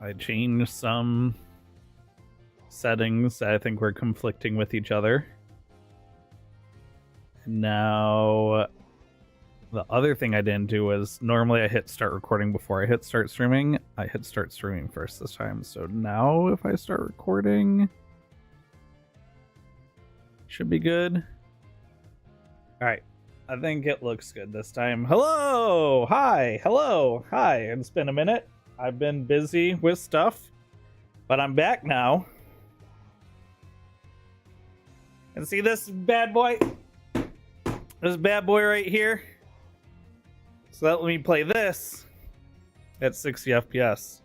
I changed some settings that I think were conflicting with each other. Now, the other thing I didn't do was normally I hit start recording before I hit start streaming. I hit start streaming first this time. So now if I start recording, should be good. All right. I think it looks good this time. Hello! Hi! Hello! Hi! It's been a minute. I've been busy with stuff, but I'm back now. And see this bad boy? This bad boy right here? So that let me play this at 60 FPS.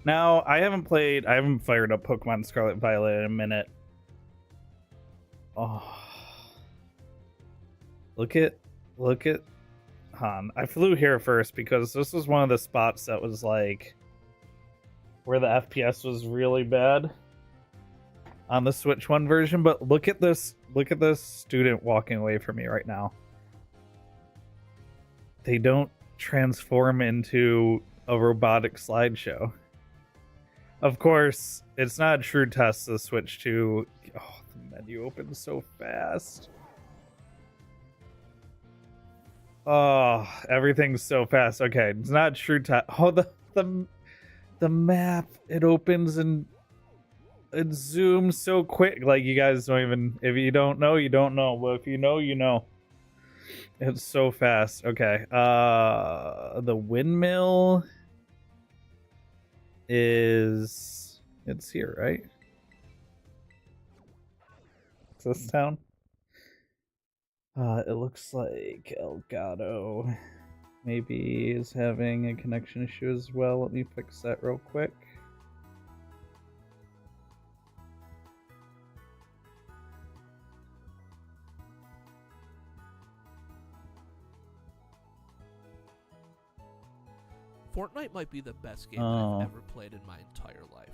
Now, I haven't fired up Pokemon Scarlet and Violet in a minute. Oh. Look at Han. I flew here first because this was one of the spots that was like where the FPS was really bad on the Switch 1 version, but look at this student walking away from me right now. They don't transform into a robotic slideshow. Of course, it's not a true test of Switch 2. Oh, the menu opens so fast. Oh, everything's so fast. Okay, it's not a true test. Oh, the map, it opens and it zooms so quick. Like, you guys don't even, if you don't know, you don't know. But if you know, you know. It's so fast. Okay. The windmill is, it's here, right? It's this town? It looks like Elgato maybe is having a connection issue as well. Let me fix that real quick. Fortnite might be the best game I've ever played in my entire life.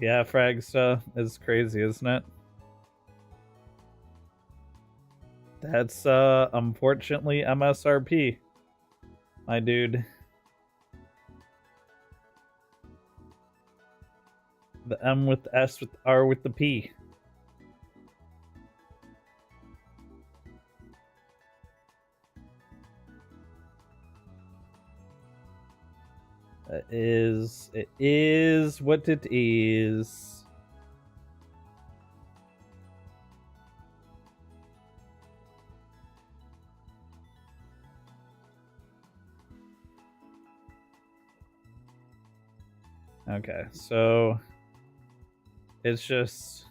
Yeah, Fragsta is crazy, isn't it? That's unfortunately MSRP, my dude. The M with the S with the R with the P. It is what it is. Okay, so it's just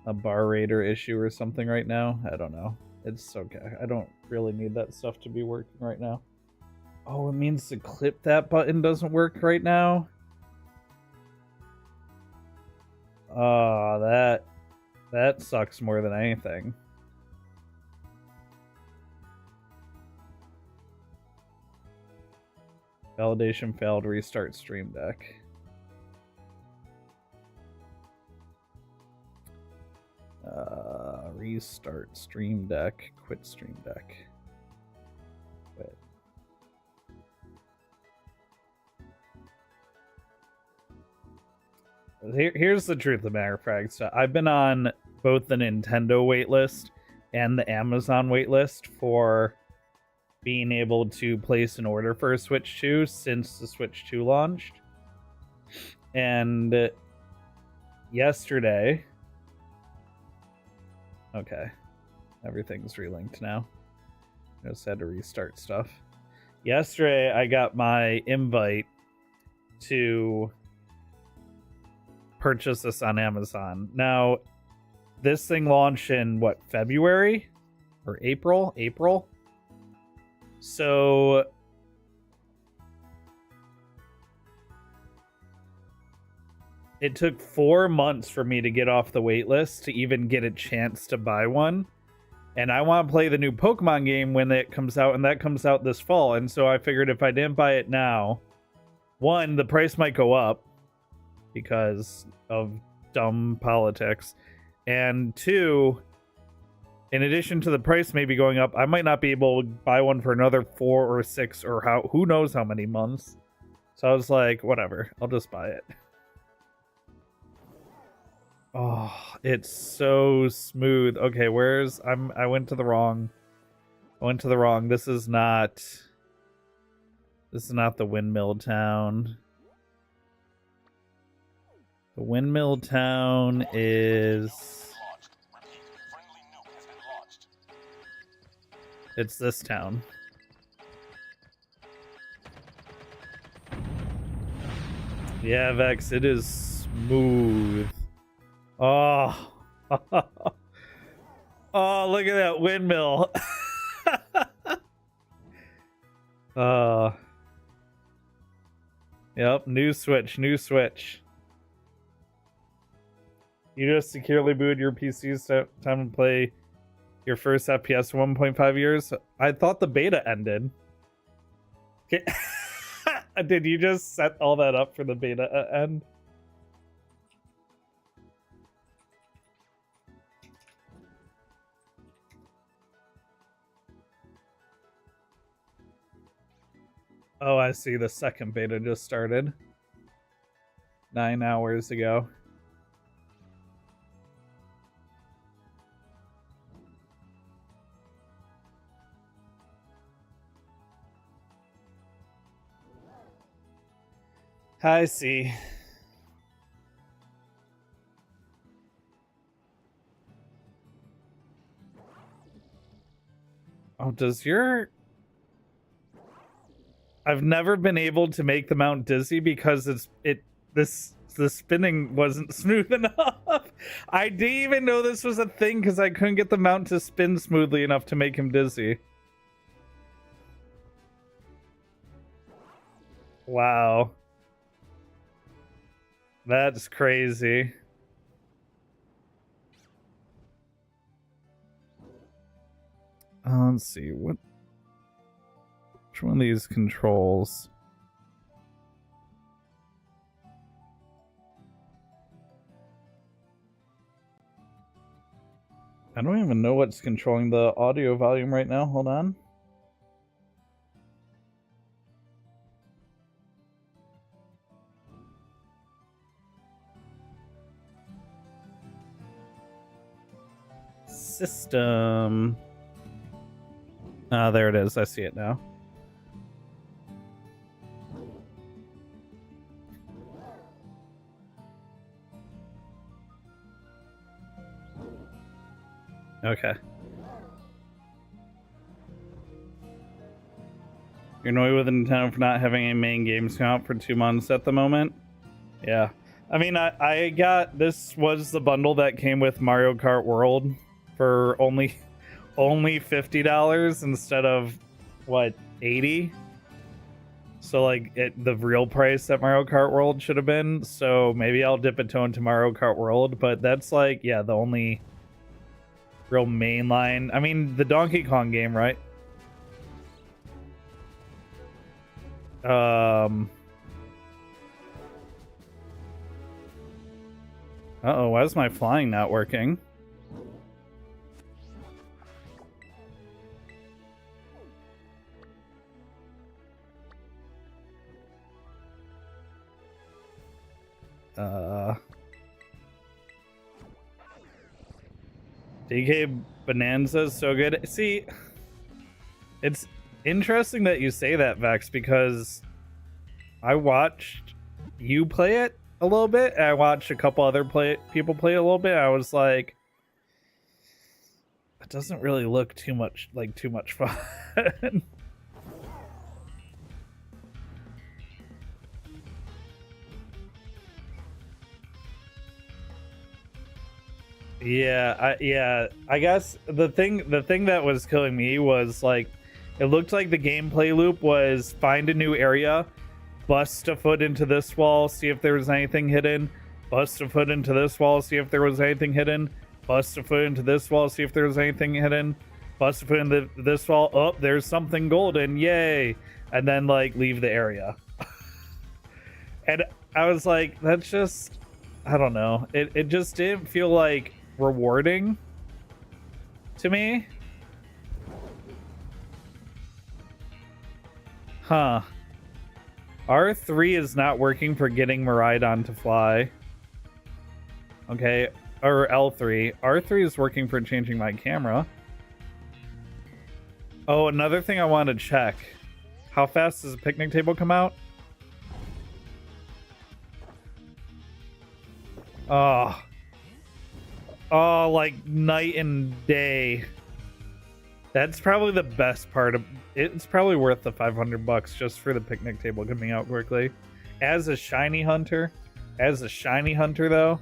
a bar raider issue or something right now. I don't know. It's okay. I don't really need that stuff to be working right now. Oh, it means to clip that button doesn't work right now. Oh, that sucks more than anything. Validation failed. Restart Stream Deck. Restart Stream Deck. Quit Stream Deck. Quit. Here's the truth of the matter, Frag. So I've been on both the Nintendo waitlist and the Amazon waitlist for being able to place an order for a Switch 2 since the Switch 2 launched. And yesterday... Okay. Everything's relinked now. I just had to restart stuff. Yesterday, I got my invite to purchase this on Amazon. Now, this thing launched in, what, February? Or April? April? So it took 4 months for me to get off the wait list to even get a chance to buy one. And I want to play the new Pokemon game when it comes out, and that comes out this fall. And so I figured if I didn't buy it now, one, the price might go up because of dumb politics. And two, in addition to the price maybe going up, I might not be able to buy one for another 4 or 6 or who knows how many months. So I was like, whatever, I'll just buy it. Oh, it's so smooth. Okay, I went to the wrong. This is not the windmill town. The windmill town is... It's this town. Yeah, Vex, it is smooth. Oh. Oh, look at that windmill. Yep, new switch. You just securely booted your PC, so time to play your first FPS in 1.5 years. I thought the beta ended. Okay. Did you just set all that up for the beta end? Oh, I see. The second beta just started 9 hours ago. I see. Oh, does your... I've never been able to make the mount dizzy because the spinning wasn't smooth enough. I didn't even know this was a thing because I couldn't get the mount to spin smoothly enough to make him dizzy. Wow. That's crazy. Let's see, which one of these controls? I don't even know what's controlling the audio volume right now. Hold on. System. Ah, there it is. I see it now. Okay. You're annoyed with Nintendo for not having a main games come out for 2 months at the moment? Yeah. I mean, I got... This was the bundle that came with Mario Kart World for only $50 instead of, what, 80? So, like, the real price that Mario Kart World should have been. So maybe I'll dip a toe into Mario Kart World. But that's, like, yeah, the only real mainline. I mean, the Donkey Kong game, right? Uh-oh, why is my flying not working? DK Bonanza is so good. See, it's interesting that you say that, Vex, because I watched you play it a little bit, and I watched a couple other people play it a little bit. I was like, it doesn't really look too much fun. Yeah, I guess the thing that was killing me was, like, it looked like the gameplay loop was find a new area, bust a foot into this wall, see if there was anything hidden, bust a foot into this wall, see if there was anything hidden, bust a foot into this wall, see if there was anything hidden, bust a foot into this wall, oh, there's something golden, yay, and then, like, leave the area. And I was like, that's just, I don't know, it just didn't feel like rewarding to me. Huh. R3 is not working for getting Miraidon to fly. Okay, or L3. R3 is working for changing my camera. Oh, another thing I want to check. How fast does a picnic table come out? Oh. Oh, like night and day. That's probably the best part of it's probably worth the $500 just for the picnic table coming out quickly. As a shiny hunter though,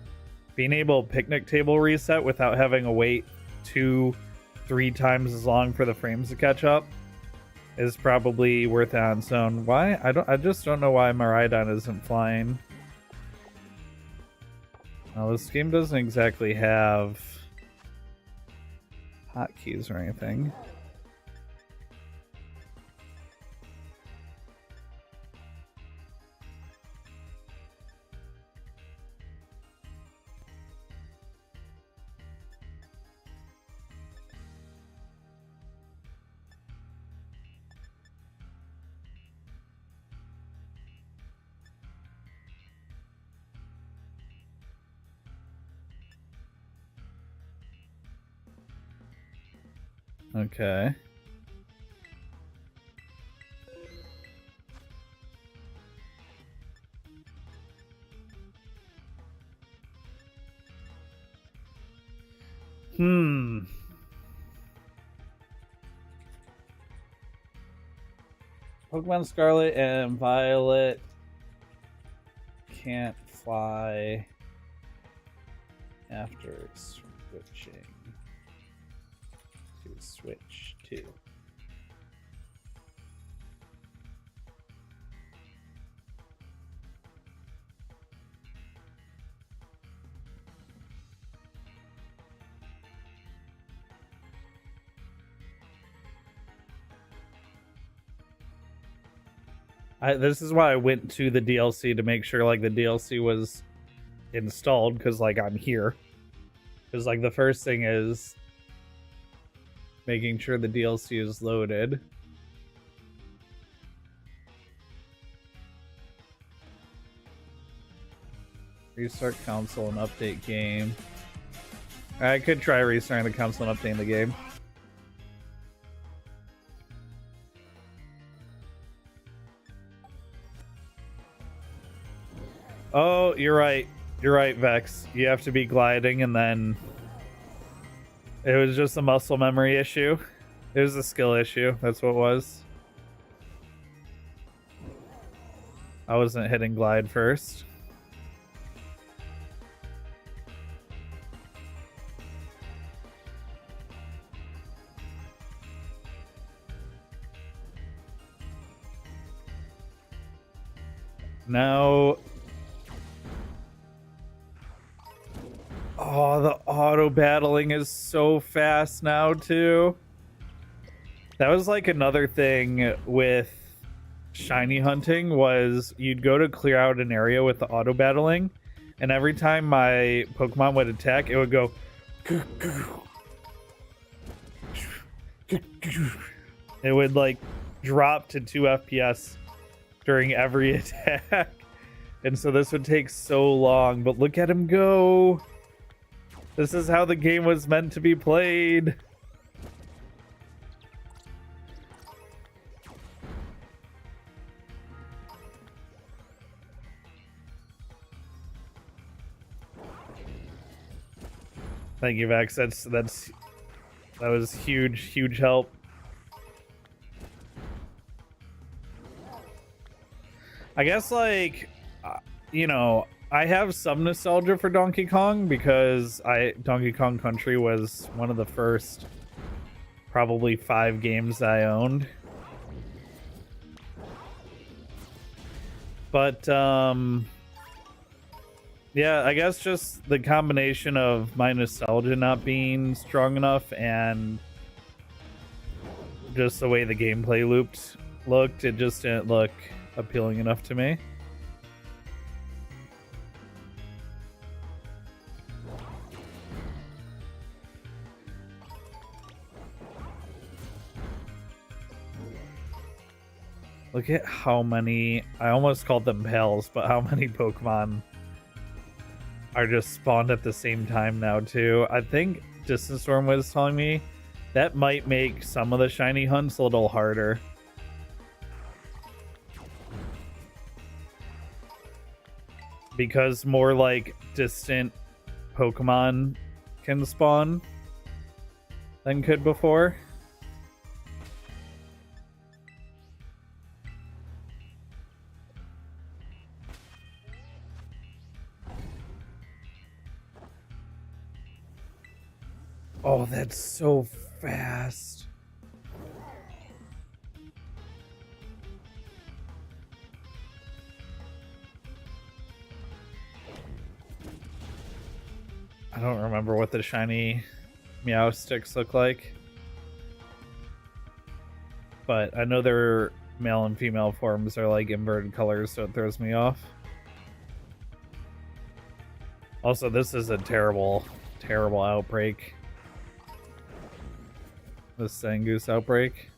being able to picnic table reset without having to wait 2-3 times as long for the frames to catch up is probably worth it on its own. Why? I just don't know why Miraidon isn't flying. Well, this game doesn't exactly have hotkeys or anything. Okay. Pokemon Scarlet and Violet can't fly after switching to Switch 2. This is why I went to the DLC to make sure like the DLC was installed, because like I'm here. Because like the first thing is making sure the DLC is loaded. Restart console and update game. I could try restarting the console and updating the game. Oh, you're right. You're right, Vex. You have to be gliding, and then it was just a muscle memory issue. It was a skill issue. That's what it was. I wasn't hitting glide first. Now... Oh, the auto battling is so fast now too. That was like another thing with shiny hunting, was you'd go to clear out an area with the auto battling, and every time my Pokemon would attack, it would go it would like drop to 2 FPS during every attack. And so this would take so long, but look at him go. This is how the game was meant to be played. Thank you, Vex. That was huge help. I guess like you know, I have some nostalgia for Donkey Kong because Donkey Kong Country was one of the first probably 5 games I owned. But yeah, I guess just the combination of my nostalgia not being strong enough and just the way the gameplay looked, it just didn't look appealing enough to me. Look at how many, I almost called them pals, but how many Pokemon are just spawned at the same time now too. I think Distant Storm was telling me that might make some of the shiny hunts a little harder. Because more like distant Pokemon can spawn than could before. Oh, that's so fast. I don't remember what the shiny Meow sticks look like. But I know their male and female forms are like inverted colors, so it throws me off. Also, this is a terrible, terrible outbreak. The Sangoose outbreak.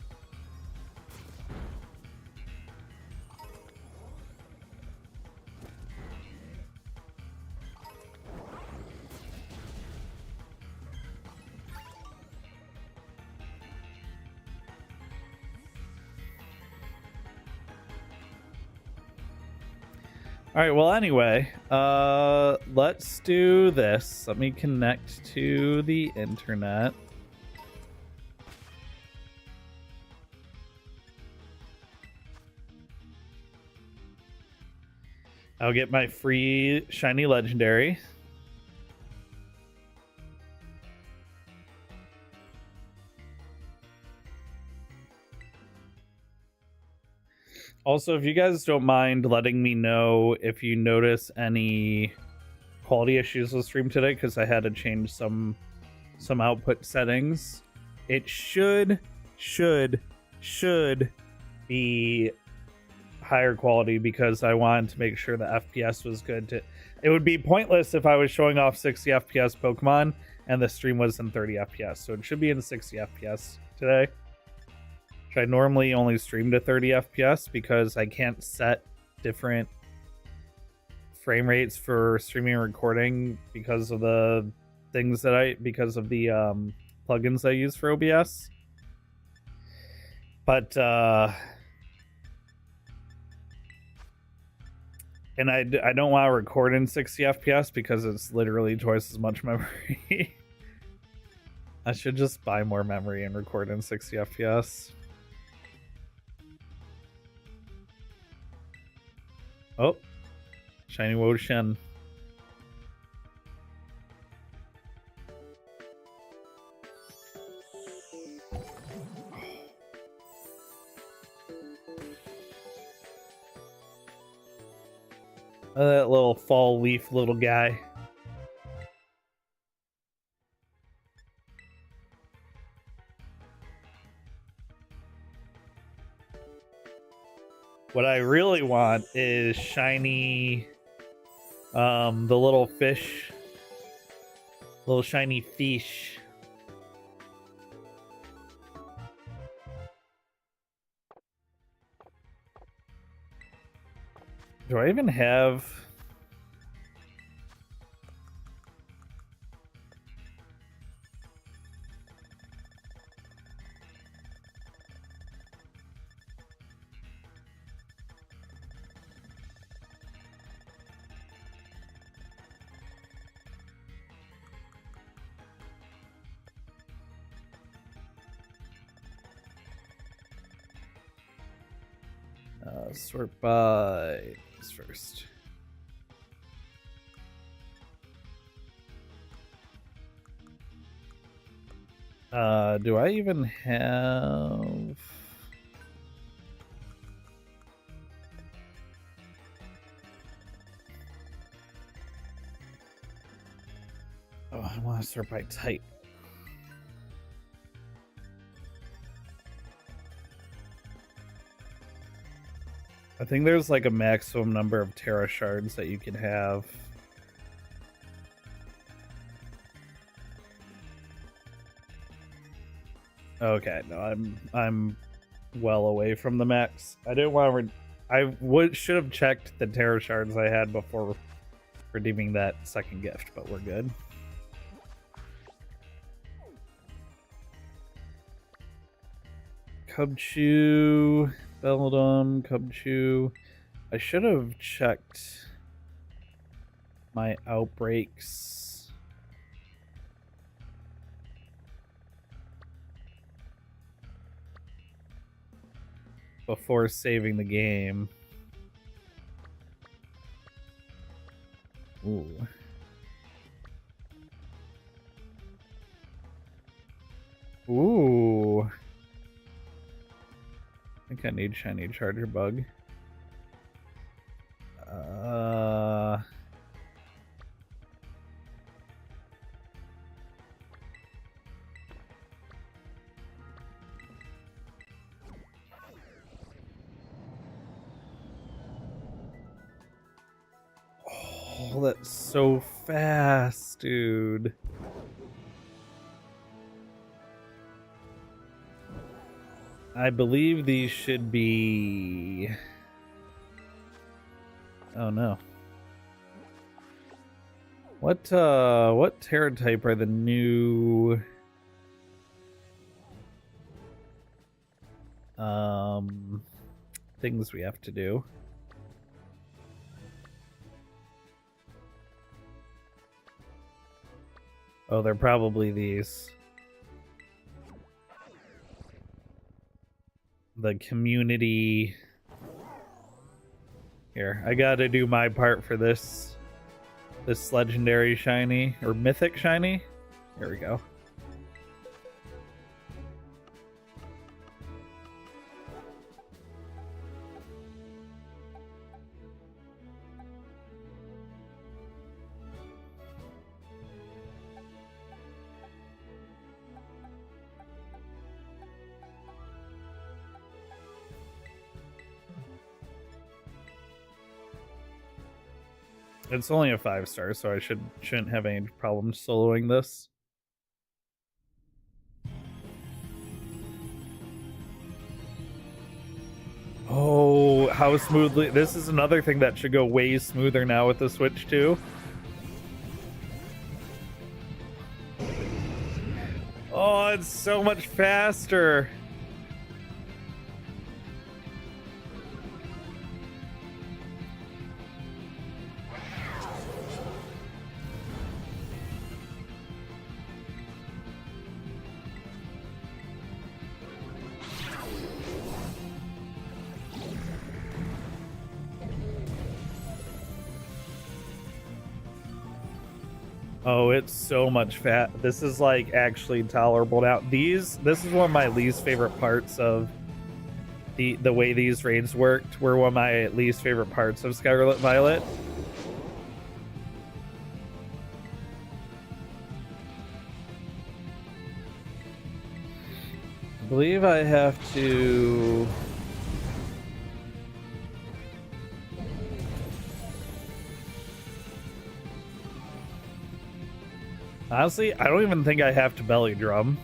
All right, well, anyway, let's do this. Let me connect to the internet. I'll get my free shiny legendary. Also, if you guys don't mind letting me know if you notice any quality issues with stream today, because I had to change some output settings. It should be higher quality because I wanted to make sure the FPS was good. It would be pointless if I was showing off 60 FPS Pokemon and the stream was in 30 FPS. So it should be in 60 FPS today. Which I normally only stream to 30 FPS because I can't set different frame rates for streaming and recording because of the things that because of the plugins I use for OBS. But and I don't want to record in 60 FPS because it's literally twice as much memory. I should just buy more memory and record in 60 FPS. Oh, shiny Wo-Shen. That little fall leaf little guy. What I really want is shiny, the little fish, little shiny fish. Do I even have... sort by this first. Do I even have... Oh, I want to sort by type. I think there's like a maximum number of Terra shards that you can have. Okay, no, I'm well away from the max. I didn't want to. Should have checked the tarot shards I had before redeeming that second gift, but we're good. Cubchoo, Beldum, Cubchoo. I should have checked my outbreaks. Before saving the game. Ooh. Ooh. I think I need shiny charger bug. Oh, that's so fast, dude. I believe these should be... Oh no. What Terra type are the new things we have to do? Oh, they're probably these. The community. Here, I gotta do my part for this legendary shiny or mythic shiny. Here we go. It's only a 5-star, so I shouldn't have any problem soloing this. Oh, how smoothly. This is another thing that should go way smoother now with the Switch too. Oh, it's so much faster. Oh, it's so much fat. This is like actually tolerable now. This is one of my least favorite parts of the way these raids worked. Were one of my least favorite parts of Scarlet Violet. I believe I have to... Honestly, I don't even think I have to belly drum.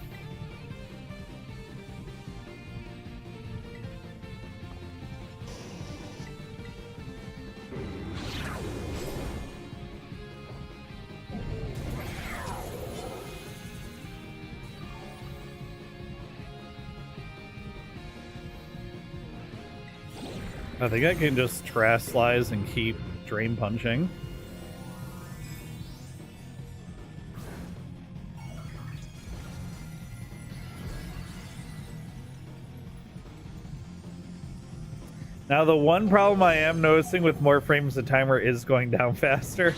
I think I can just trash slice and keep drain punching. Now, the one problem I am noticing with more frames, the timer is going down faster.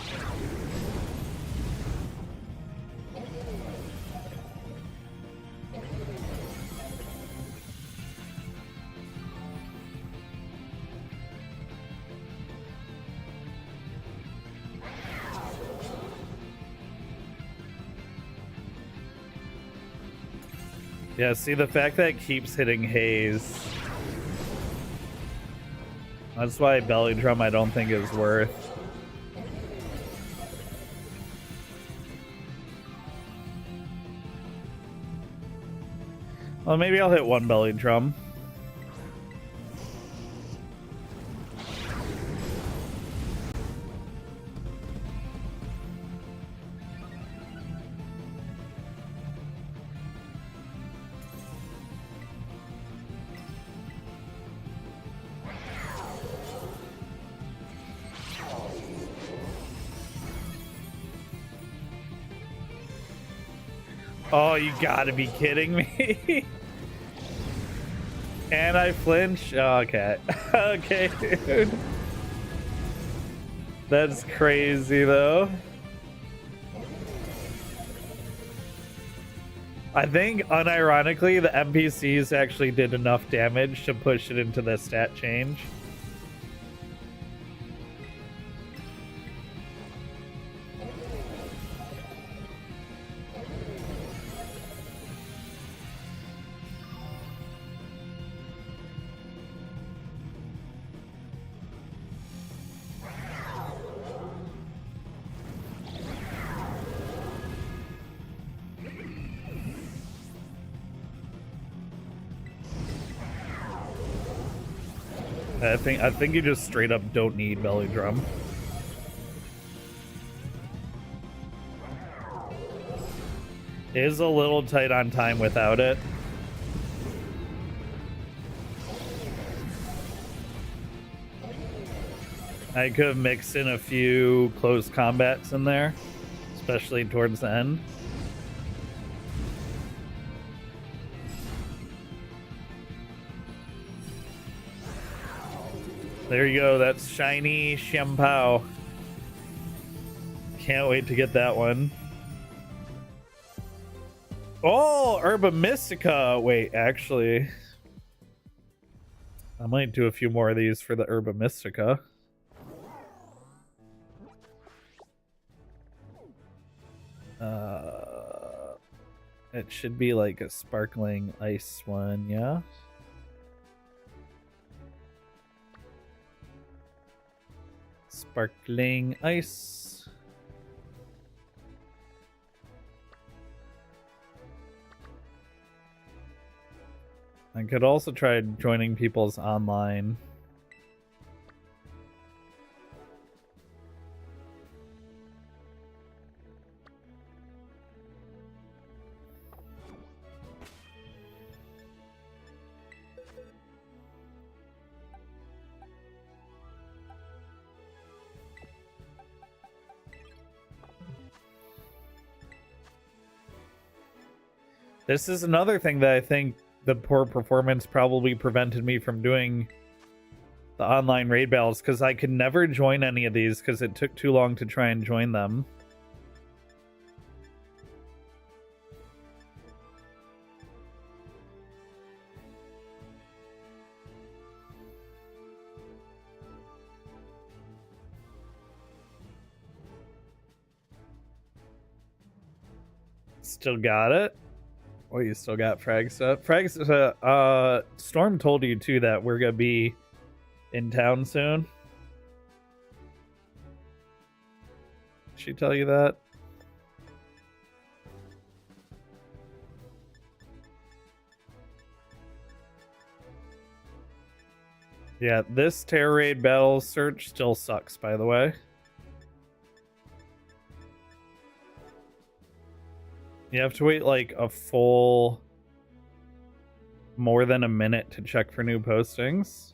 Yeah, see, the fact that it keeps hitting haze. That's why belly drum I don't think is worth. Well, maybe I'll hit one belly drum. Oh, you gotta be kidding me. And I flinch. Oh, okay. Okay, dude. That's crazy, though. I think, unironically, the NPCs actually did enough damage to push it into the stat change. I think you just straight up don't need belly drum. It is a little tight on time without it. I could have mixed in a few close combats in there, especially towards the end. There you go. That's shiny Xiampao. Can't wait to get that one. Oh, Herba Mystica. Wait, actually, I might do a few more of these for the Herba Mystica. It should be like a sparkling ice one, yeah? Sparkling ice. I could also try joining people's online. This is another thing that I think the poor performance probably prevented me from doing the online raid battles, because I could never join any of these because it took too long to try and join them. Still got it? Oh, you still got frag stuff? Frag Storm told you too that we're gonna be in town soon. Did she tell you that? Yeah, this Terror Raid battle search still sucks, by the way. You have to wait like a full more than a minute to check for new postings.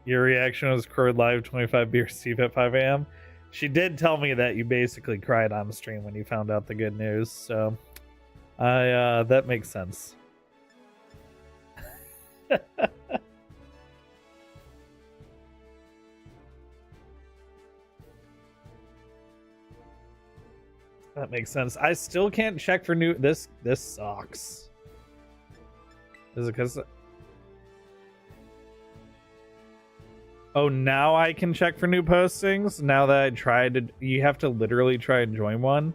Your reaction was Crowd Live 25 beer Steve at 5 a.m. She did tell me that you basically cried on stream when you found out the good news, so that makes sense. That makes sense. I still can't check for new. This sucks. Is it because? Oh, now I can check for new postings. Now that I tried to, you have to literally try and join one.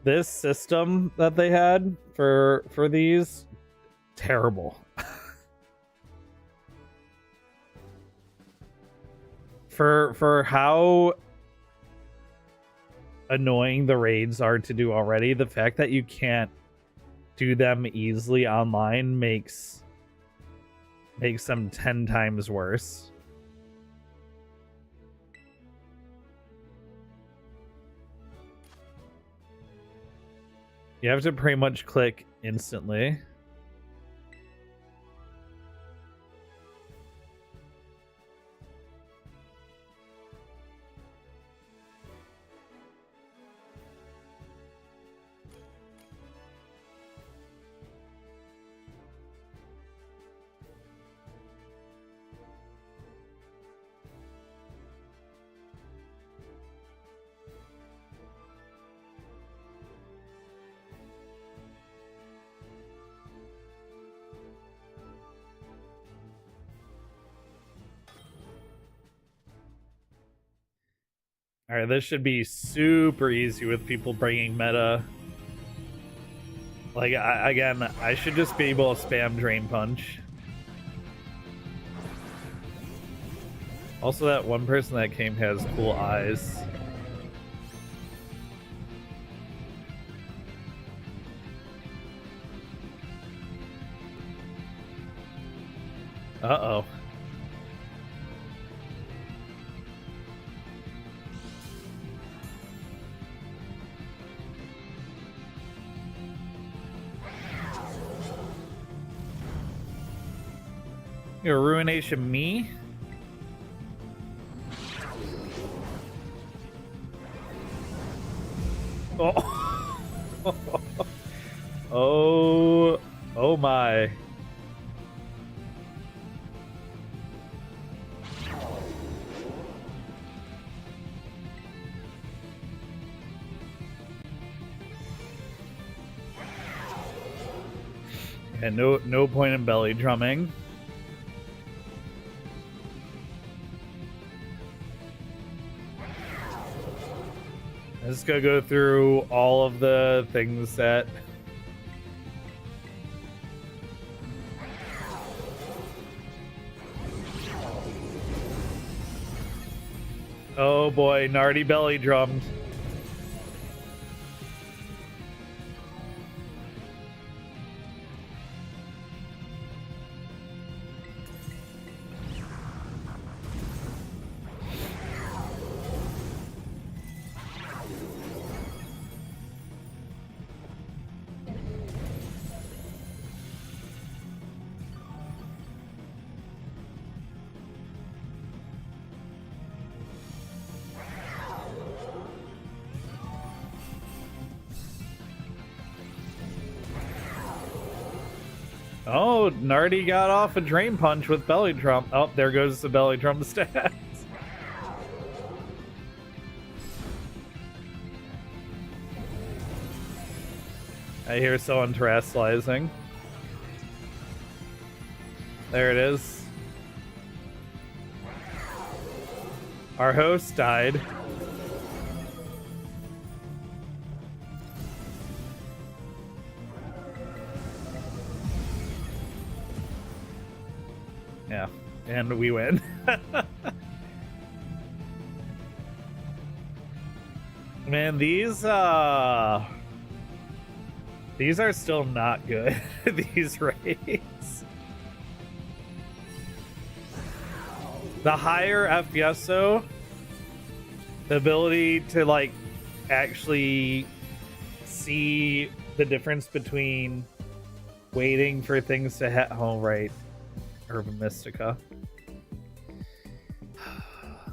This system that they had for these, terrible. for how annoying the raids are to do already, the fact that you can't do them easily online makes them 10 times worse. You have to pretty much click instantly. All right, this should be super easy with people bringing meta. Like, again, I should just be able to spam Drain Punch. Also, that one person that came has cool eyes. Uh-oh. You're ruination me? Oh. Oh my. And no point in belly drumming. I'm just gonna go through all of the things that oh boy, Nardy belly drummed. Oh, Nardy got off a Drain Punch with belly drum. Oh, there goes the belly drum stats. I hear someone terrestrializing. There it is. Our host died. Yeah, and we win. Man, these are still not good. These raids. The higher FPS though, the ability to like actually see the difference between waiting for things to hit home right. Urban Mystica.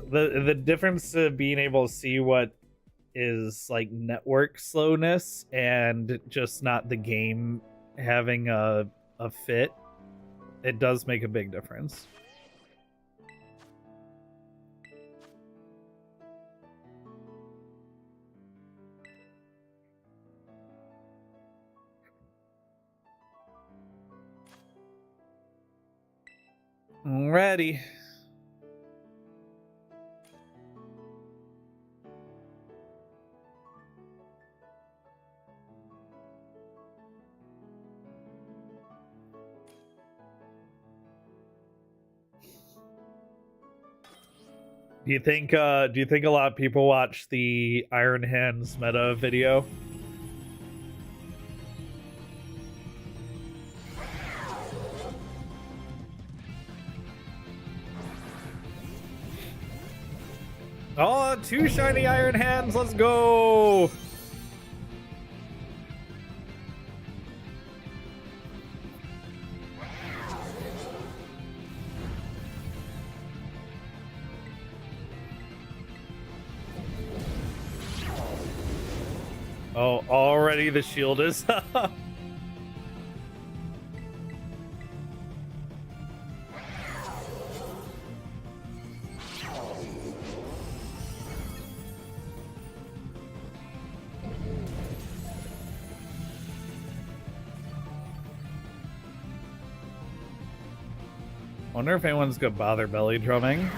The difference to being able to see what is like network slowness and just not the game having a fit, it does make a big difference. Alrighty. Do you think a lot of people watch the Iron Hands meta video? Oh, 2 shiny Iron Hands, let's go! Oh, already the shield is up. Wonder if anyone's gonna bother belly drumming.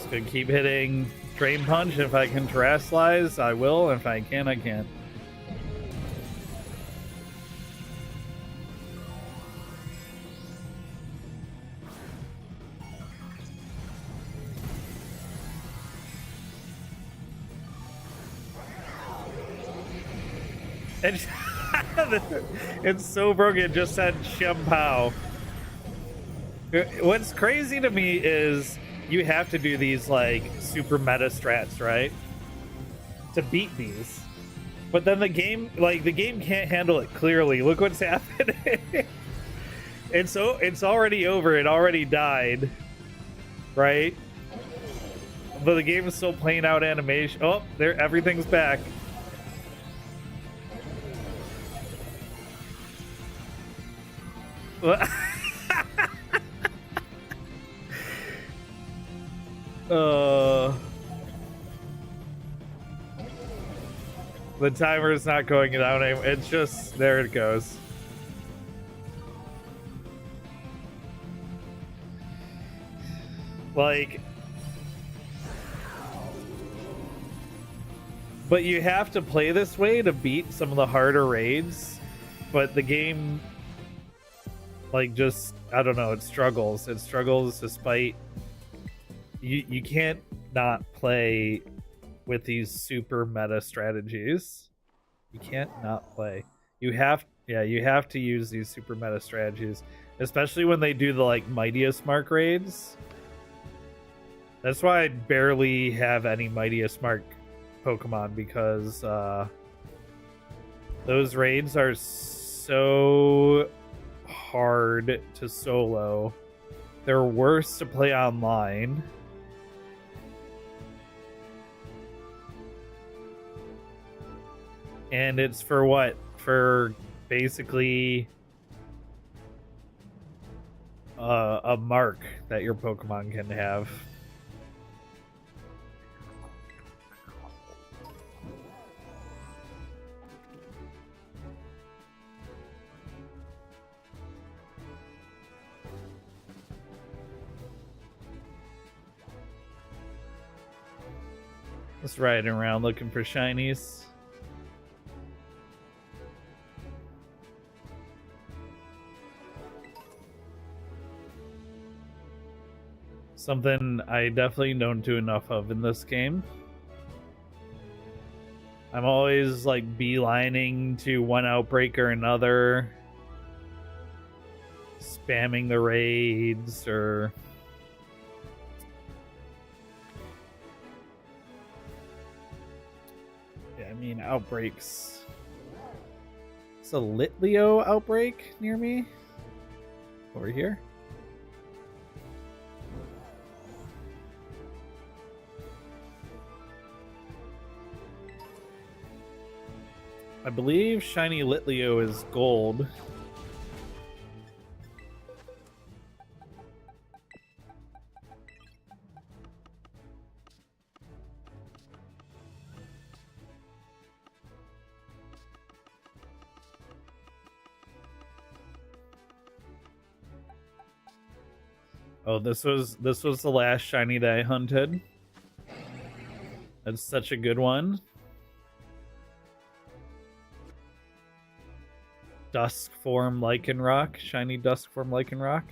Just gonna keep hitting Drain Punch. If I can Terrasilize, I will. If I can, I can't. It's so broken. It just said Shempao. What's crazy to me is you have to do these like super meta strats, right? To beat these. But then the game can't handle it clearly. Look what's happening. It's already over. It already died. Right? But the game is still playing out animation. Oh, there, everything's back. The timer is not going down anymore. It's just, there it goes. Like, but you have to play this way to beat some of the harder raids. But the game, like, just, I don't know, it struggles. It struggles despite you can't not play with these super meta strategies. You can't not play. You have to use these super meta strategies, especially when they do the like Mightiest Mark raids. That's why I barely have any Mightiest Mark Pokemon, because those raids are so hard to solo. They're worse to play online. And it's for what? For basically a mark that your Pokemon can have. Just riding around looking for shinies. Something I definitely don't do enough of in this game. I'm always like beelining to one outbreak or another, spamming the raids, or I mean, outbreaks. It's a Litleo outbreak near me. Over here. I believe shiny Litleo is gold. Oh, this was the last shiny that I hunted. That's such a good one. Dusk form Lycanroc, shiny Dusk form Lycanroc.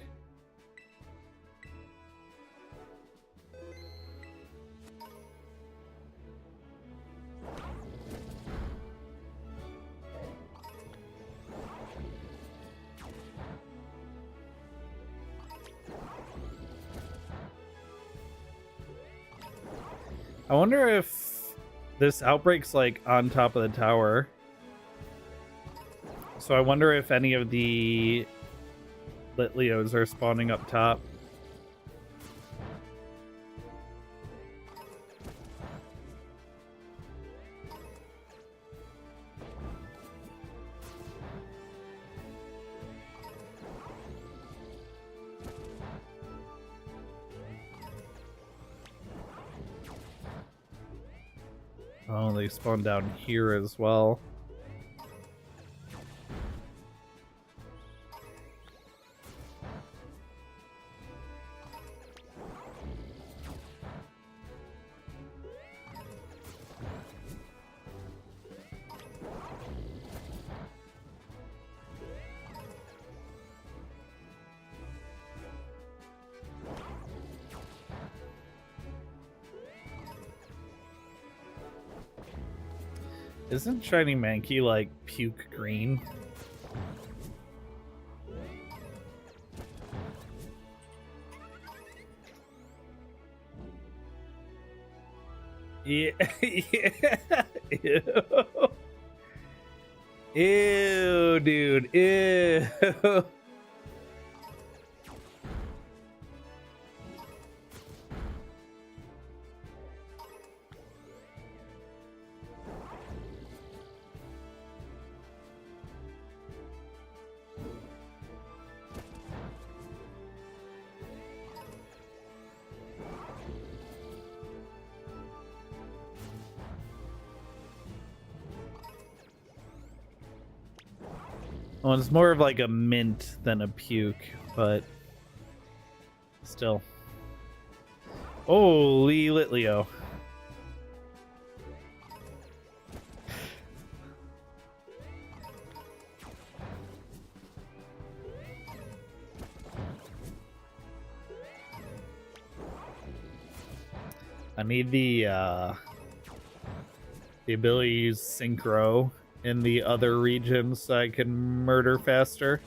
I wonder if this outbreak's like on top of the tower. So I wonder if any of the Litleos are spawning up top. Oh, they spawn down here as well. Isn't shiny Mankey like puke green? Yeah. Yeah. Ew. Ew, dude. Ew. Well, it's more of like a mint than a puke, but still. Holy Litleo. I need the ability to use synchro in the other regions so I can murder faster.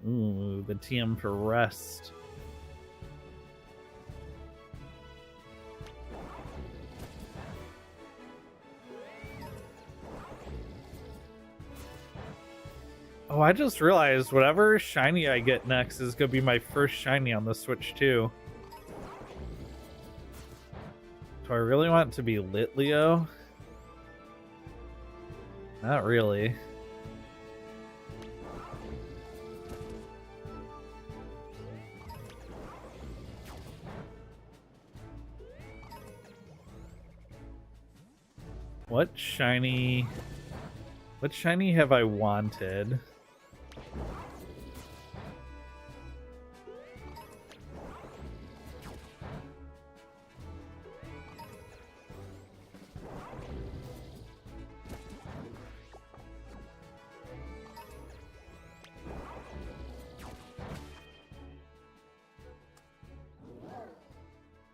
Ooh, the TM for rest. Oh, I just realized whatever shiny I get next is going to be my first shiny on the Switch, too. Do I really want it to be Litleo? Not really. What shiny have I wanted?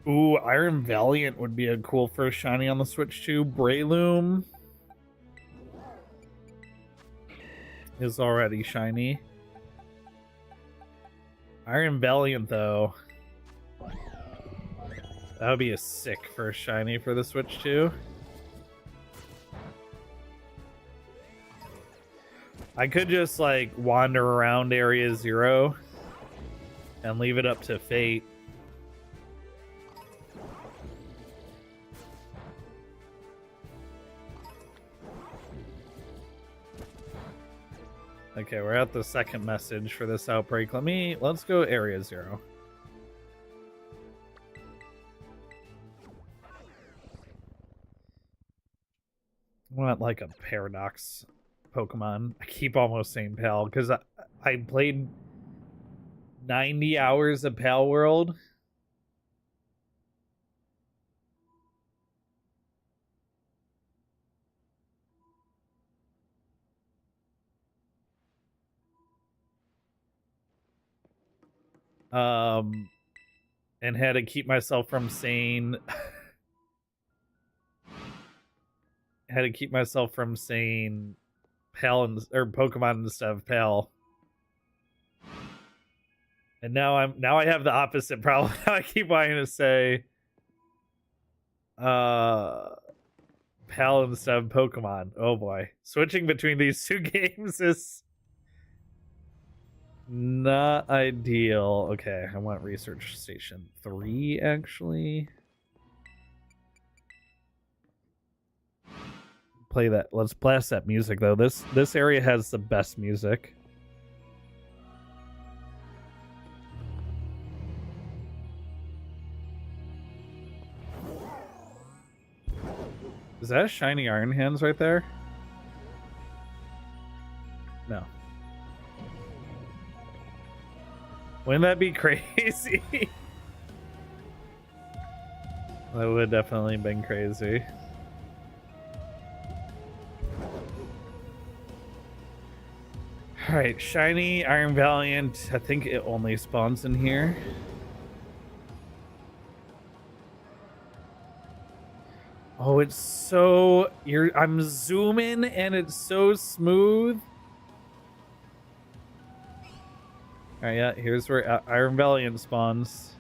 Ooh, Iron Valiant would be a cool first shiny on the Switch too. Breloom is already shiny. Iron Valiant, though. That would be a sick first shiny for the Switch too. I could just like wander around Area 0 and leave it up to fate. Okay, we're at the second message for this outbreak. Let's go Area 0. I want like a Paradox Pokemon. I keep almost saying Pal because I played 90 hours of Pal World. And had to keep myself from saying Pal or Pokemon instead of Pal. And now I have the opposite problem. Now I keep wanting to say Pal instead of Pokemon. Oh boy. Switching between these two games is not ideal. Okay, I want Research Station 3 actually. Play that. Let's blast that music though. This area has the best music. Is that a shiny Iron Hands right there? No. Wouldn't that be crazy? That would have definitely been crazy. Alright, shiny Iron Valiant. I think it only spawns in here. Oh, it's so... I'm zooming and it's so smooth. Alright, yeah, here's where Iron Valiant spawns.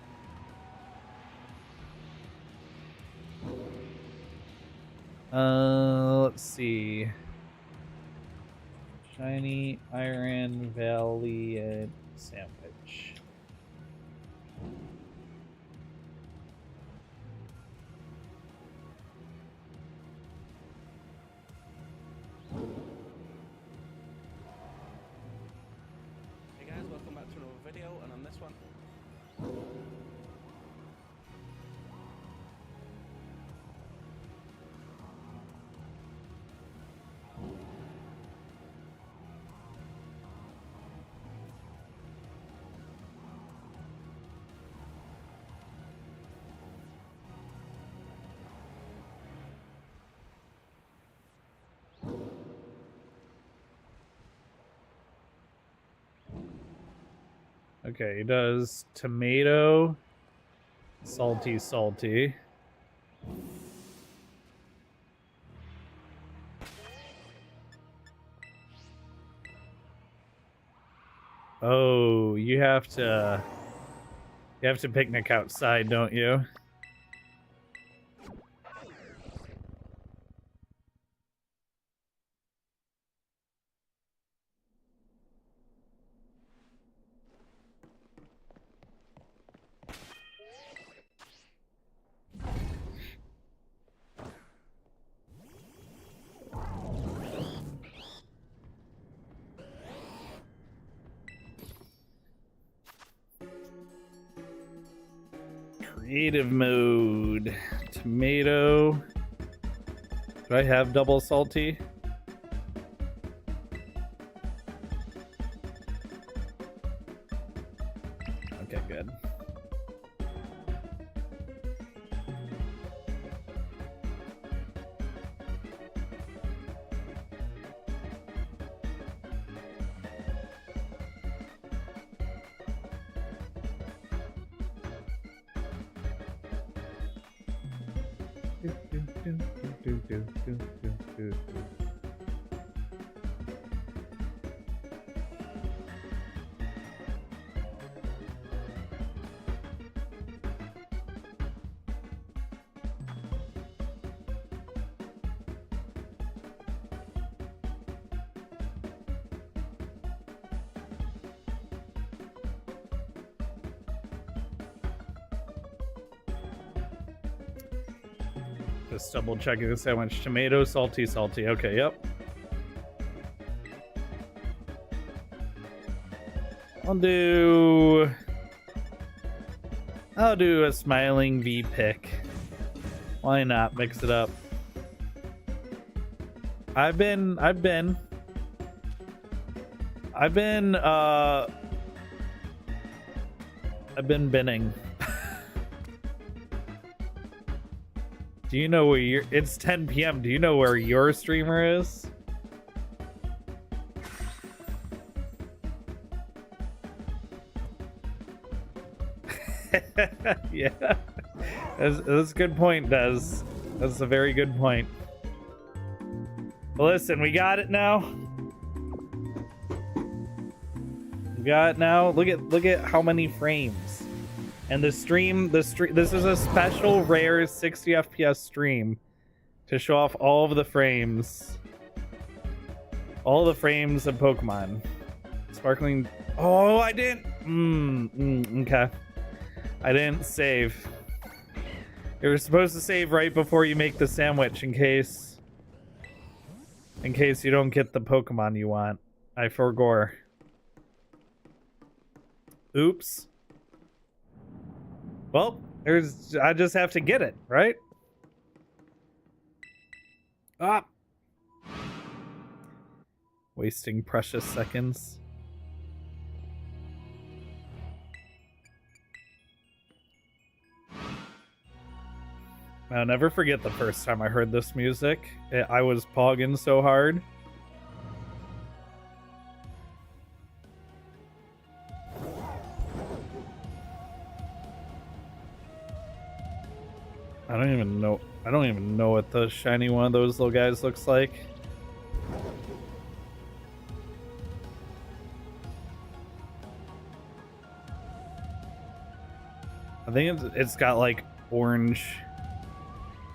Let's see. Shiny Iron Valiant sandwich. Hey guys, welcome back to another video, and on this one Okay, he does tomato, salty. Oh, you have to picnic outside, don't you? Creative mode. Tomato. Do I have double salty? Okay, good. Just double checking the sandwich. Tomato, salty. Okay, yep. I'll do a smiling V pick. Why not mix it up? I've been binning. Do you know where it's 10 p.m. Do you know where your streamer is? Yeah. That's a good point, Des. That's a very good point. Well, listen, we got it now. We got it now. Look at how many frames. And the stream, this is a special rare 60 FPS stream to show off all of the frames. All the frames of Pokemon. Sparkling. Oh, I didn't. Okay. I didn't save. You were supposed to save right before you make the sandwich in case you don't get the Pokemon you want. I forgore. Oops. Well, I just have to get it, right? Ah! Wasting precious seconds. I'll never forget the first time I heard this music. I was pogging so hard. don't even know. I don't even know what the shiny one of those little guys looks like. I think it's got like orange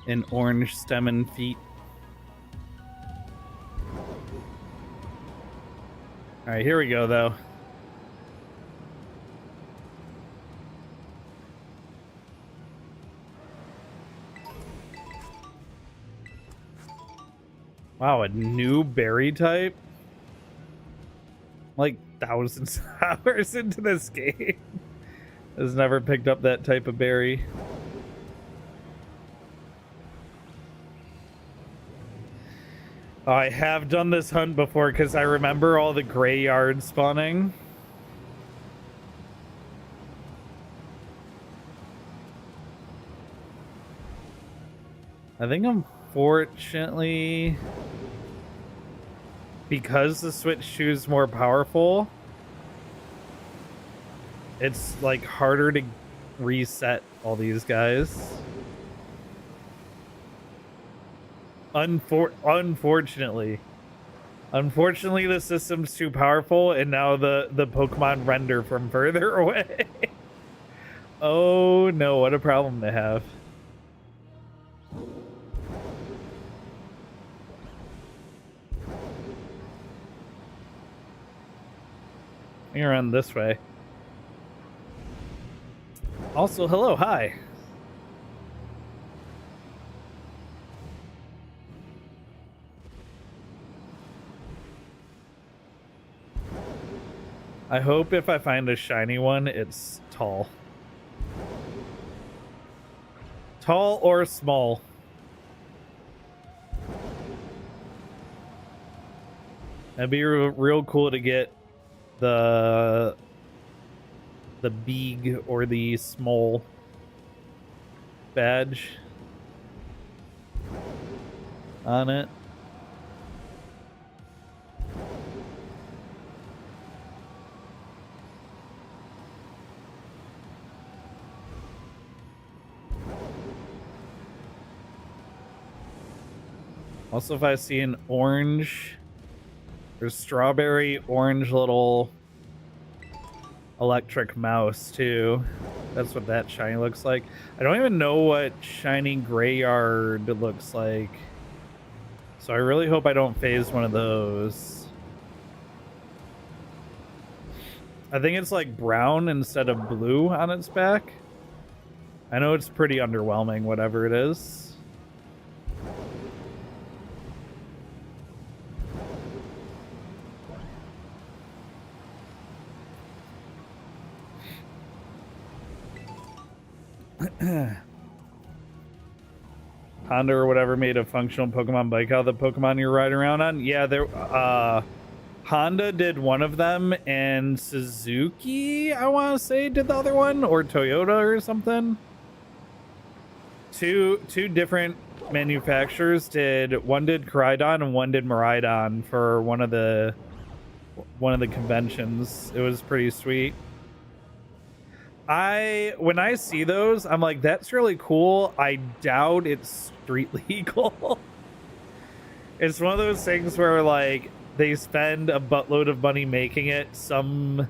stem and feet. All right, here we go though. Wow, a new berry type? Like thousands of hours into this game. Has never picked up that type of berry. Oh, I have done this hunt before because I remember all the gray yards spawning. I think unfortunately, because the Switch 2 is more powerful, it's like harder to reset all these guys. Unfortunately, the system's too powerful, and now the Pokemon render from further away. Oh no, what a problem to have. You're around this way. Also, hello, hi. I hope if I find a shiny one, it's tall. Tall or small. That'd be real cool to get the big or the small badge on it. Also, if I see an orange or strawberry orange little electric mouse too, that's what that shiny looks like. I don't even know what shiny Greyard looks like, so I really hope I don't phase one of those. I think it's like brown instead of blue on its back. I know it's pretty underwhelming, whatever it is. Honda or whatever made a functional Pokemon bike out of the Pokemon you're riding around on. Yeah, there Honda did one of them, and Suzuki, I want to say, did the other one, or Toyota or something. Two different manufacturers did. One did Koraidon and one did Miraidon for one of the conventions. It was pretty sweet. When I see those, I'm like, that's really cool. I doubt it's street legal. It's one of those things where like they spend a buttload of money making it. Some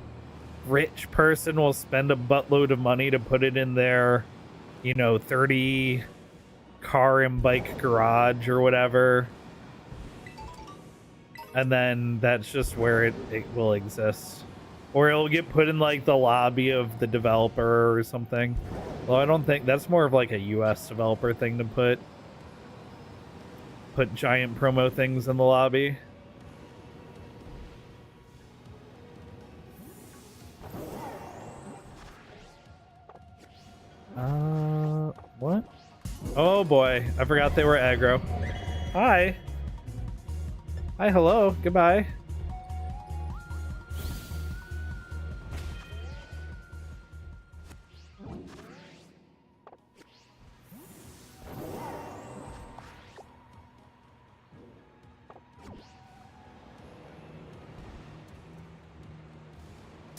rich person will spend a buttload of money to put it in their, 30 car and bike garage or whatever. And then that's just where it will exist. Or it'll get put in like the lobby of the developer or something. Well, I don't think that's more of like a US developer thing to put giant promo things in the lobby. What? Oh boy, I forgot they were aggro. Hi. Hi, hello, goodbye.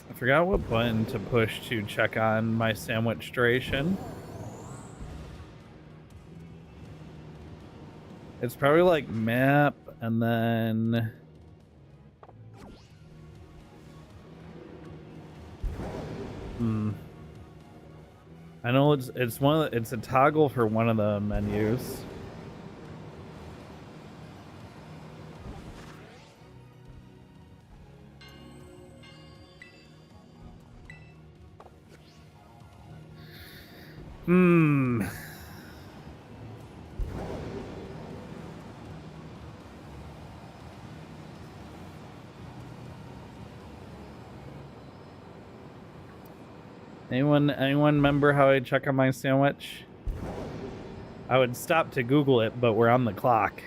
I forgot what button to push to check on my sandwich duration. It's probably like map and then I know it's one of the, it's a toggle for one of the menus. Anyone remember how I check on my sandwich? I would stop to Google it, but we're on the clock.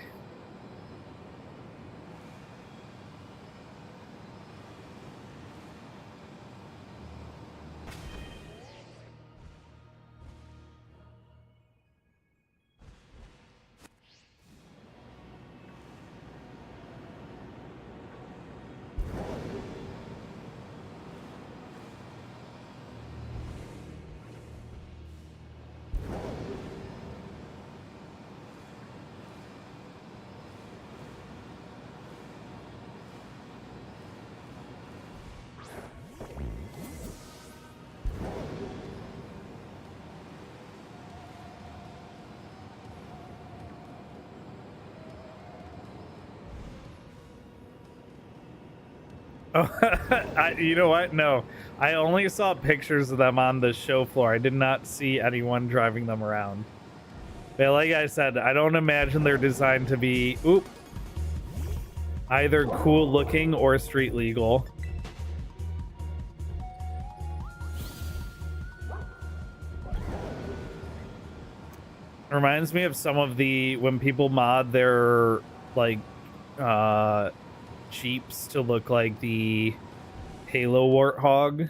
Oh, you know what? No, I only saw pictures of them on the show floor. I did not see anyone driving them around. But like I said, I don't imagine they're designed to be either cool looking or street legal. Reminds me of some of the when people mod their like Jeeps to look like the Halo Warthog.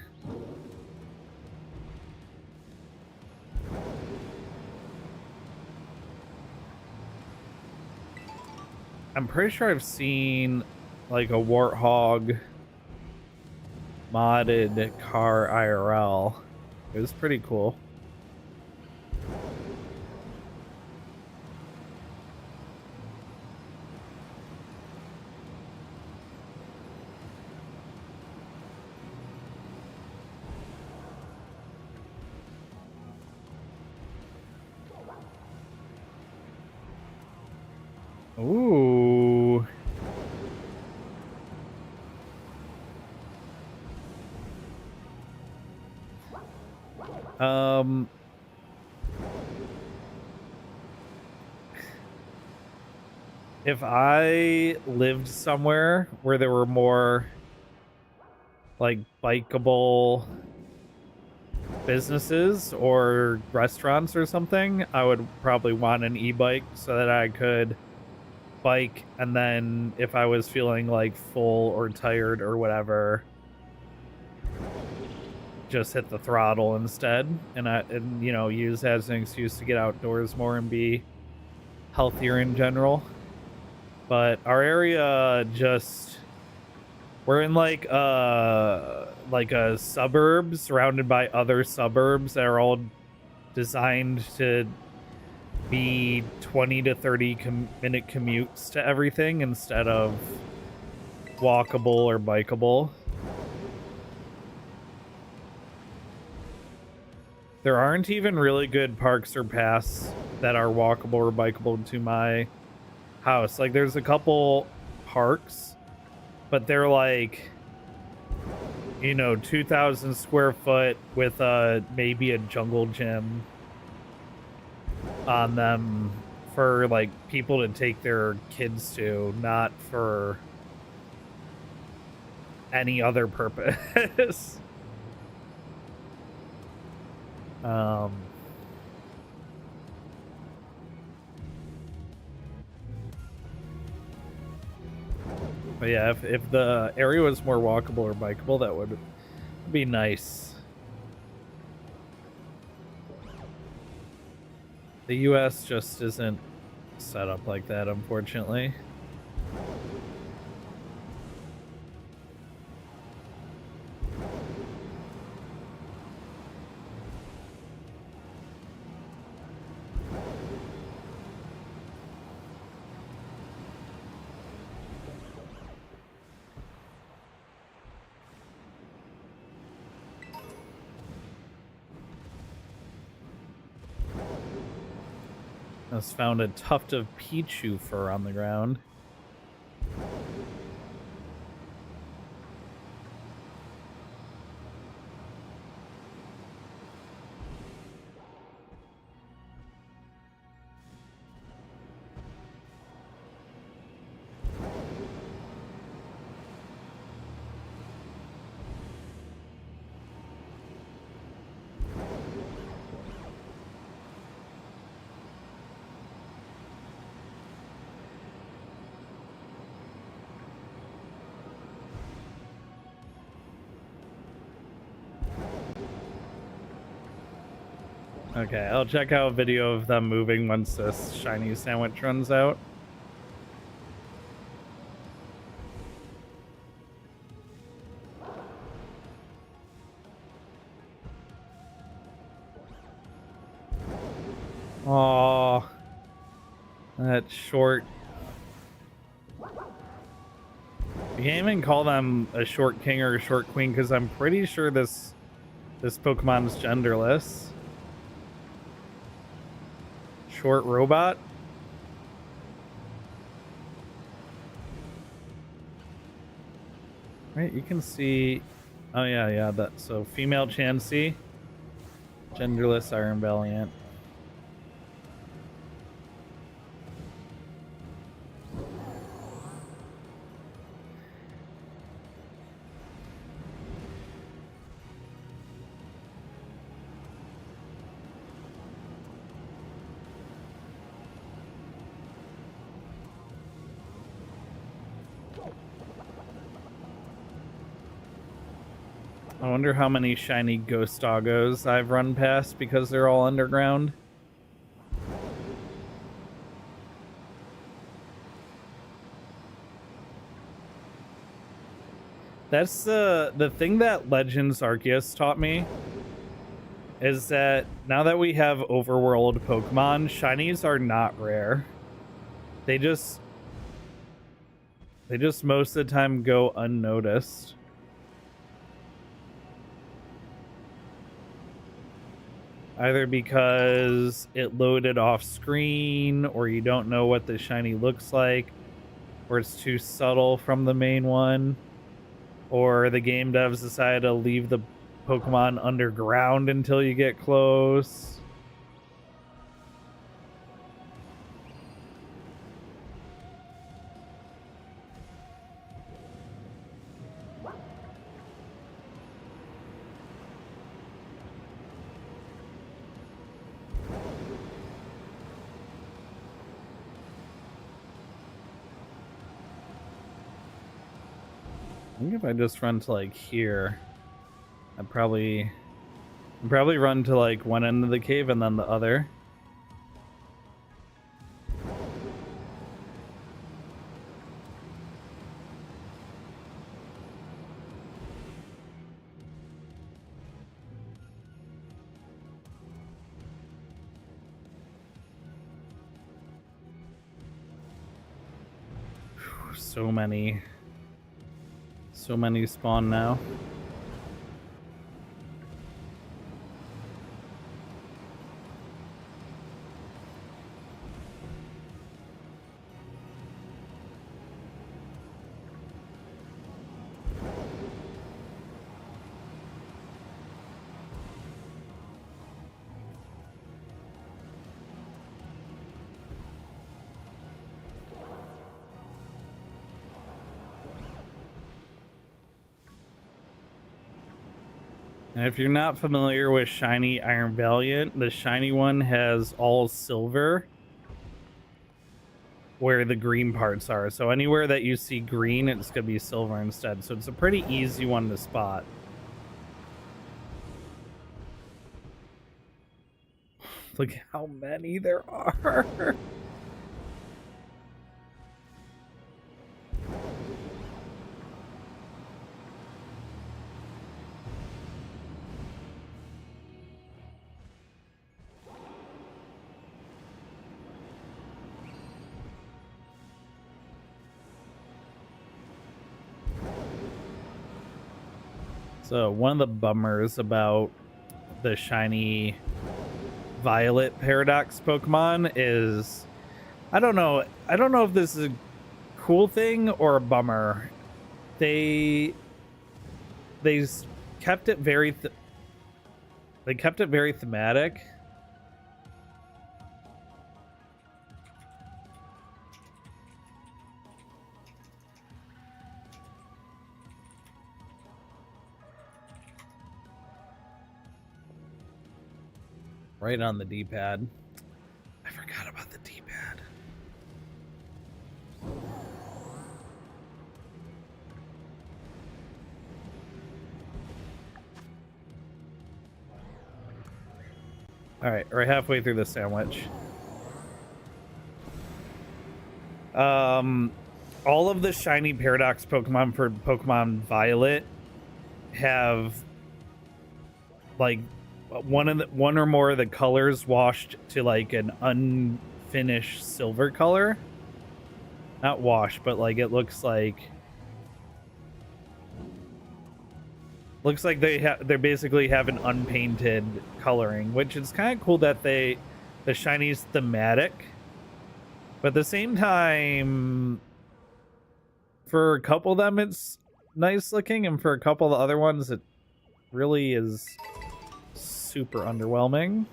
I'm pretty sure I've seen like a Warthog modded car IRL. It was pretty cool. Ooh. If I lived somewhere where there were more like bikeable businesses or restaurants or something, I would probably want an e-bike so that I could bike, and then if I was feeling like full or tired or whatever, just hit the throttle instead, and you know, use that as an excuse to get outdoors more and be healthier in general. But our area just, we're in like a suburb surrounded by other suburbs that are all designed to be 20 to 30 minute commutes to everything instead of walkable or bikeable. There aren't even really good parks or paths that are walkable or bikeable to my house. Like, there's a couple parks, but they're like, you know, 2,000 square foot with maybe a jungle gym on them for like people to take their kids to, not for any other purpose. But yeah, if the area was more walkable or bikeable, that would be nice. The US just isn't set up like that, unfortunately. Has found a tuft of Pichu fur on the ground. Okay, I'll check out a video of them moving once this shiny sandwich runs out. Oh, that short. You can't even call them a short king or a short queen because I'm pretty sure this Pokemon's genderless. Short robot. Right, you can see. Oh yeah, that. So female Chansey, genderless Iron Valiant. I wonder how many shiny Ghost Doggos I've run past because they're all underground. That's the thing that Legends Arceus taught me is that now that we have overworld Pokemon, shinies are not rare. They just most of the time go unnoticed. Either because it loaded off screen, or you don't know what the shiny looks like, or it's too subtle from the main one, or the game devs decided to leave the Pokemon underground until you get close. I think if I just run to like here, I'd probably run to like one end of the cave and then the other. So many spawn now. And if you're not familiar with shiny Iron Valiant, the shiny one has all silver where the green parts are. So anywhere that you see green, it's going to be silver instead. So it's a pretty easy one to spot. Look how many there are. So one of the bummers about the shiny Violet Paradox Pokemon is, I don't know if this is a cool thing or a bummer. They kept it very thematic. Right on the D-pad. I forgot about the D-pad. All right, we're halfway through the sandwich. All of the shiny Paradox Pokemon for Pokemon Violet have like one or more of the colors washed to like an unfinished silver color. Not washed, but like it looks like they basically have an unpainted coloring, which is kind of cool that the shiny's thematic. But at the same time, for a couple of them it's nice looking, and for a couple of the other ones it really is super underwhelming.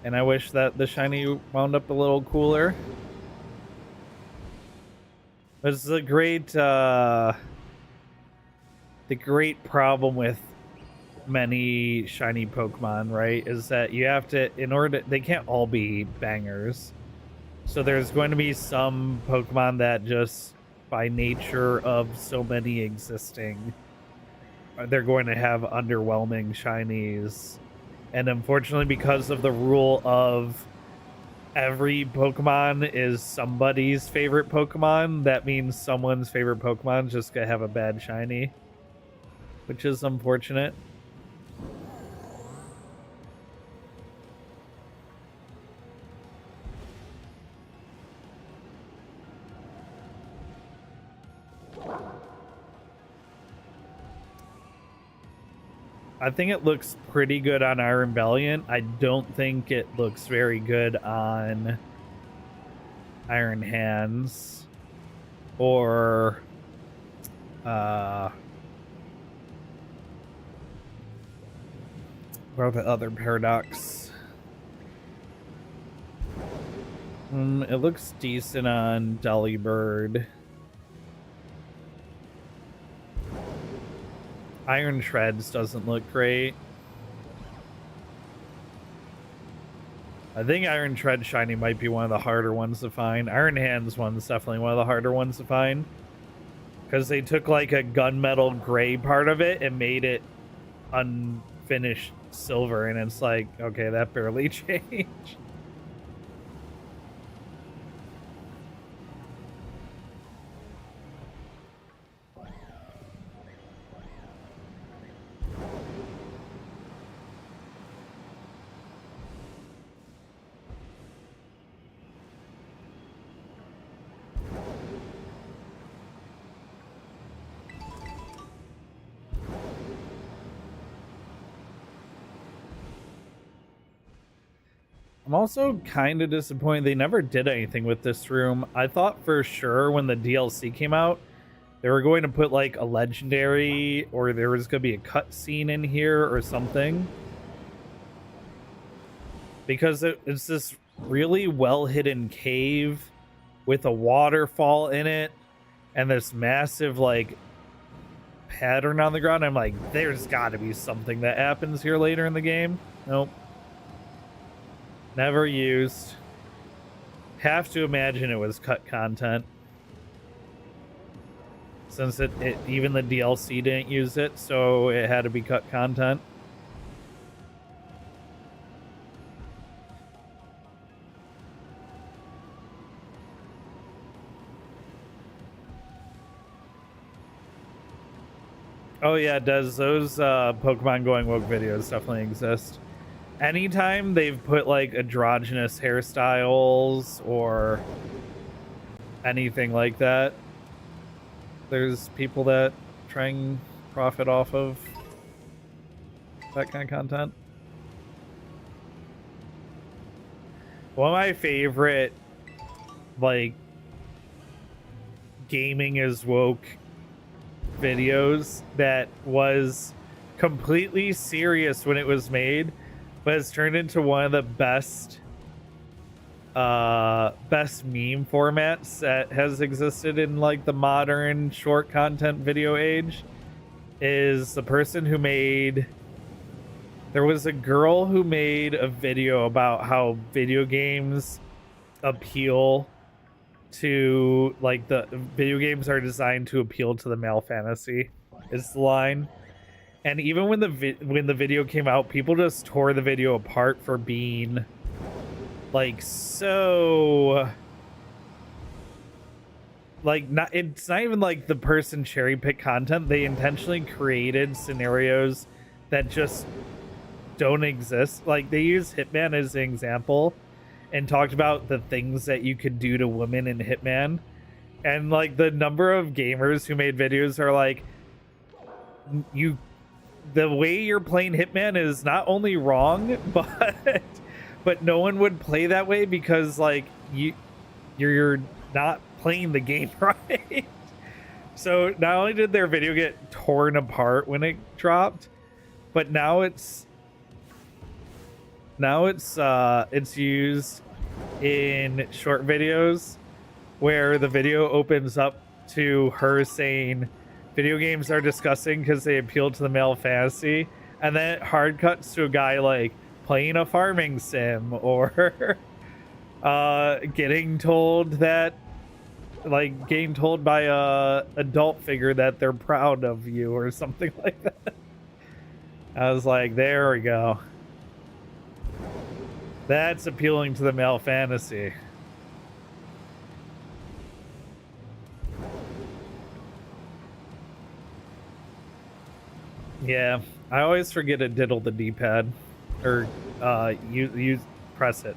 And I wish that the shiny wound up a little cooler. This is a great the great problem with many shiny Pokemon, right, is that you have to, in order to, they can't all be bangers. So there's going to be some Pokemon that just by nature of so many existing, they're going to have underwhelming shinies. And unfortunately, because of the rule of every Pokemon is somebody's favorite Pokemon, that means someone's favorite Pokemon is just gonna have a bad shiny, which is unfortunate. I think it looks pretty good on Iron Valiant. I don't think it looks very good on Iron Hands or what are the other Paradox? It looks decent on Delibird. Iron Shreds doesn't look great. I think Iron Shred shiny might be one of the harder ones to find. Iron Hands one's definitely one of the harder ones to find, because they took like a gunmetal gray part of it and made it unfinished silver, and it's like, okay, that barely changed. I'm also kind of disappointed they never did anything with this room. I thought for sure when the DLC came out, they were going to put like a legendary, or there was going to be a cutscene in here or something. Because it's this really well-hidden cave with a waterfall in it and this massive like pattern on the ground. I'm like, there's got to be something that happens here later in the game. Nope. Never used. Have to imagine it was cut content, since it even the DLC didn't use it, so it had to be cut content. Oh yeah, does those Pokemon Going Woke videos definitely exist. Anytime they've put like androgynous hairstyles or anything like that, there's people that try and profit off of that kind of content. One of my favorite, like, gaming is woke videos that was completely serious when it was made, but it's turned into one of the best meme formats that has existed in like the modern short content video age, is the person who made, there was a girl who made a video about how video games appeal to, like, the video games are designed to appeal to the male fantasy, is the line. And even when the video came out, people just tore the video apart for being like, so, like, it's not even like the person cherry picked content. They intentionally created scenarios that just don't exist. Like, they used Hitman as an example and talked about the things that you could do to women in Hitman, and like the number of gamers who made videos are like, the way you're playing Hitman is not only wrong, but no one would play that way because, like, you're not playing the game right. So not only did their video get torn apart when it dropped, but now it's used in short videos where the video opens up to her saying video games are disgusting because they appeal to the male fantasy, and then it hard cuts to a guy like playing a farming sim, or getting told by a adult figure that they're proud of you or something like that. I was like, there we go. That's appealing to the male fantasy. Yeah, I always forget to diddle the D-pad, or use press it.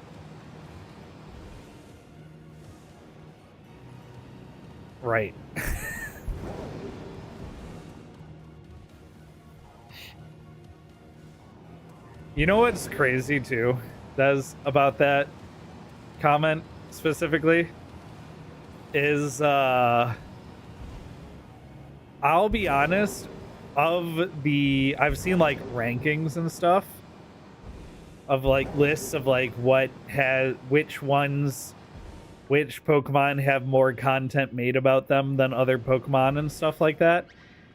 Right. You know what's crazy too, Des, about that comment specifically is, I'll be honest, I've seen like rankings and stuff of like lists of like which Pokemon have more content made about them than other Pokemon and stuff like that.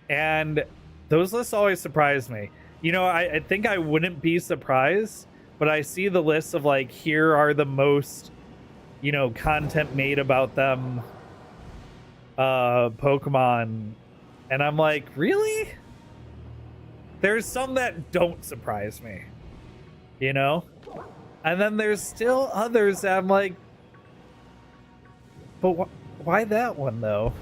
And those lists always surprise me. You know, I think I wouldn't be surprised, but I see the list of like, here are the most, you know, content made about them Pokemon, and I'm like, really? There's some that don't surprise me, you know? And then there's still others that I'm like, but why that one though?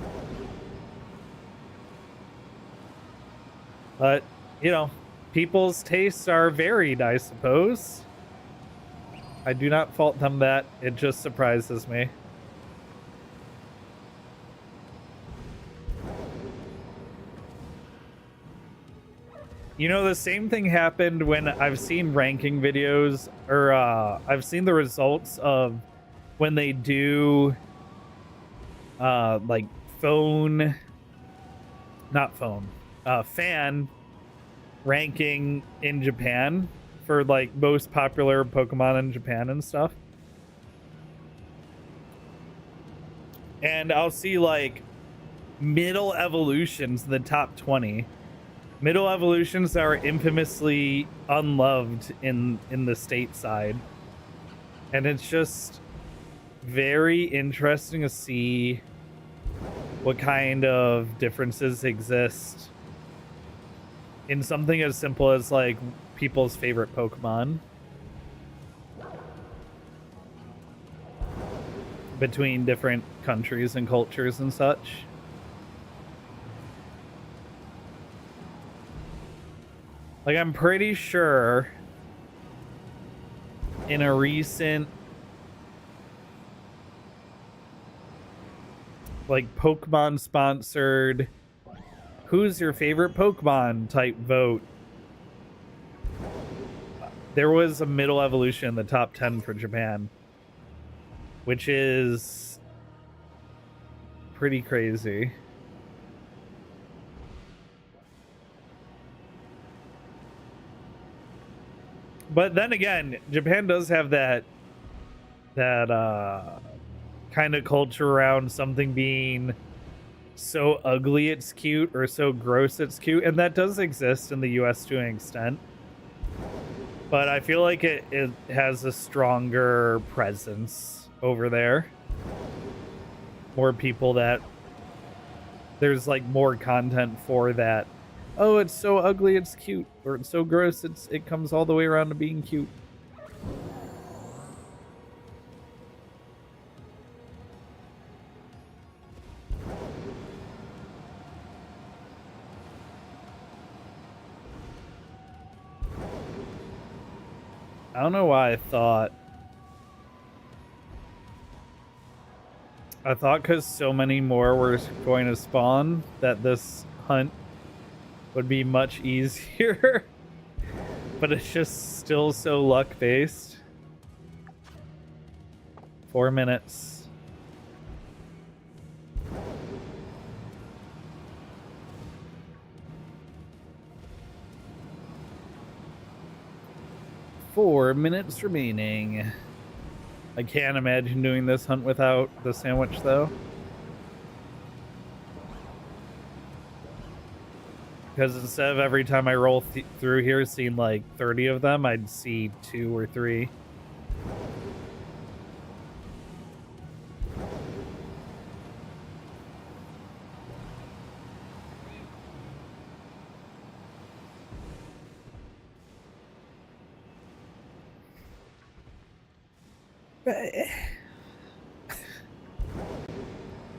But, you know, people's tastes are varied, I suppose. I do not fault them that. It just surprises me. You know, the same thing happened when I've seen ranking videos, or I've seen the results of when they do like fan ranking in Japan for like most popular Pokemon in Japan and stuff. And I'll see like middle evolutions in the top 20. Middle evolutions that are infamously unloved in the stateside. And it's just very interesting to see what kind of differences exist in something as simple as like people's favorite Pokemon between different countries and cultures and such. Like, I'm pretty sure in a recent like Pokemon sponsored who's your favorite Pokemon type vote, there was a middle evolution in the top 10 for Japan. which is pretty crazy. But then again, Japan does have that kind of culture around something being so ugly it's cute or so gross it's cute, and that does exist in the US to an extent. But I feel like it has a stronger presence over there. More people that there's like more content for that. Oh, it's so ugly it's cute, or it's so gross it comes all the way around to being cute. I don't know why I thought because so many more were going to spawn that this hunt would be much easier. But it's just still so luck based. 4 minutes. Four minutes remaining. I can't imagine doing this hunt without the sandwich, though. Because instead of every time I roll through here seeing like 30 of them, I'd see 2 or 3.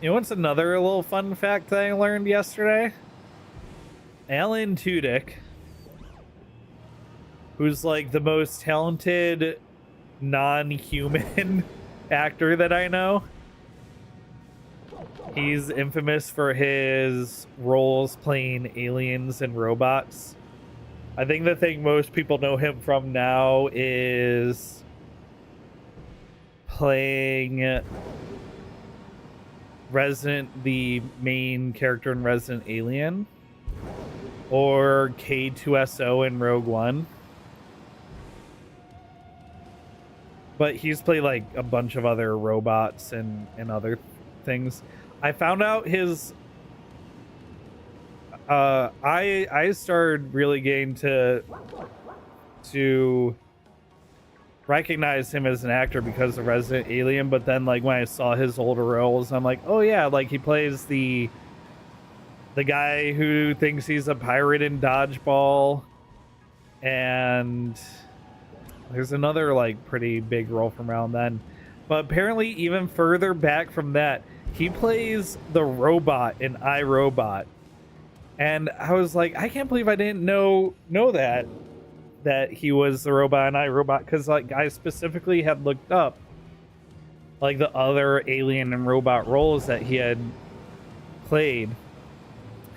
You know what's another little fun fact that I learned yesterday? Alan Tudyk, who's like the most talented non-human actor that I know. He's infamous for his roles playing aliens and robots. I think the thing most people know him from now is playing the main character in Resident Alien, or K2SO in Rogue One. But he's played like a bunch of other robots and other things. I found out his I started really getting to recognize him as an actor because of Resident Alien, but then like when I saw his older roles, I'm like, oh yeah, like he plays the guy who thinks he's a pirate in Dodgeball, and there's another like pretty big role from around then. But apparently even further back from that, he plays the robot in iRobot. And I was like, I can't believe I didn't know that he was the robot in iRobot, because like I specifically had looked up like the other alien and robot roles that he had played.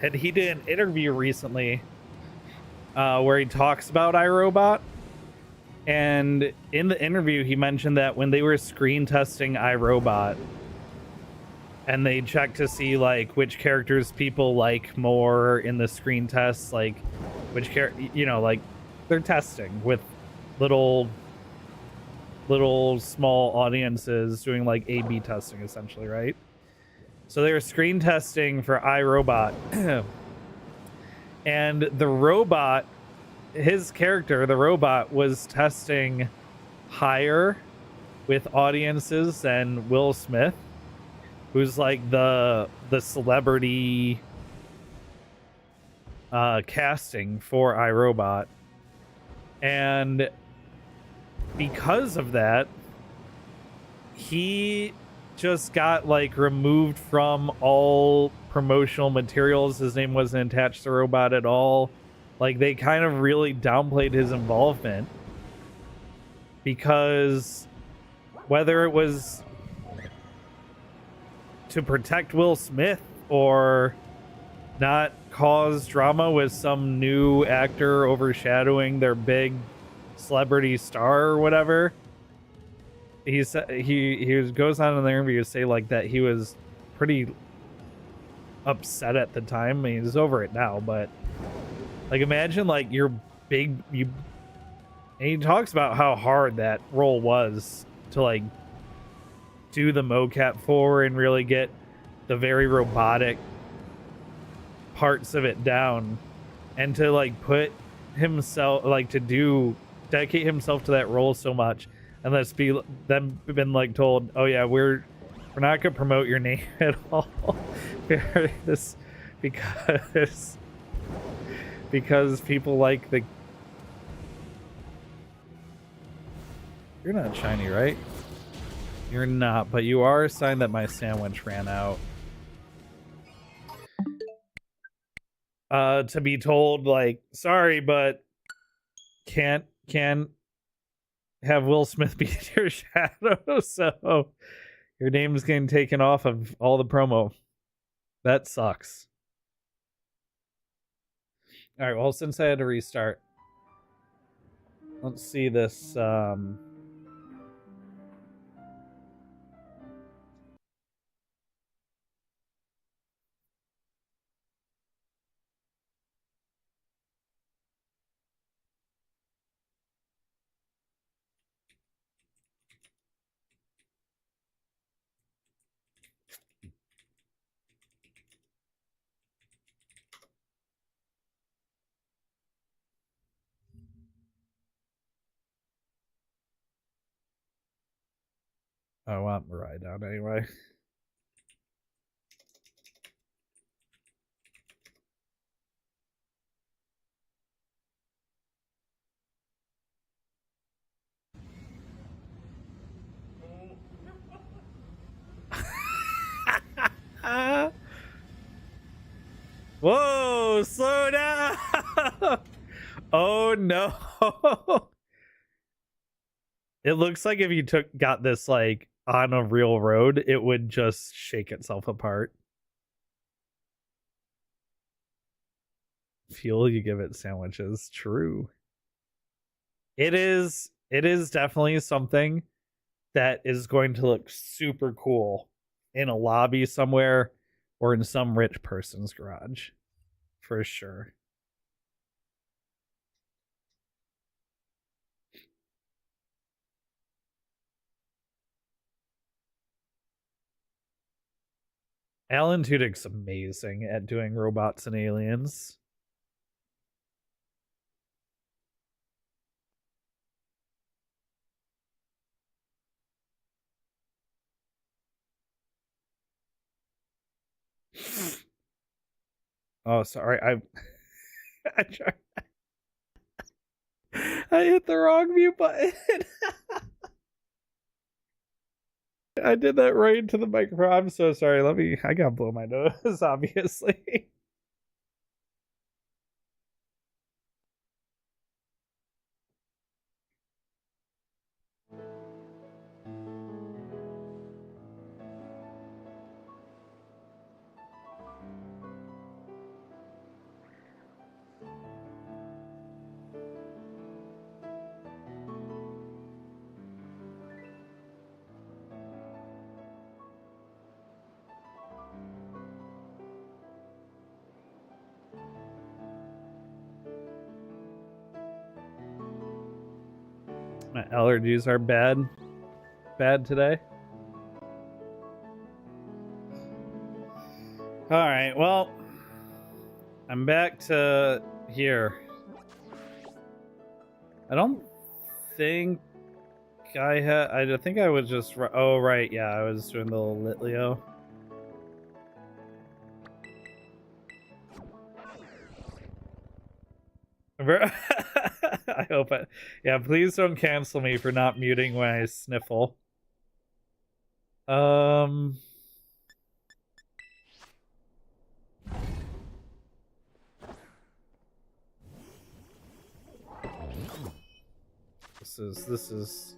And he did an interview recently where he talks about iRobot. And in the interview, he mentioned that when they were screen testing iRobot and they checked to see like which characters people like more in the screen tests, like which like they're testing with little small audiences doing like A/B testing essentially, right? So they were screen testing for iRobot. And the robot, his character, the robot, was testing higher with audiences than Will Smith, who's like the celebrity casting for iRobot. And because of that, he just got like removed from all promotional materials. His name wasn't attached to the robot at all. Like they kind of really downplayed his involvement, because whether it was to protect Will Smith or not cause drama with some new actor overshadowing their big celebrity star or whatever, he said goes on in the interview to say like that he was pretty upset at the time. I mean, he's over it now, but like imagine like you're big, and he talks about how hard that role was to like do the mocap for and really get the very robotic parts of it down, and to like put himself like to dedicate himself to that role so much, and then been like told, oh yeah, we're not gonna promote your name at all because people like the. You're not shiny, right? You're not, but you are a sign that my sandwich ran out. To be told like, sorry, but can't have Will Smith be your shadow, so your name's getting taken off of all the promo. That sucks. All right, well, since I had to restart, let's see this. I want Mariah down anyway. Whoa, slow down. Oh no. It looks like if you got this like on a real road, it would just shake itself apart. Fuel you give it sandwiches. True. It is definitely something that is going to look super cool in a lobby somewhere or in some rich person's garage. For sure. Alan Tudyk's amazing at doing robots and aliens. Oh, sorry. I hit the wrong mute button. I did that right into the microphone. I'm so sorry. I gotta blow my nose, obviously. My allergies are bad today. All right, well, I'm back to here. I don't think I think I was just, oh right, yeah, I was doing the little Litleo. I hope it. Yeah, please don't cancel me for not muting when I sniffle. This is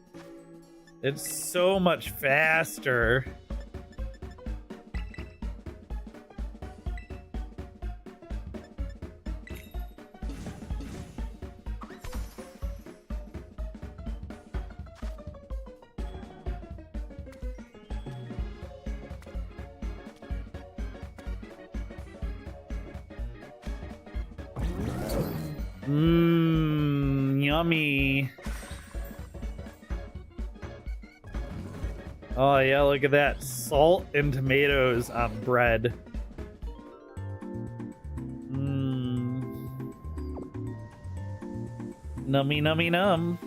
it's so much faster. Mmm, yummy. Oh yeah, look at that. Salt and tomatoes on bread. Mmm. Nummy nummy num.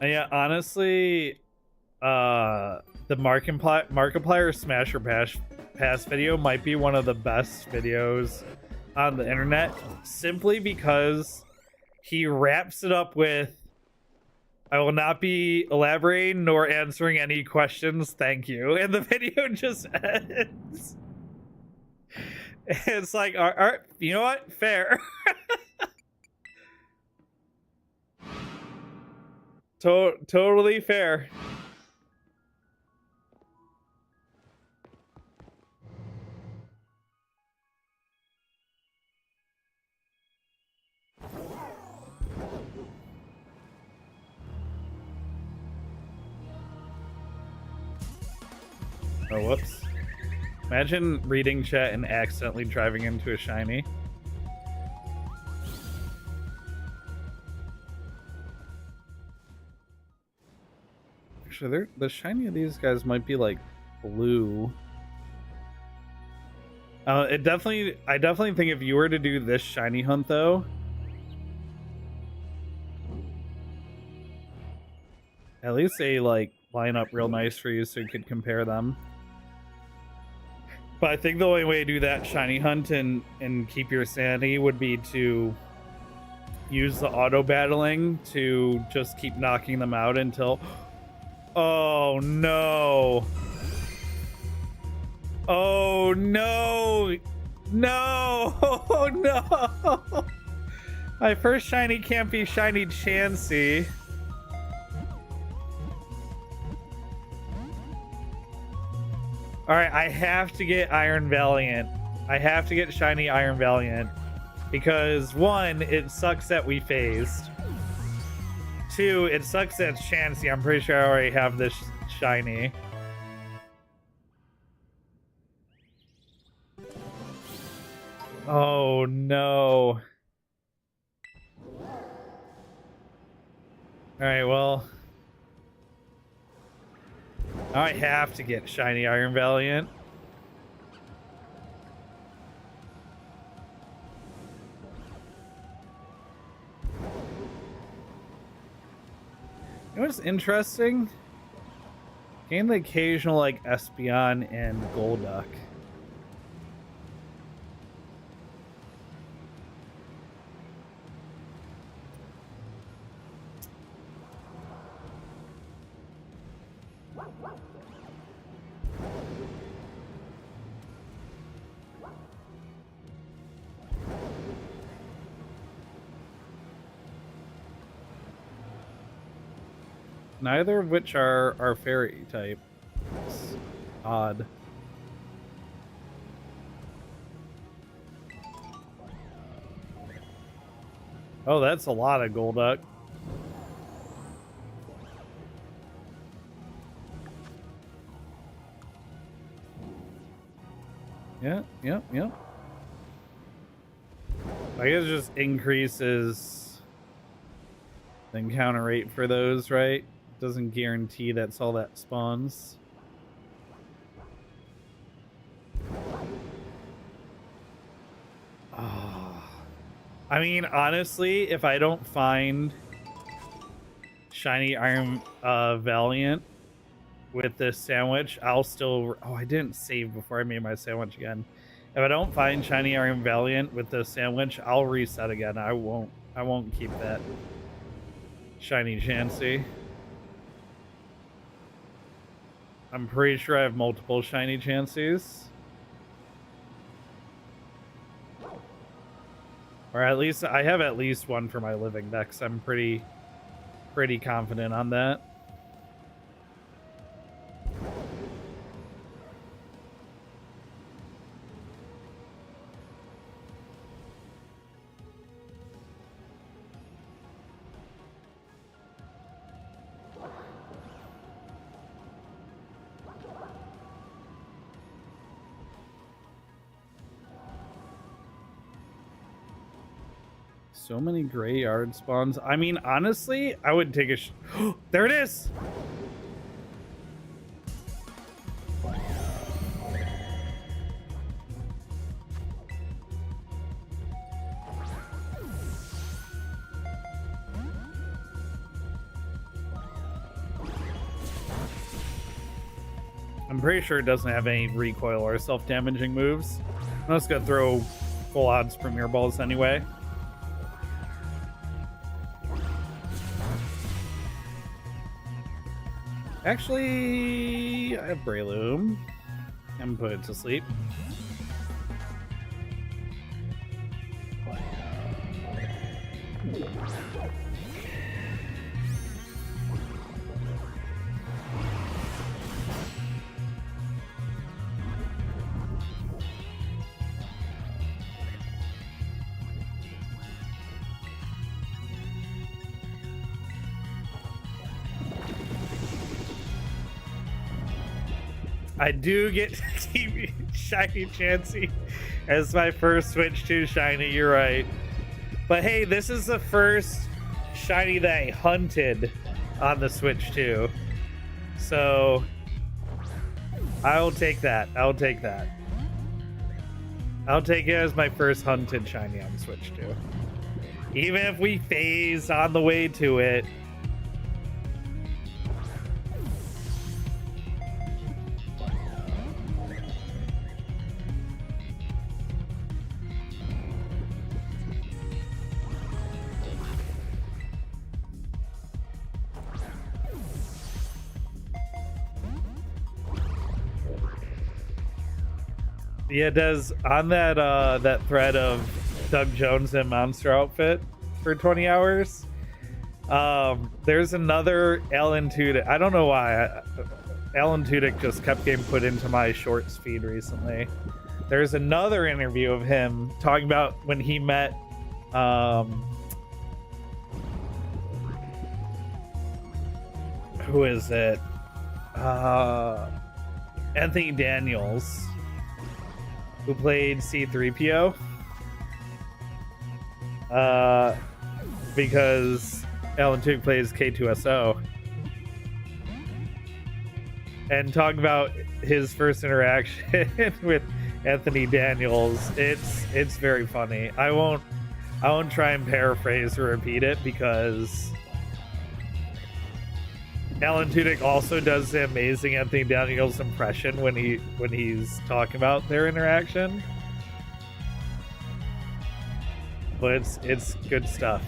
Yeah, honestly, the Markiplier Smasher Pass video might be one of the best videos on the internet, simply because he wraps it up with, "I will not be elaborating nor answering any questions, thank you," and the video just ends. It's like, all right, you know what? Fair. Totally fair. Oh, whoops. Imagine reading chat and accidentally driving into a shiny. Actually, the shiny of these guys might be like blue. I definitely think if you were to do this shiny hunt though, at least they like line up real nice for you so you could compare them. But I think the only way to do that shiny hunt and keep your sanity would be to use the auto battling to just keep knocking them out until... Oh no. Oh no. No. Oh no. My first shiny can't be shiny Chansey. Alright, I have to get Iron Valiant. I have to get shiny Iron Valiant. Because, one, it sucks that we phased. Two, it sucks that it's Chansey. I'm pretty sure I already have this shiny. Oh, no. Alright, well... Now I have to get shiny Iron Valiant. You know what's interesting? Gain the occasional, like, Espeon and Golduck. Neither of which are fairy type. It's odd. Oh, that's a lot of Golduck. Yeah. I guess it just increases the encounter rate for those, right? Doesn't guarantee that's all that spawns. Oh. I mean, honestly, if I don't find shiny Iron Valiant with this sandwich, I'll still... Oh, I didn't save before I made my sandwich again. If I don't find shiny Iron Valiant with this sandwich, I'll reset again. I won't keep that shiny Chansey. I'm pretty sure I have multiple shiny Chanseys. Or at least I have at least one for my living decks. I'm pretty confident on that. So many gray yard spawns. I mean, honestly, I would take a there it is. I'm pretty sure it doesn't have any recoil or self-damaging moves. I'm just gonna throw full odds Premier Balls anyway. Actually, I have Breloom. I'm gonna put it to sleep. I do get Shiny Chansey as my first switch to Shiny, you're right. But hey, this is the first Shiny that I hunted on the Switch too. So I'll take that. I'll take that. I'll take it as my first hunted Shiny on the Switch too. Even if we phase on the way to it. Yeah, Des, on that that thread of Doug Jones and Monster Outfit for 20 hours, there's another Alan Tudyk. I don't know why. Alan Tudyk just kept getting put into my shorts feed recently. There's another interview of him talking about when he met who is it? Anthony Daniels, who played C-3PO, because Alan Tudyk plays K2SO, and talk about his first interaction with Anthony Daniels. It's very funny. I won't try and paraphrase or repeat it because Alan Tudyk also does the amazing Anthony Daniels impression when he's talking about their interaction. But it's good stuff.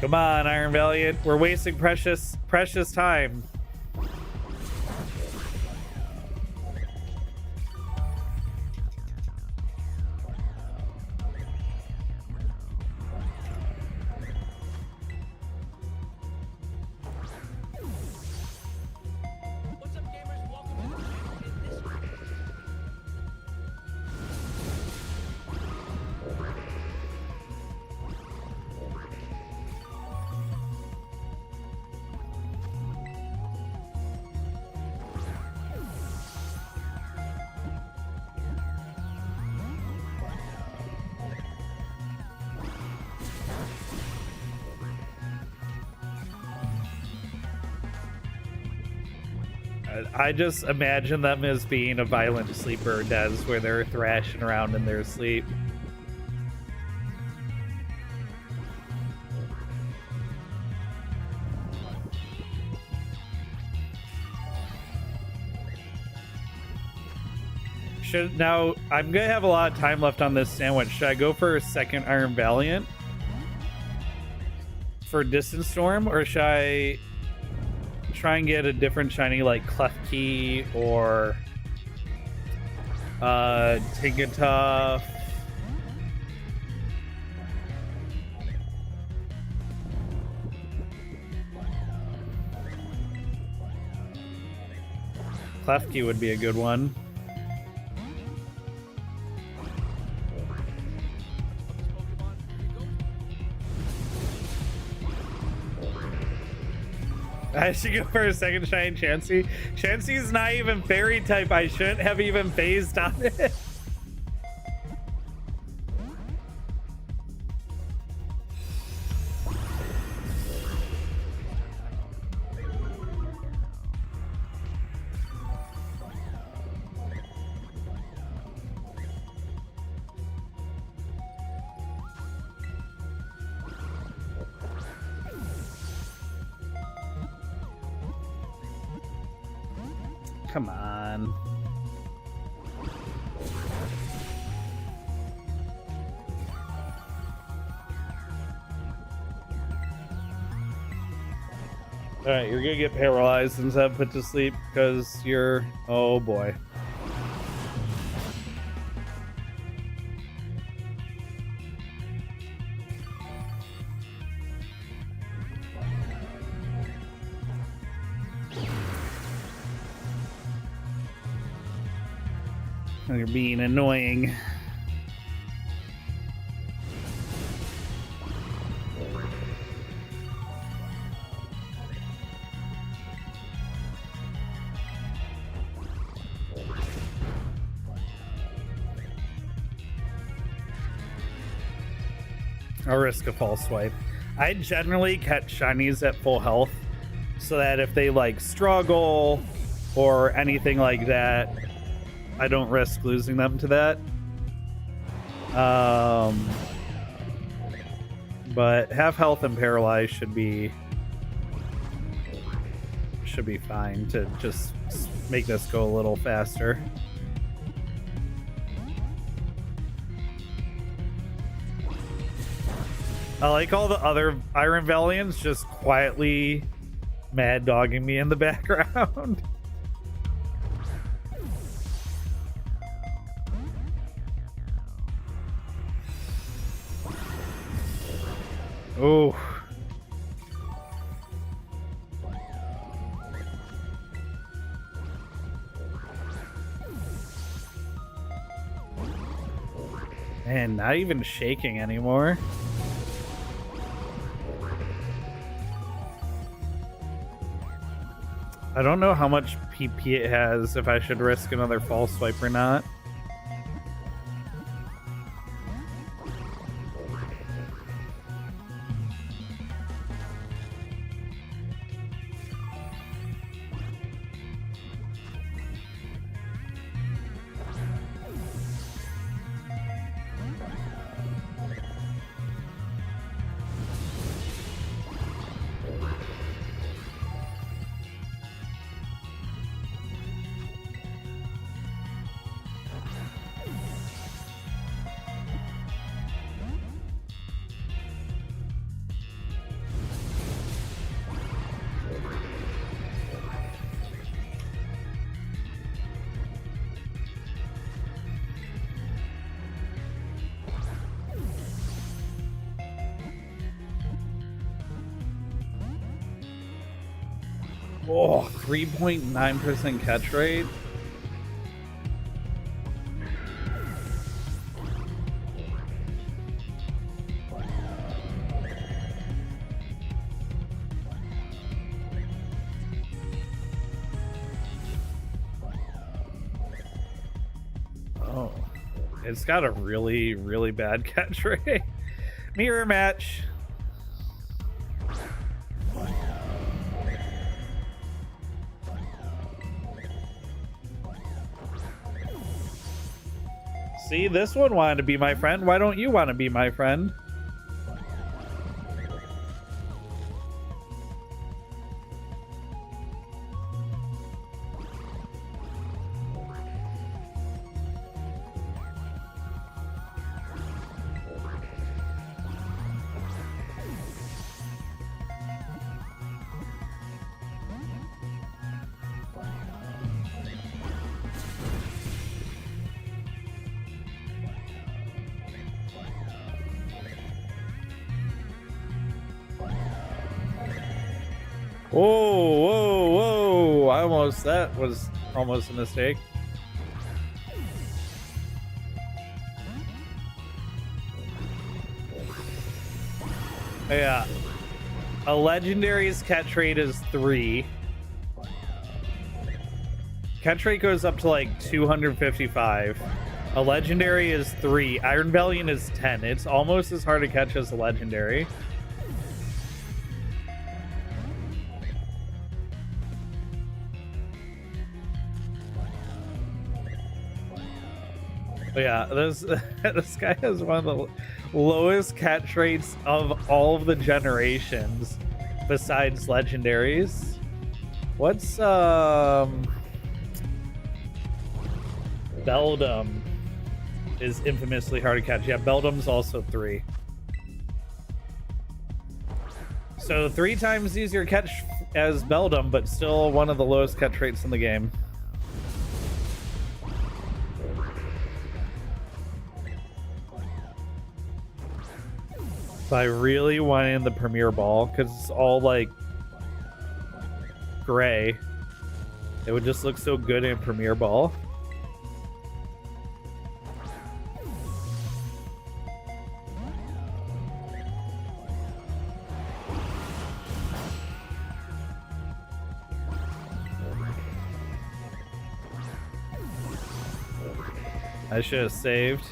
Come on, Iron Valiant. We're wasting precious time. What's up, gamers? Welcome to the channel. I just imagine them as being a violent sleeper, Des, where they're thrashing around in their sleep. Now, I'm gonna have a lot of time left on this sandwich. Should I go for a second Iron Valiant for Distance Storm, or should I try and get a different shiny like Klefki or Tinkatuff. Klefki would be a good one. I should go for a second shiny Chansey. Chansey's not even fairy type. I shouldn't have even phased on it. Come on. Alright, you're gonna get paralyzed instead of put to sleep because you're... Oh boy. You're being annoying. I'll risk a false swipe. I generally catch shinies at full health so that if they like struggle or anything like that, I don't risk losing them to that. But half health and paralyzed should be fine to just make this go a little faster. I like all the other Iron Valiants just quietly mad dogging me in the background. Oh. Man, not even shaking anymore. I don't know how much PP it has, if I should risk another false swipe or not. Oh, 3.9% catch rate. Oh, it's got a really, really bad catch rate. Mirror match. See, this one wanted to be my friend. Why don't you want to be my friend? Whoa! That was almost a mistake. Yeah. A legendary's catch rate is 3. Catch rate goes up to like 255. A legendary is 3. Iron Valiant is 10. It's almost as hard to catch as a legendary. But yeah, this guy has one of the lowest catch rates of all of the generations besides legendaries. What's Beldum is infamously hard to catch. Yeah, Beldum's also 3. So 3 times easier catch as Beldum, but still one of the lowest catch rates in the game. I really wanted the Premier Ball because it's all like gray. It would just look so good in Premier Ball. I should have saved.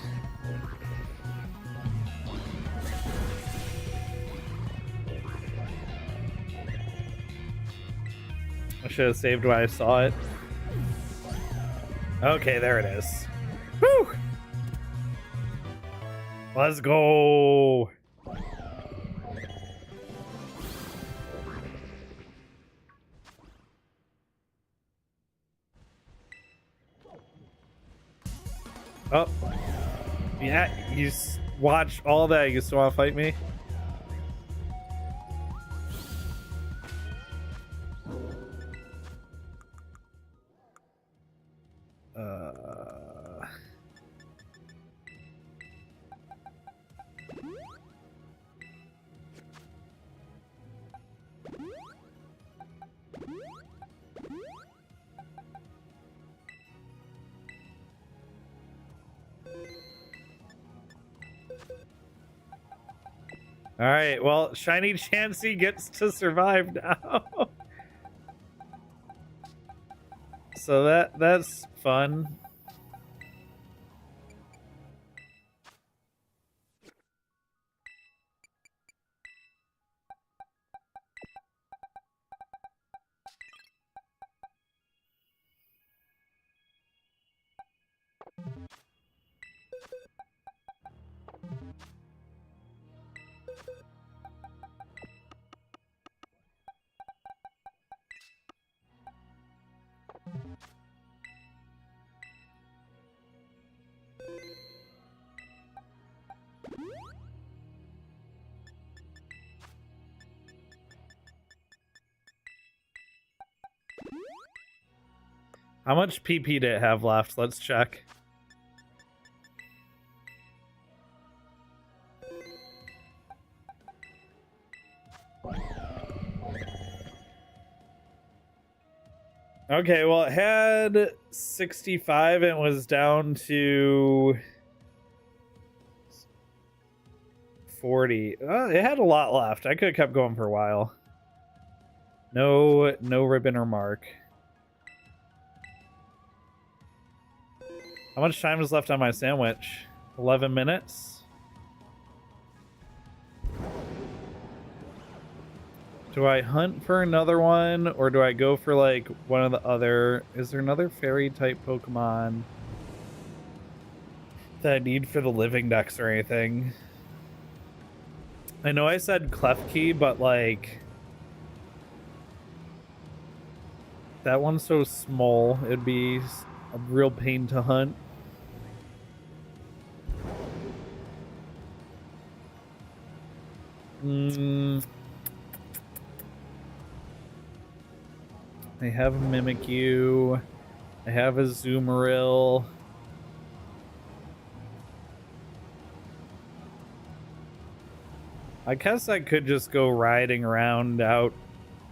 I should have saved when I saw it. Okay, there it is. Woo! Let's go. Oh. Yeah, you watch all that. You still want to fight me? All right, well, Shiny Chansey gets to survive now. So that's fun. How much PP did it have left? Let's check. Okay, well, it had 65 and was down to 40. It had a lot left. I could have kept going for a while. No ribbon or mark. How much time is left on my sandwich? 11 minutes? Do I hunt for another one, or do I go for like one of the other... Is there another fairy type Pokemon that I need for the living dex or anything? I know I said Klefki, but like... That one's so small, it'd be a real pain to hunt. I have a Mimikyu. I have a Azumarill. I guess I could just go riding around out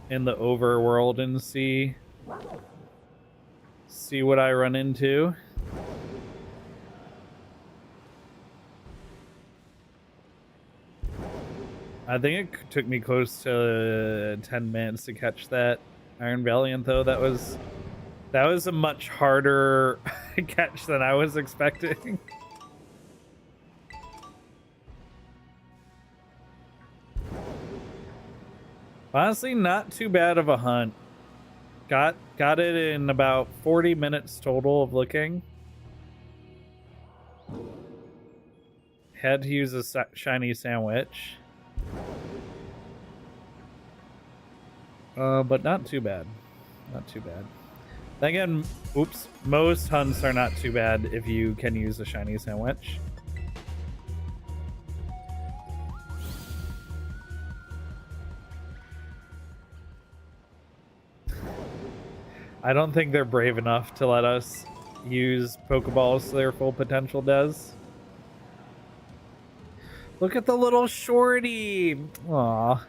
in the overworld and see what I run into. I think it took me close to 10 minutes to catch that Iron Valiant, though. That was a much harder catch than I was expecting. Honestly, not too bad of a hunt. Got it in about 40 minutes total of looking. Had to use a shiny sandwich. But not too bad. Not too bad. Then again, oops, most hunts are not too bad if you can use a shiny sandwich. I don't think they're brave enough to let us use Pokeballs to their full potential, does. Look at the little shorty. Aww.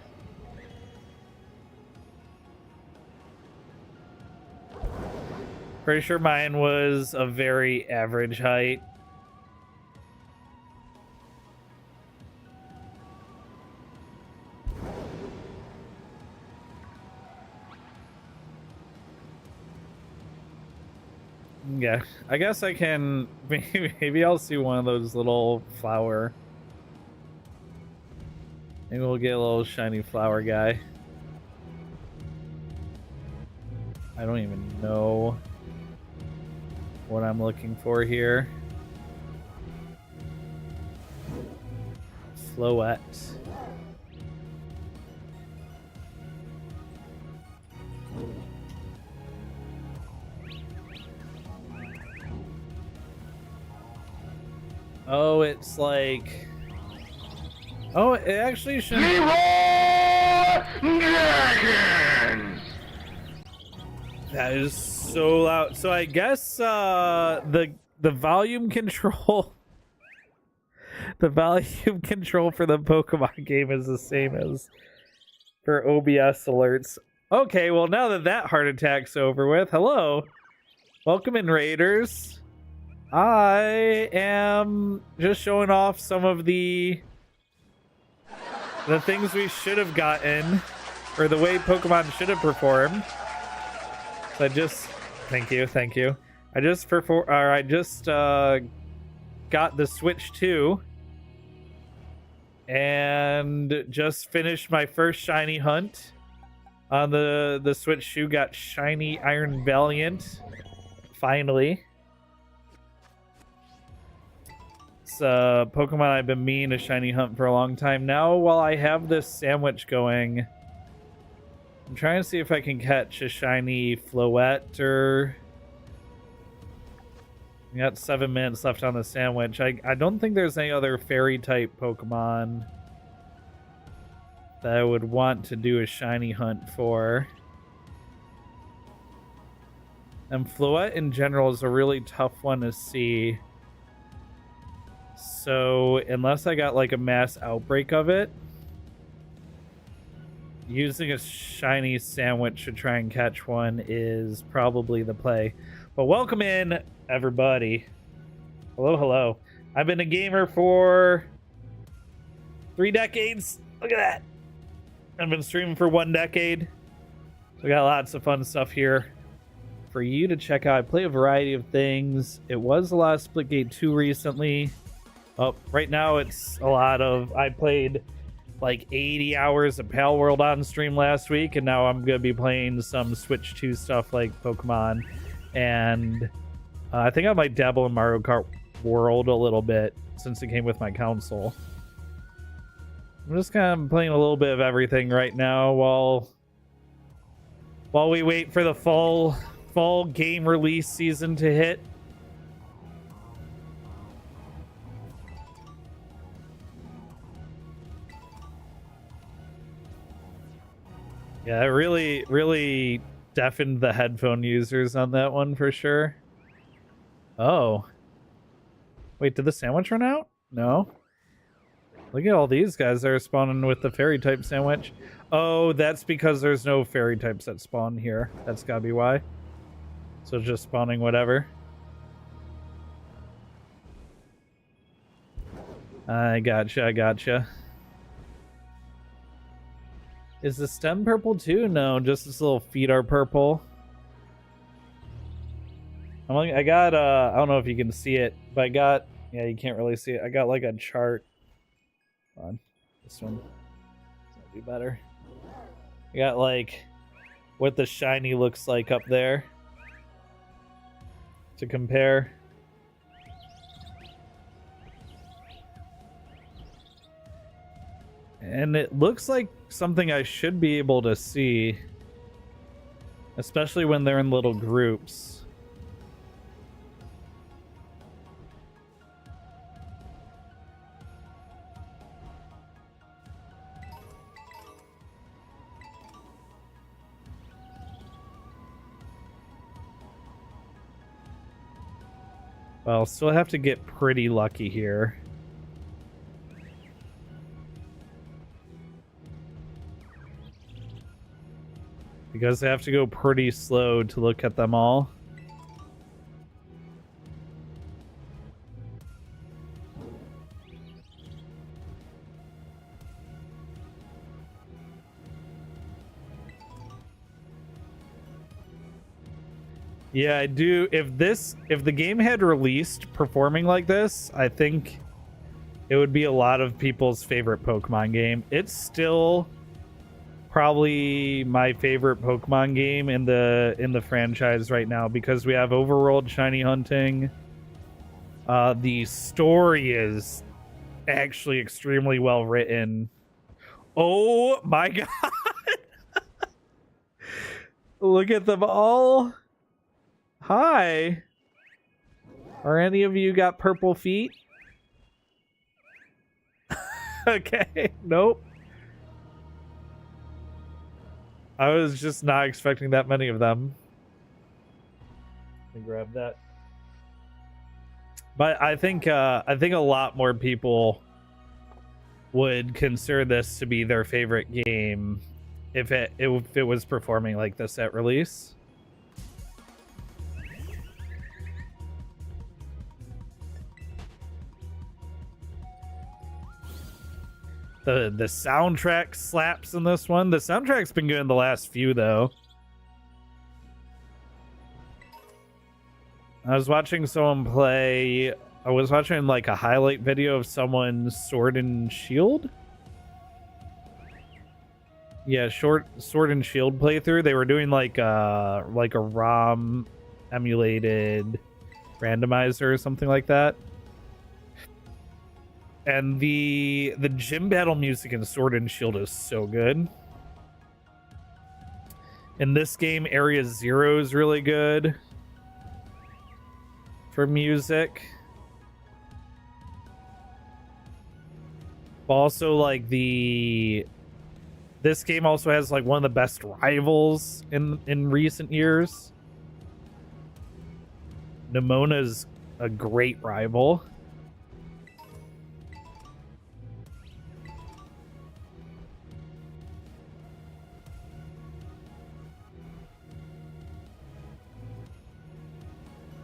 Pretty sure mine was a very average height. Yeah, I guess I can. Maybe I'll see one of those little flower. Maybe we'll get a little shiny flower guy. I don't even know what I'm looking for here. Floette. Oh, it's like... Oh, it actually shouldn't... That is so loud. So I guess the volume control... the volume control for the Pokemon game is the same as for OBS alerts. Okay, well now that heart attack's over with, hello. Welcome in, Raiders. I am just showing off some of the things we should have gotten, or the way Pokemon should have performed. So I just, thank you. I just got the Switch 2 and just finished my first shiny hunt on the Switch 2. Got shiny Iron Valiant, finally. It's a Pokemon I've been meaning to shiny hunt for a long time now. While I have this sandwich going, I'm trying to see if I can catch a shiny Floette, or... We got 7 minutes left on the sandwich. I don't think there's any other fairy type Pokemon that I would want to do a shiny hunt for. And Floette in general is a really tough one to see. So unless I got like a mass outbreak of it, using a shiny sandwich to try and catch one is probably the play. But welcome in, everybody. Hello. I've been a gamer for 3 decades. Look at that. I've been streaming for 1 decade. So we got lots of fun stuff here for you to check out. I play a variety of things. It was a lot of Splitgate 2 recently. Oh, right now it's a lot of... I played like 80 hours of Pal World on stream last week, and now I'm going to be playing some Switch 2 stuff like Pokemon. And I think I might dabble in Mario Kart World a little bit since it came with my console. I'm just kind of playing a little bit of everything right now while we wait for the fall game release season to hit. Yeah, it really deafened the headphone users on that one for sure. Oh. Wait, did the sandwich run out? No. Look at all these guys that are spawning with the fairy type sandwich. Oh, that's because there's no fairy types that spawn here. That's gotta be why. So it's just spawning whatever. I gotcha. Is the stem purple too? No, just its little feet are purple. I got I don't know if you can see it, but I got, yeah, you can't really see it. I got like a chart. Hold on, this one might be better. I got like what the shiny looks like up there to compare. And it looks like something I should be able to see, especially when they're in little groups. Well, still have to get pretty lucky here. Because I have to go pretty slow to look at them all. Yeah, I do. If the game had released performing like this, I think it would be a lot of people's favorite Pokemon game. It's still probably my favorite Pokemon game in the franchise right now because we have overworld shiny hunting. The story is actually extremely well written. Oh my god. Look at them all. Hi. Are any of you got purple feet? Okay, nope. I was just not expecting that many of them. Let me grab that. But I think a lot more people would consider this to be their favorite game if it was performing like this at release. The soundtrack slaps in this one. The soundtrack's been good in the last few though. I was watching someone play. I was watching like a highlight video of someone's Sword and Shield. Yeah, Sword and Shield playthrough. They were doing like a ROM emulated randomizer or something like that. And the gym battle music in Sword and Shield is so good. In this game, Area Zero is really good for music. Also, like this game also has like one of the best rivals in recent years. Nemona's a great rival.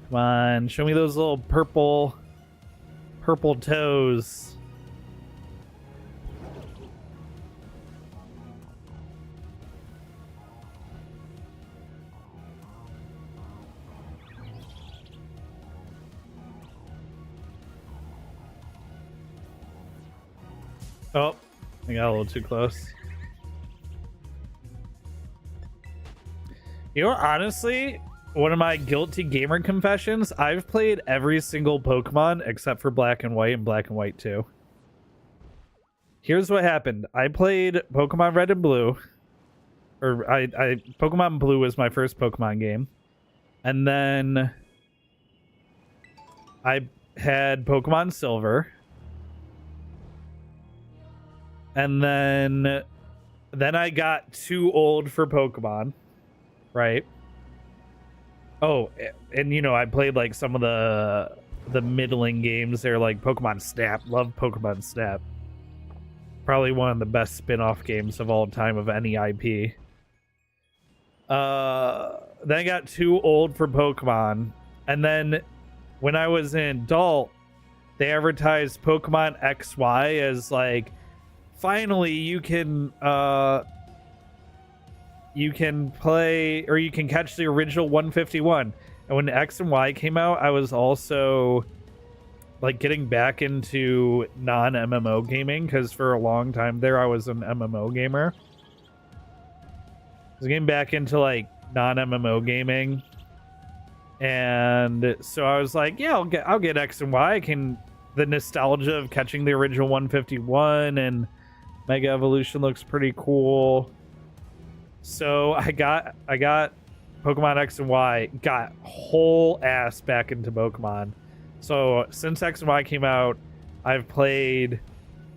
Come on, show me those little purple toes. Oh, I got a little too close. You know, honestly, one of my guilty gamer confessions, I've played every single Pokemon except for Black and White and Black and White 2. Here's what happened. I played Pokemon Red and Blue. Or Pokemon Blue was my first Pokemon game. And then I had Pokemon Silver. And then I got too old for Pokemon, right? Oh, and you know, I played like some of the middling games there, like Pokemon Snap. Love Pokemon Snap. Probably one of the best spin-off games of all time of any IP. Then I got too old for Pokemon. And then when I was an adult, they advertised Pokemon XY as like, finally you can play, or you can catch the original 151. And when X and Y came out, I was also like getting back into non-MMO gaming, because for a long time there I was an MMO gamer. I was getting back into like non-MMO gaming, and so I was like, yeah, I'll get X and Y. The nostalgia of catching the original 151 and Mega Evolution looks pretty cool. So I got Pokemon X and Y, got whole ass back into Pokemon. So since X and Y came out, I've played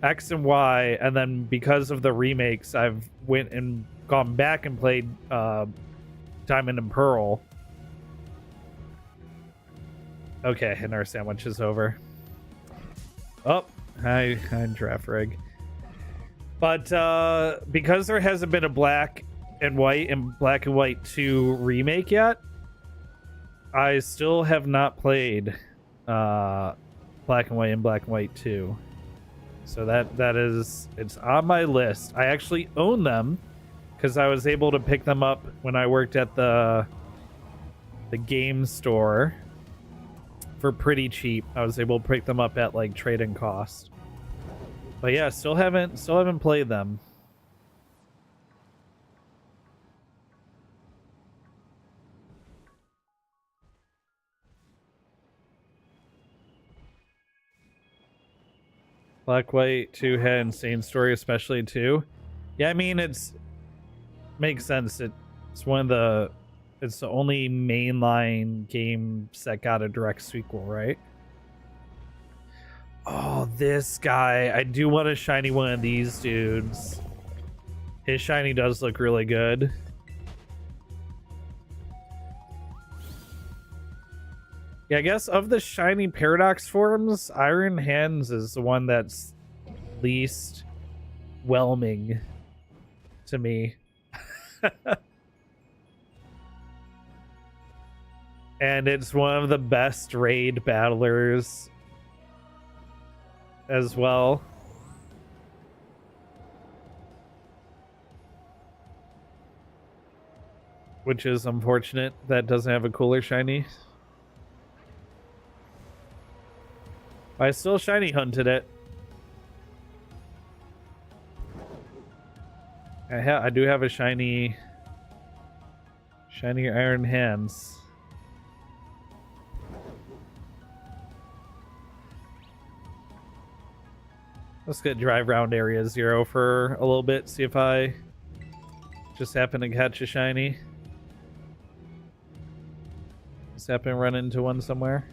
X and Y, and then because of the remakes, I've went and gone back and played Diamond and Pearl. Okay, and our sandwich is over. Oh, hi Giraffe Rig. But because there hasn't been a Black and White and Black and White 2 remake yet, I still have not played Black and White and Black and White 2. So it's on my list. I actually own them because I was able to pick them up when I worked at the game store for pretty cheap. I was able to pick them up at like trade-in cost. But yeah, still haven't played them. Black White 2 had insane story, especially 2. Yeah, I mean makes sense. It's the only mainline game that got a direct sequel, right? Oh, this guy. I do want a shiny one of these dudes. His shiny does look really good. Yeah, I guess of the shiny Paradox forms, Iron Hands is the one that's least whelming to me. And it's one of the best raid battlers as well. Which is unfortunate that doesn't have a cooler shiny. I still shiny hunted it. I do have a shiny Iron Hands. Let's get drive around area 0 for a little bit, see if I just happen to catch a shiny. Just happen to run into one somewhere.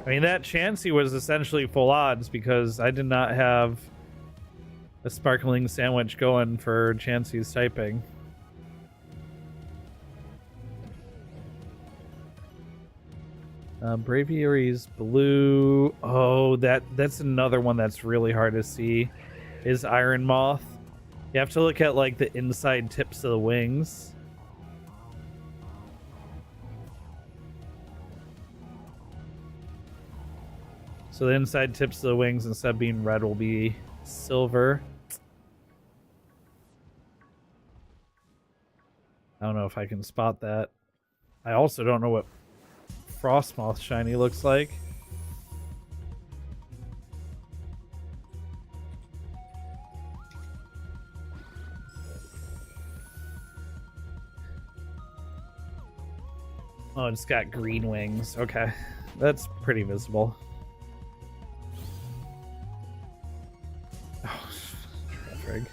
I mean, that Chansey was essentially full odds because I did not have a sparkling sandwich going for Chansey's typing. Braviary's blue. Oh, that's another one that's really hard to see. Is Iron Moth. You have to look at like the inside tips of the wings. So the inside tips of the wings, instead of being red, will be silver. I don't know if I can spot that. I also don't know what Frostmoth shiny looks like. Oh, it's got green wings. Okay, that's pretty visible. Oh, frig.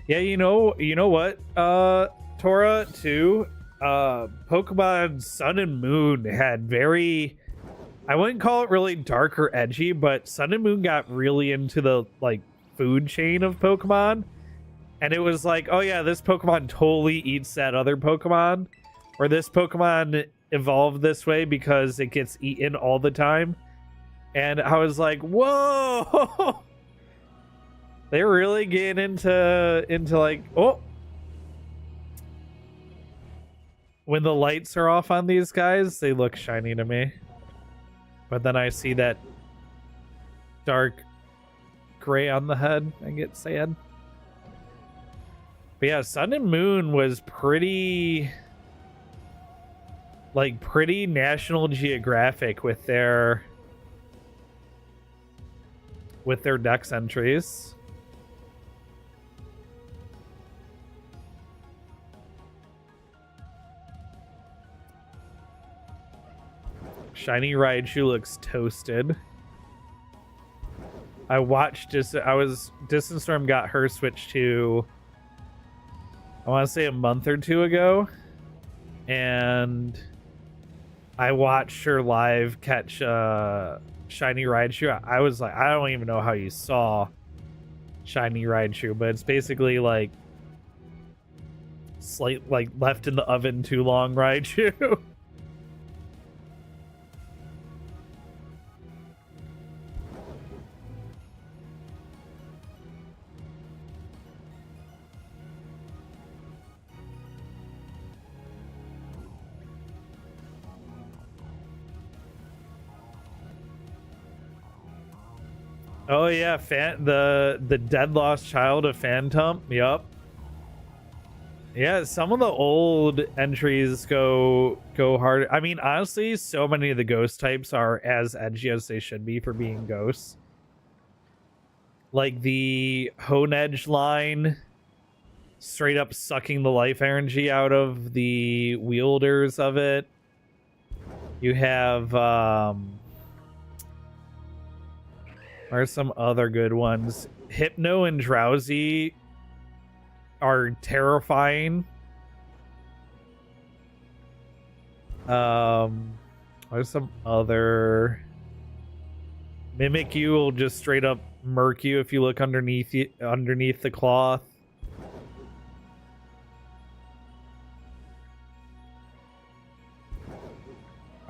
Yeah, you know what, Tora, too? Pokemon Sun and Moon had very, I wouldn't call it really dark or edgy, but Sun and Moon got really into the like food chain of Pokemon, and it was like, oh yeah, this Pokemon totally eats that other Pokemon, or this Pokemon evolve this way because it gets eaten all the time. And I was like, whoa. They're really getting into like, oh. When the lights are off on these guys, they look shiny to me. But then I see that dark gray on the head, I get sad. But yeah, Sun and Moon was pretty National Geographic with their dex entries. Shiny Raichu looks toasted. Distant Storm got her switched to, I want to say, a month or two ago, and I watched her live catch Shiny Raichu. I was like, I don't even know how you saw Shiny Raichu, but it's basically like left in the oven too long Raichu. Oh yeah, the dead lost child of Phantom. Yup. Yeah, some of the old entries go hard. I mean, honestly, so many of the ghost types are as edgy as they should be for being ghosts. Like the Honedge line, straight up sucking the life energy out of the wielders of it. You have are some other good ones. Hypno and Drowsy are terrifying. There's some other. Mimikyu will just straight up murk you if you look underneath the cloth.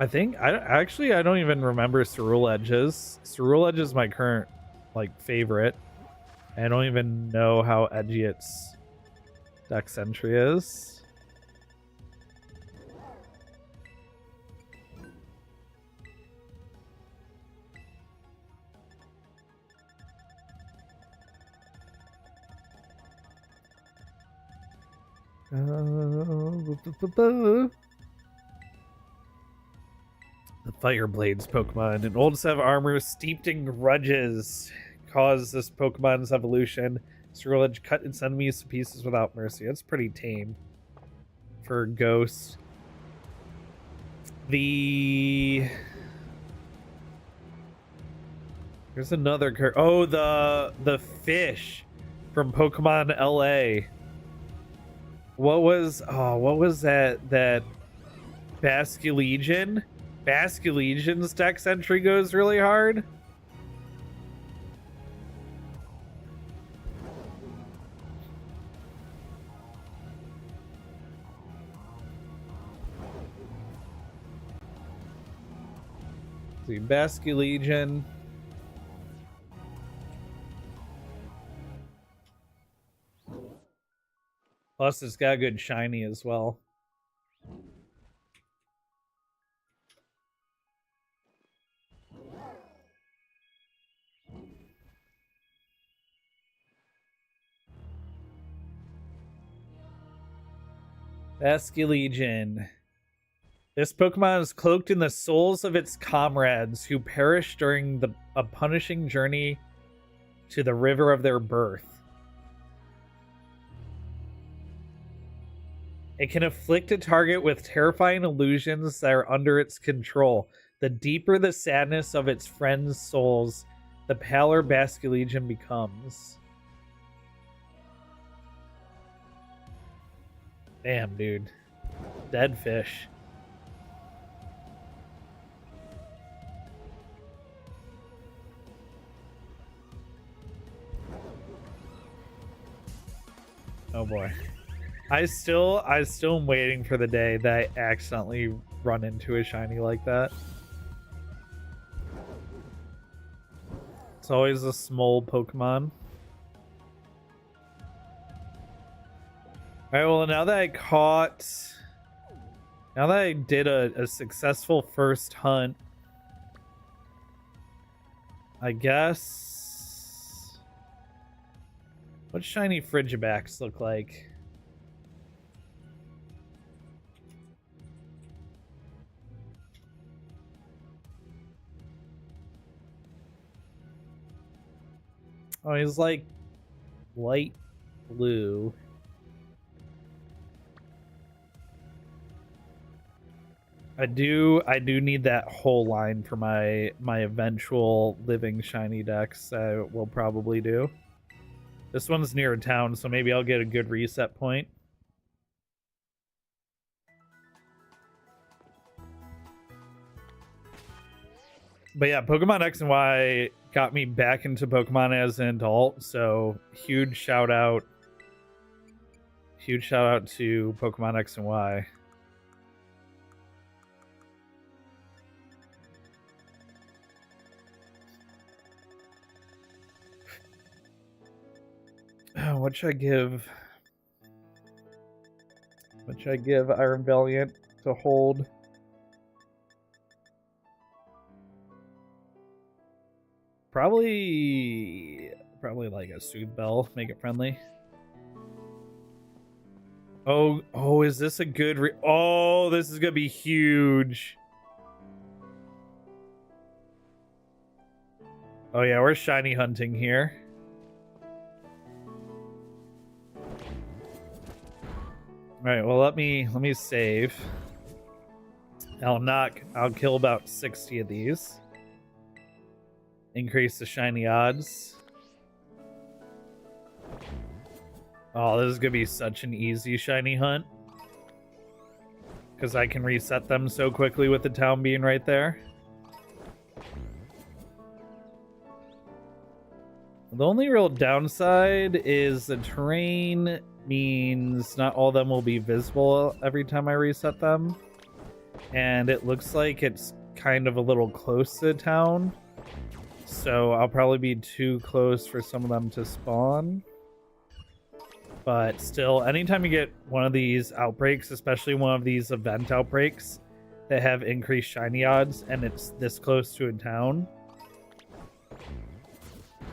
I don't even remember Cerule Edges. Cerule Edge is my current favorite. I don't even know how edgy its dex entry is. The Fireblade's Pokemon. An old set of armor steeped in grudges caused this Pokemon's evolution. Cerule Edge cut its enemies to pieces without mercy. That's pretty tame for Ghost. There's another oh, the fish from Pokemon LA. What was that Basculegion? Basculegion's dex entry goes really hard. See, Basculegion. Plus, it's got a good shiny as well. Basculegion. This Pokemon is cloaked in the souls of its comrades who perished during a punishing journey to the river of their birth. It can afflict a target with terrifying illusions that are under its control. The deeper the sadness of its friends' souls, the paler Basculegion becomes. Damn, dude. Dead fish. Oh boy. I still am waiting for the day that I accidentally run into a shiny like that. It's always a small Pokemon. Alright, well, now that I did a successful first hunt, I guess... What shiny Frigibacks look like? Oh, he's like light blue. I do need that whole line for my eventual living shiny decks. I will probably do. This one's near a town, so maybe I'll get a good reset point. But yeah, Pokemon X and Y got me back into Pokemon as an adult, so huge shout out to Pokemon X and Y. What should I give? What should I give Iron Valiant to hold? Probably like a Soothe Bell, make it friendly. Oh, is this a good oh, this is gonna be huge. Oh yeah, we're shiny hunting here. Alright, well let me save. I'll kill about 60 of these. Increase the shiny odds. Oh, this is gonna be such an easy shiny hunt. Because I can reset them so quickly with the town being right there. The only real downside is the terrain means not all of them will be visible every time I reset them. And it looks like it's kind of a little close to the town. So I'll probably be too close for some of them to spawn. But still, anytime you get one of these outbreaks, especially one of these event outbreaks that have increased shiny odds, and it's this close to a town,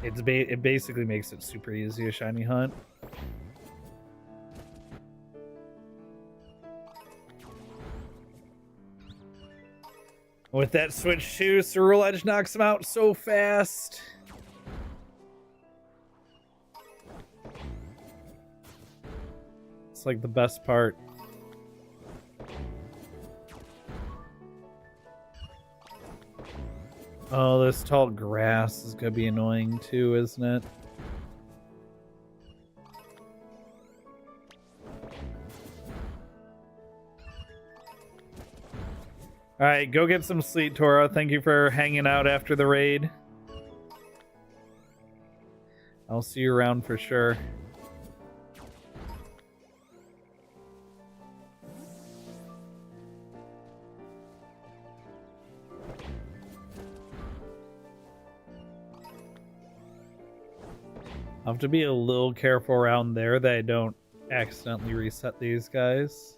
it basically makes it super easy a shiny hunt. With that switch too, Cerulean Edge knocks him out so fast. It's like the best part. Oh, this tall grass is gonna be annoying too, isn't it? Alright, go get some sleep, Toro. Thank you for hanging out after the raid. I'll see you around for sure. I'll have to be a little careful around there that I don't accidentally reset these guys.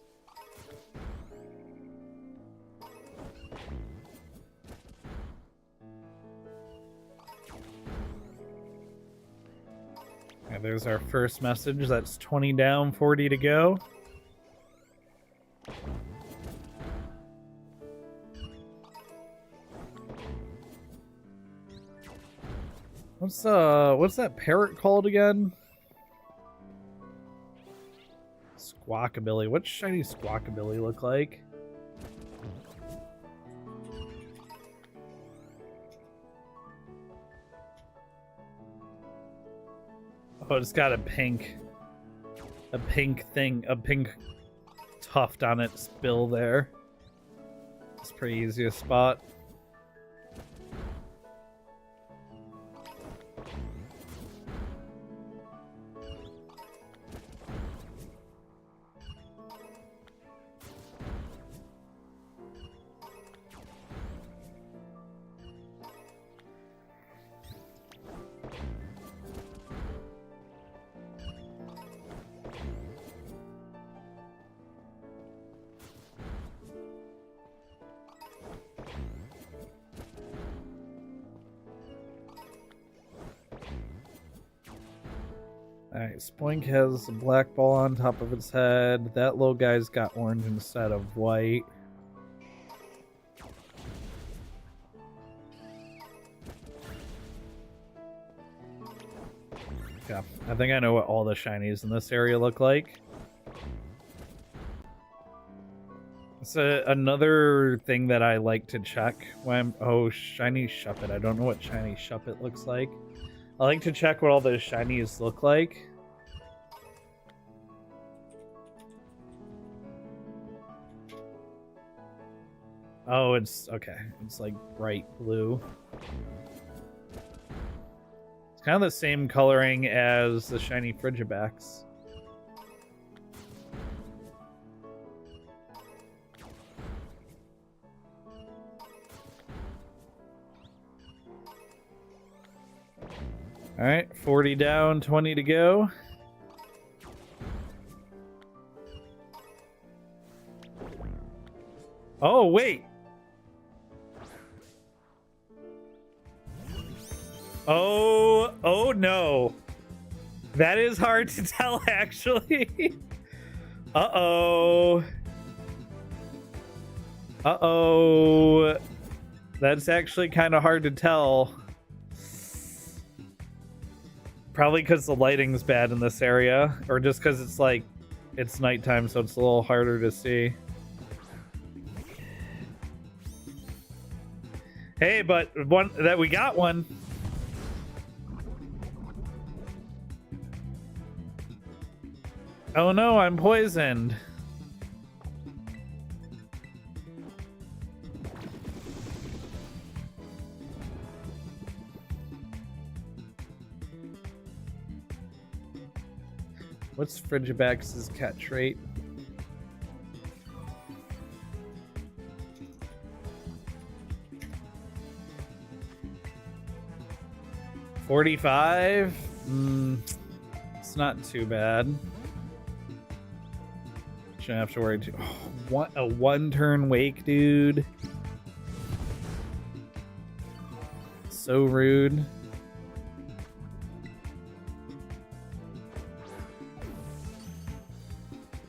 Okay, there's our first message. That's 20 down, 40 to go. What's that parrot called again? Squawkabilly. What's shiny Squawkabilly look like? Oh, it's got a pink tuft on its bill there. It's pretty easy to spot. Alright, Spoink has a black ball on top of its head. That little guy's got orange instead of white. Yeah, I think I know what all the shinies in this area look like. It's another thing that I like to check when oh, shiny Shuppet. I don't know what shiny Shuppet looks like. I like to check what all the shinies look like. Oh, it's okay. It's like bright blue. It's kind of the same coloring as the shiny Frigibacks. All right, 40 down, 20 to go. Oh, wait. Oh no. That is hard to tell, actually. Uh-oh. Uh-oh. That's actually kind of hard to tell. Probably because the lighting's bad in this area, or just because it's like it's nighttime, so it's a little harder to see. Hey, but one that we got one. Oh no, I'm poisoned. What's Frigibax's catch rate? $45? It's not too bad. Shouldn't have to worry too. Oh, what a one-turn wake, dude. So rude.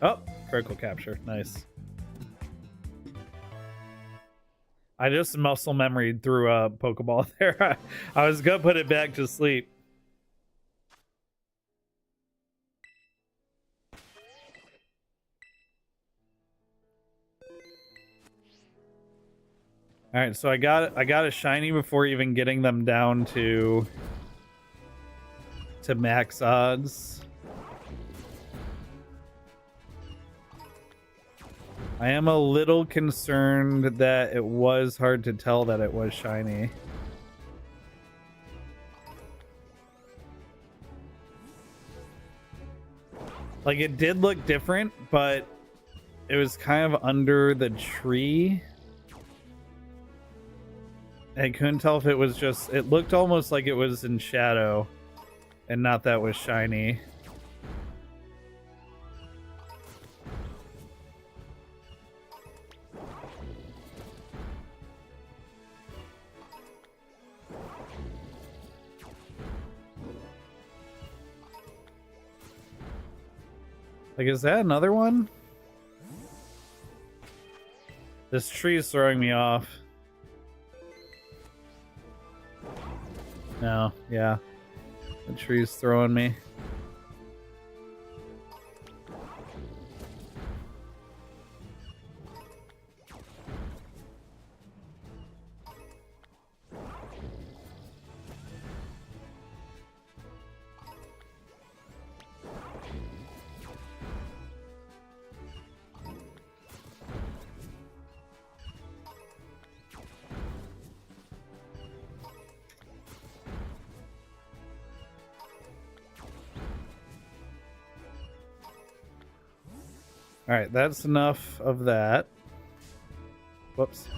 Oh, critical capture. Nice. I just muscle memoried through a Pokeball there. I was gonna put it back to sleep. All right, so I got a shiny before even getting them down to max odds. I am a little concerned that it was hard to tell that it was shiny. Like, it did look different, but it was kind of under the tree. I couldn't tell if it was just... It looked almost like it was in shadow and not that it was shiny. Like, is that another one? This tree is throwing me off. No, yeah. The tree's throwing me. All right, that's enough of that. Whoops.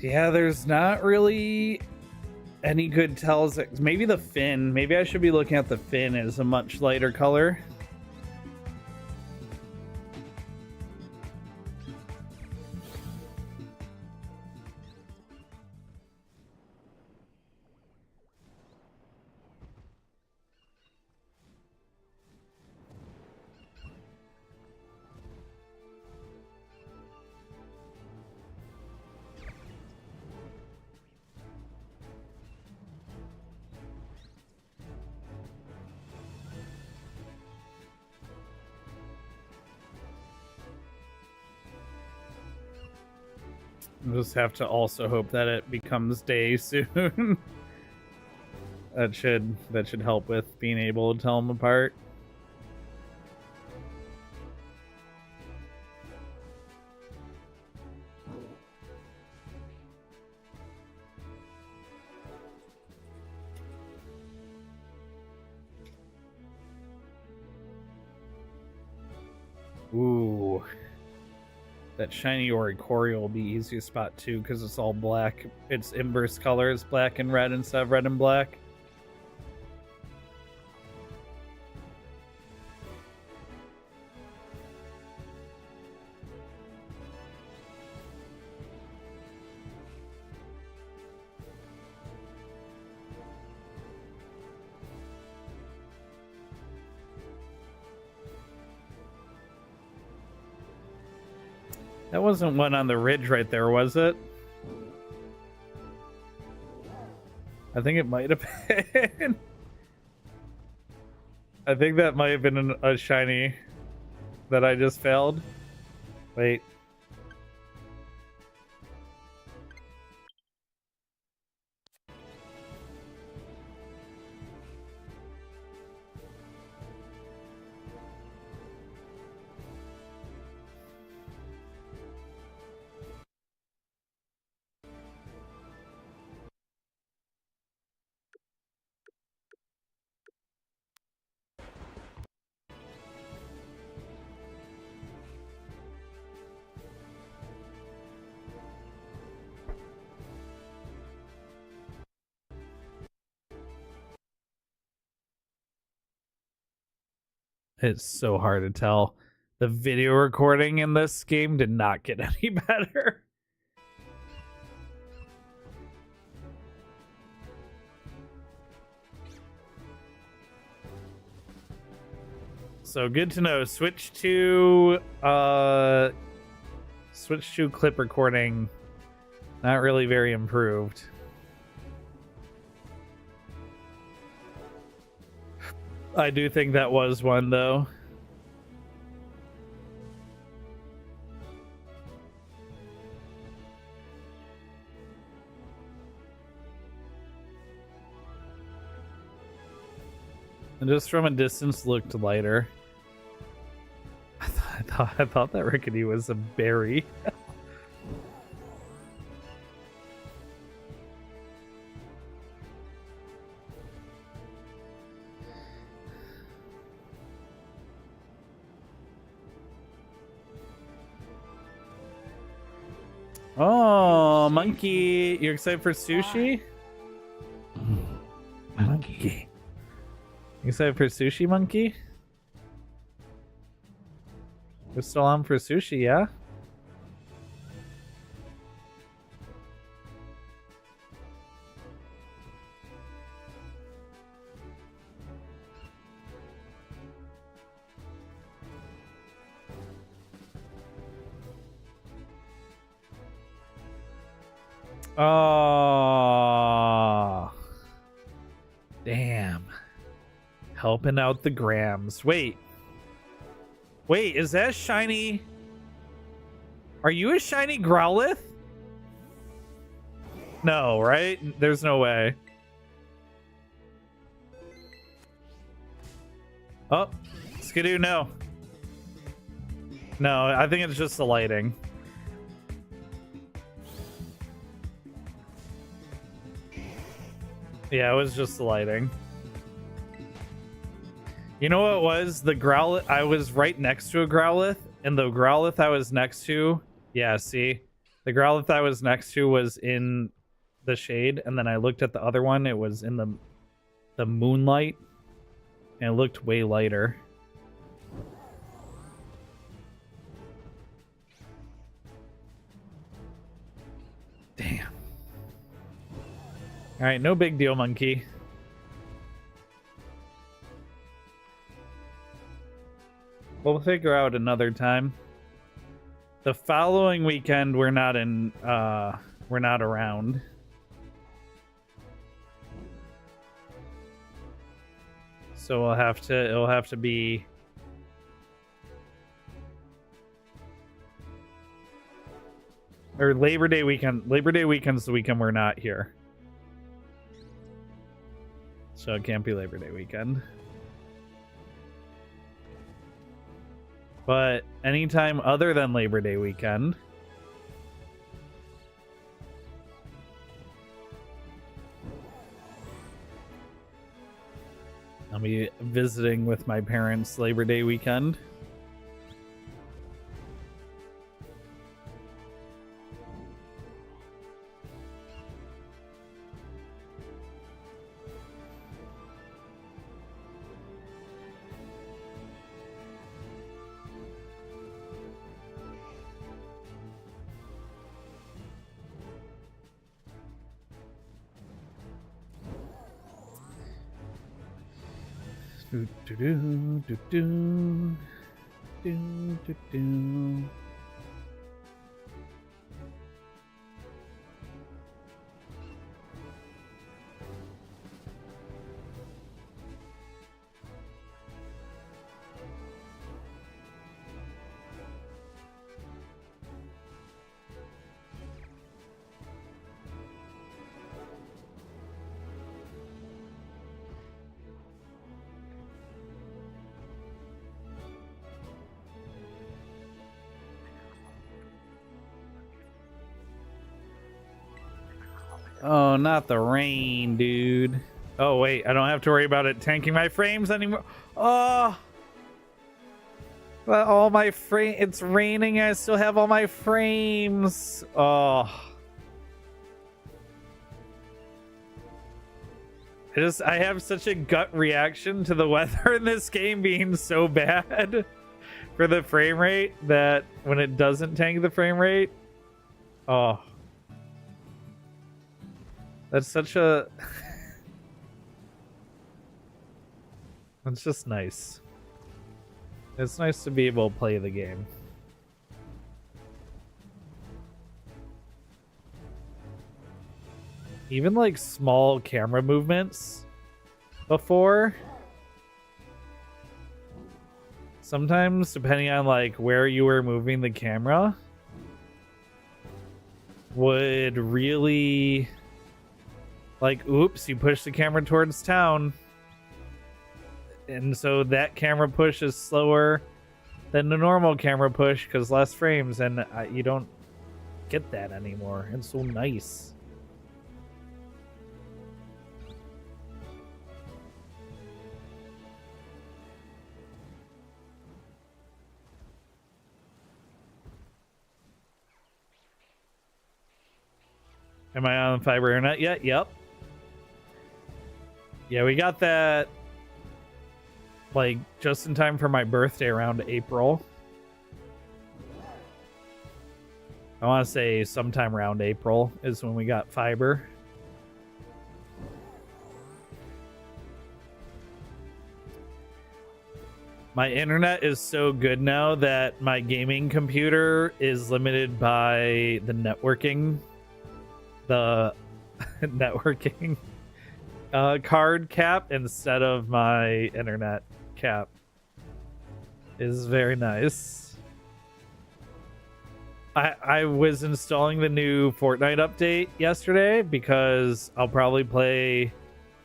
Yeah, there's not really any good tells. Maybe the fin. Maybe I should be looking at the fin as a much lighter color. We'll just have to also hope that it becomes day soon. that should help with being able to tell them apart. Ooh. That shiny Oricori will be easy to spot too, because it's all black. Its inverse color is black and red instead of red and black. That wasn't one on the ridge right there, was it? I think it might have been. I think that might have been a shiny that I just failed. Wait. It's so hard to tell. The video recording in this game did not get any better. So good to know. Switch to clip recording. Not really very improved. I do think that was one, though. And just from a distance looked lighter. I thought that Rickety was a berry. Oh, monkey. You're excited for sushi? Monkey. You excited for sushi, monkey? We're still on for sushi, yeah? Oh, damn. Helping out the Grams. Wait, is that shiny? Are you a shiny Growlithe? No, right? There's no way. Oh, Skidoo, no. No, I think it's just the lighting. Yeah, it was just the lighting. You know what it was? The Growlithe, I was right next to a Growlithe, and the Growlithe I was next to, yeah, see? The Growlithe I was next to was in the shade, and then I looked at the other one. It was in the moonlight, and it looked way lighter. Damn. All right, no big deal, monkey. We'll figure out another time. The following weekend, we're not around. So it'll have to be or Labor Day weekend. Labor Day weekend's the weekend we're not here. So it can't be Labor Day weekend. But anytime other than Labor Day weekend, I'll be visiting with my parents Labor Day weekend. Do, do, do, do, do, do, do, do. Oh, not the rain, dude. Oh, wait. I don't have to worry about it tanking my frames anymore. Oh. But all my frame... It's raining. I still have all my frames. Oh. I have such a gut reaction to the weather in this game being so bad for the frame rate that when it doesn't tank the frame rate... Oh. That's such a... It's just nice. It's nice to be able to play the game. Even like small camera movements before. Sometimes, depending on like where you were moving the camera, would really... Like, oops, you push the camera towards town. And so that camera push is slower than the normal camera push because less frames. And you don't get that anymore. It's so nice. Am I on fiber internet yet? Yep. Yeah, we got that like just in time for my birthday around April. I want to say sometime around April is when we got fiber. My internet is so good now that my gaming computer is limited by the networking. The networking card cap instead of my internet cap is very nice. I was installing the new Fortnite update yesterday because I'll probably play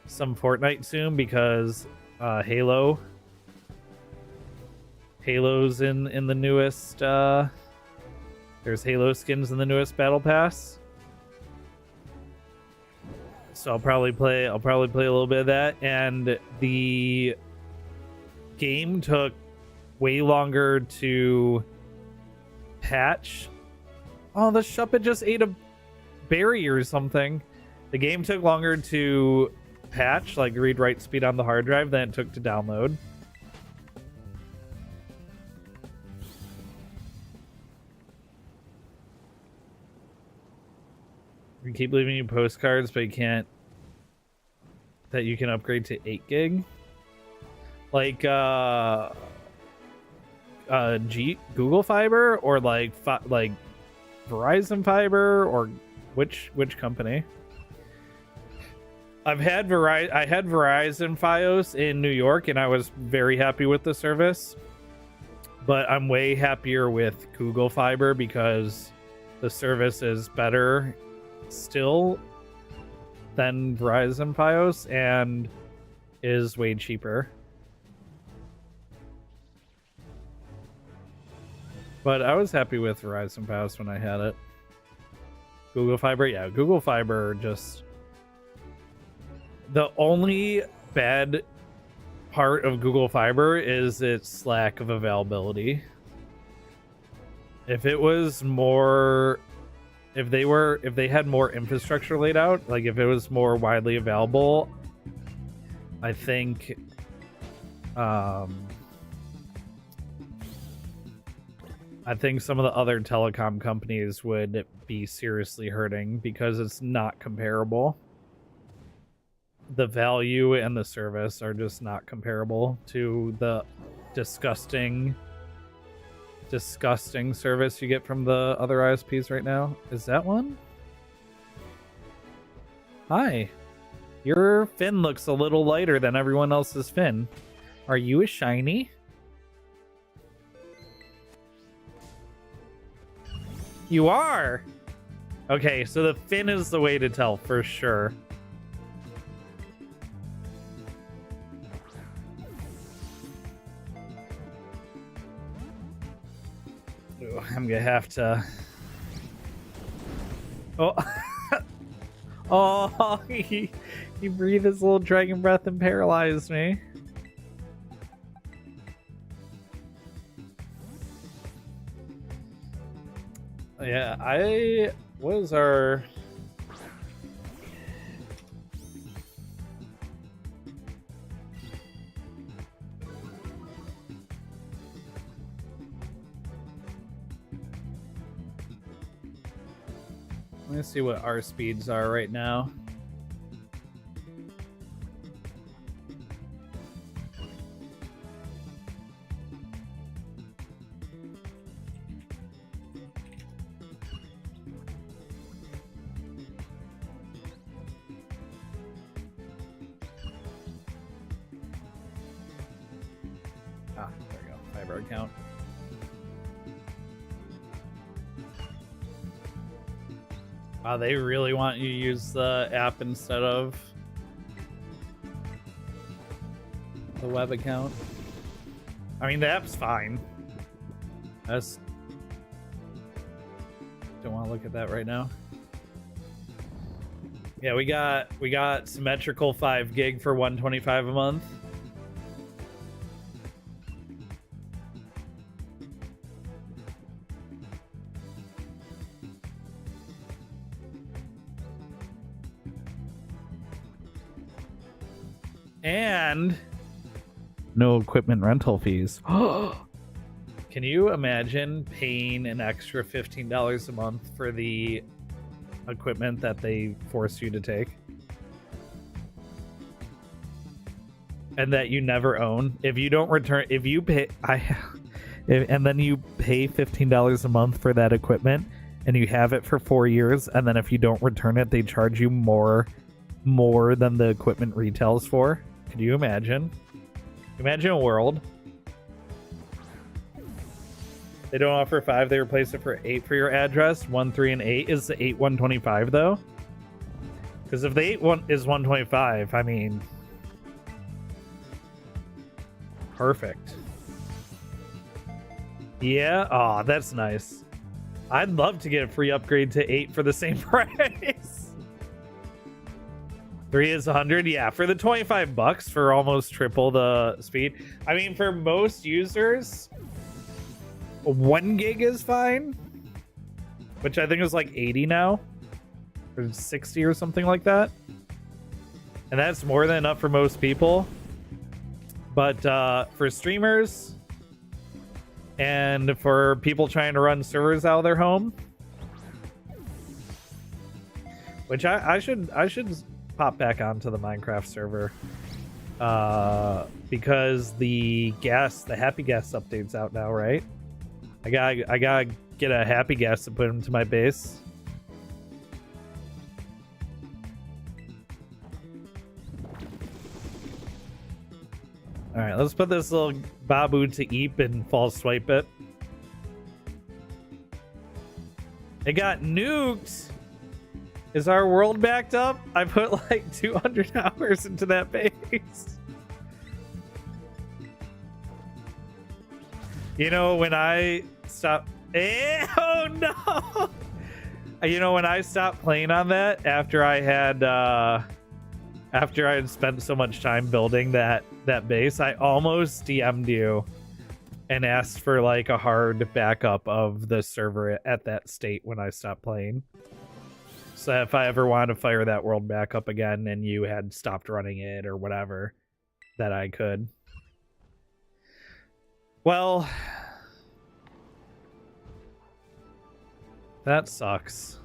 some Fortnite soon because Halo's in the newest there's Halo skins in the newest battle pass. So I'll probably play a little bit of that, and the game took way longer to patch. Oh, the Shuppet just ate a berry or something. The game took longer to patch, like read-write speed on the hard drive, than it took to download. We keep leaving you postcards, but you can't. That you can upgrade to 8 gig. Like Google Fiber, or like Verizon Fiber, or which company? I had Verizon Fios in New York, and I was very happy with the service. But I'm way happier with Google Fiber because the service is better still than Verizon Fios and is way cheaper. But I was happy with Verizon Fios when I had it. Google Fiber, yeah, Google Fiber just... The only bad part of Google Fiber is its lack of availability. If it was more... If they had more infrastructure laid out, like if it was more widely available, I think some of the other telecom companies would be seriously hurting because it's not comparable. The value and the service are just not comparable to the disgusting service you get from the other ISPs right now. Is that one? Hi. Your fin looks a little lighter than everyone else's fin. Are you a shiny? You are! Okay, so the fin is the way to tell for sure. Ooh, I'm gonna have to... Oh! Oh, he breathed his little dragon breath and paralyzed me. Yeah, what is our... Let me see what our speeds are right now. Ah, there we go. Fiber account. Wow, they really want you to use the app instead of the web account. I mean, the app's fine. I just don't want to look at that right now. Yeah, we got symmetrical 5 gig for $125 a month. And no equipment rental fees. Can you imagine paying an extra $15 a month for the equipment that they force you to take? And that you never own? If you don't return, if you pay, and then you pay $15 a month for that equipment, and you have it for 4 years, and then if you don't return it, they charge you more than the equipment retails for. Could you imagine? Imagine a world. They don't offer 5, they replace it for 8 for your address. 1, 3, and 8. Is the 8 $125 though? Because if the 8 is $125, I mean, perfect. Yeah, oh, that's nice. I'd love to get a free upgrade to 8 for the same price. 3 is 100. Yeah, for the $25 for almost triple the speed. I mean, for most users, 1 gig is fine, which I think is like 80 now. or 60 or something like that. And that's more than enough for most people. But for streamers and for people trying to run servers out of their home, which I should pop back onto the Minecraft server because the happy gas update's out now, right? I gotta get a happy gas to put into my base. All right, let's put this little Babu to eep and false swipe it. It got nuked. Is our world backed up? I put like 200 hours into that base. You know, when I stopped... Oh, no! You know, when I stopped playing on that, after I had spent so much time building that base, I almost DM'd you and asked for like a hard backup of the server at that state when I stopped playing. So if I ever wanted to fire that world back up again and you had stopped running it or whatever, that I could. Well, that sucks.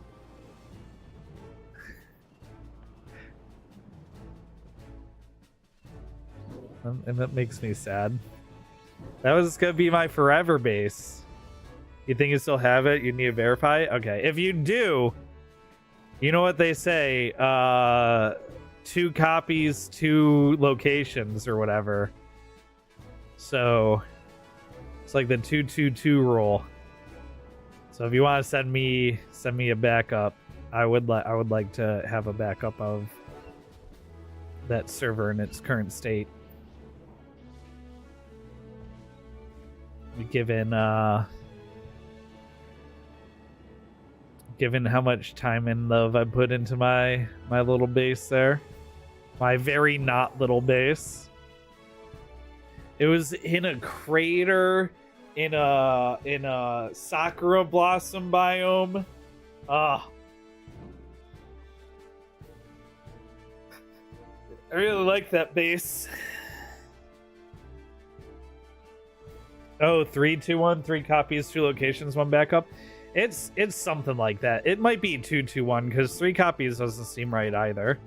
And that makes me sad. That was gonna be my forever base. You think you still have it? You need to verify? Okay, if you do, you know what they say, 2 copies, 2 locations or whatever. So it's like the 222 rule. So if you want to send me a backup, I would like to have a backup of that server in its current state. Given how much time and love I put into my little base there, my very not little base. It was in a crater in a sakura blossom biome. I really like that base. Oh, 3, 2, 1, 3 copies, 2 locations, 1 backup. It's something like that. It might be 2, 2, 1 because 3 copies doesn't seem right either.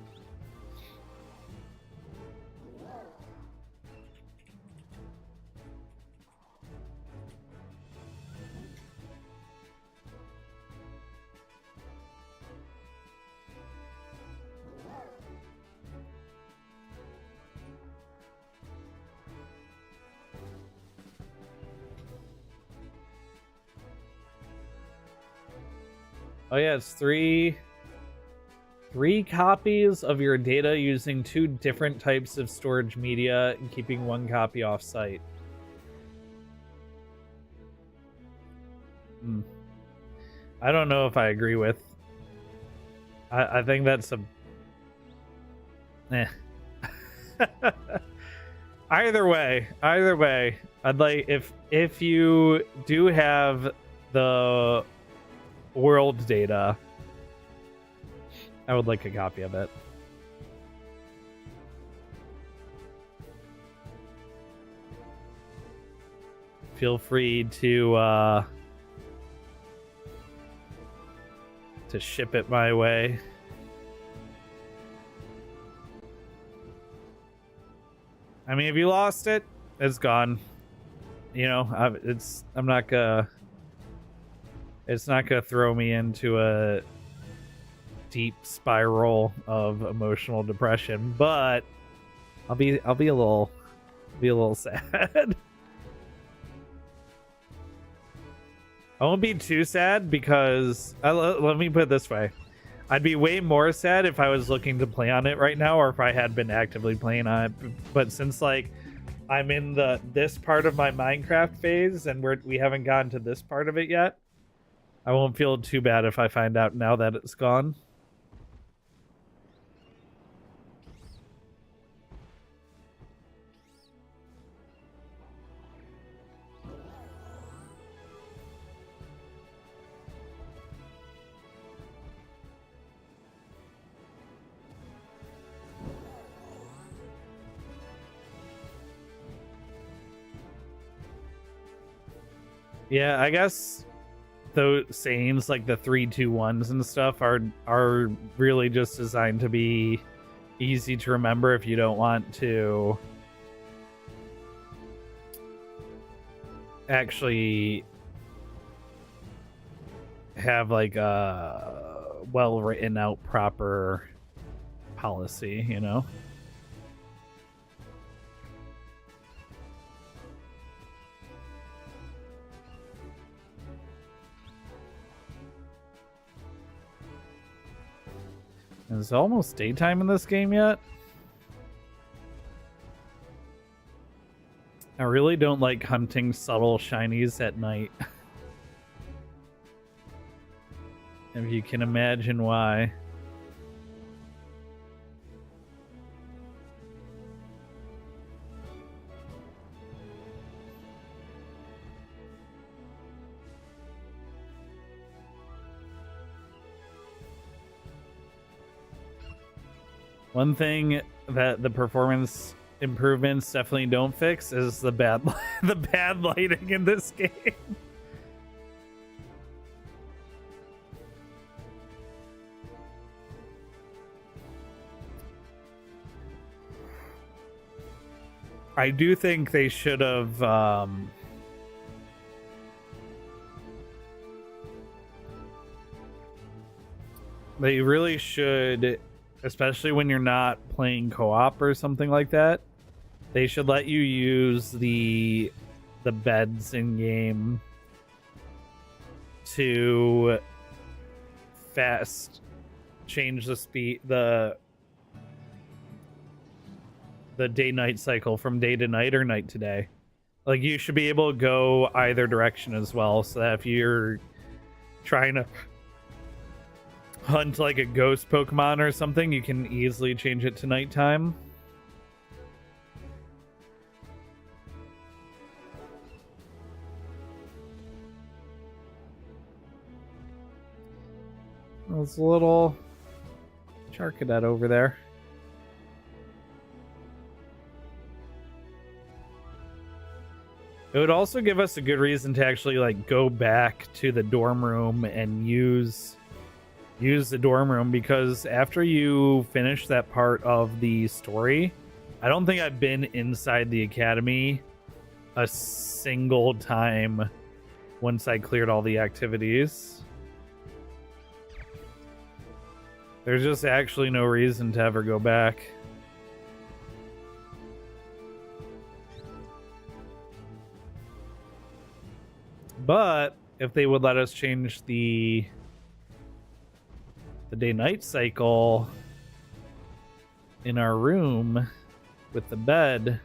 Oh yeah, it's 3 copies of your data using 2 different types of storage media and keeping 1 copy off-site. I don't know if I agree with. I think that's a... Either way, I'd like if you do have the world data, I would like a copy of it. Feel free to ship it my way. I mean, if you lost it, it's gone. You know, it's not gonna throw me into a deep spiral of emotional depression, but I'll be a little sad. I won't be too sad because let me put it this way. I'd be way more sad if I was looking to play on it right now or if I had been actively playing on it. But since like I'm in this part of my Minecraft phase and we haven't gotten to this part of it yet, I won't feel too bad if I find out now that it's gone. Yeah, I guess those sayings like the 3 2 1s and stuff are really just designed to be easy to remember if you don't want to actually have like a well written out proper policy, you know. Is it almost daytime in this game yet? I really don't like hunting subtle shinies at night. If you can imagine why. One thing that the performance improvements definitely don't fix is the bad the bad lighting in this game. I do think they should have they really should, especially when you're not playing co-op or something like that. They should let you use the beds in game to fast change the speed the day night cycle from day to night or night to day. Like you should be able to go either direction as well, so that if you're trying to hunt like a ghost Pokemon or something, you can easily change it to nighttime. There's a little Charcadet over there. It would also give us a good reason to actually like go back to the dorm room and use the dorm room, because after you finish that part of the story, I don't think I've been inside the academy a single time once I cleared all the activities. There's just actually no reason to ever go back. But if they would let us change the day-night cycle in our room with the bed,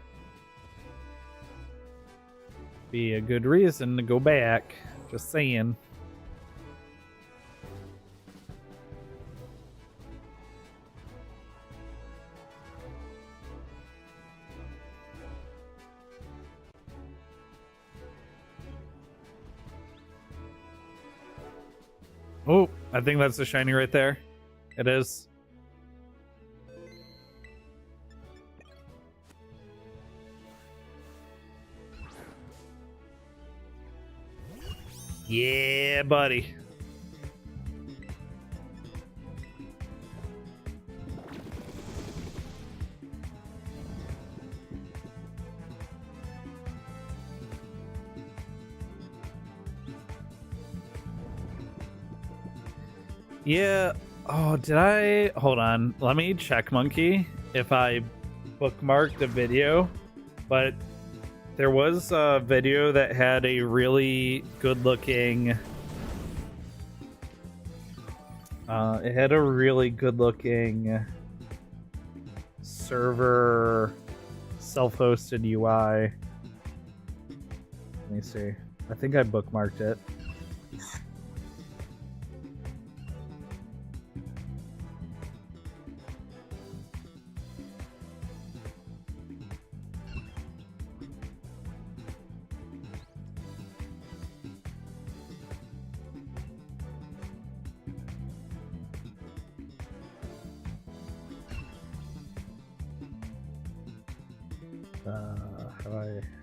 be a good reason to go back. Just saying. Oh, I think that's the shiny right there. It is. Yeah, buddy. Yeah. Oh, did I? Hold on. Let me check, Monkey, if I bookmarked a video. But there was a video that had a really good looking. It had a really good looking server self-hosted UI. Let me see. I think I bookmarked it.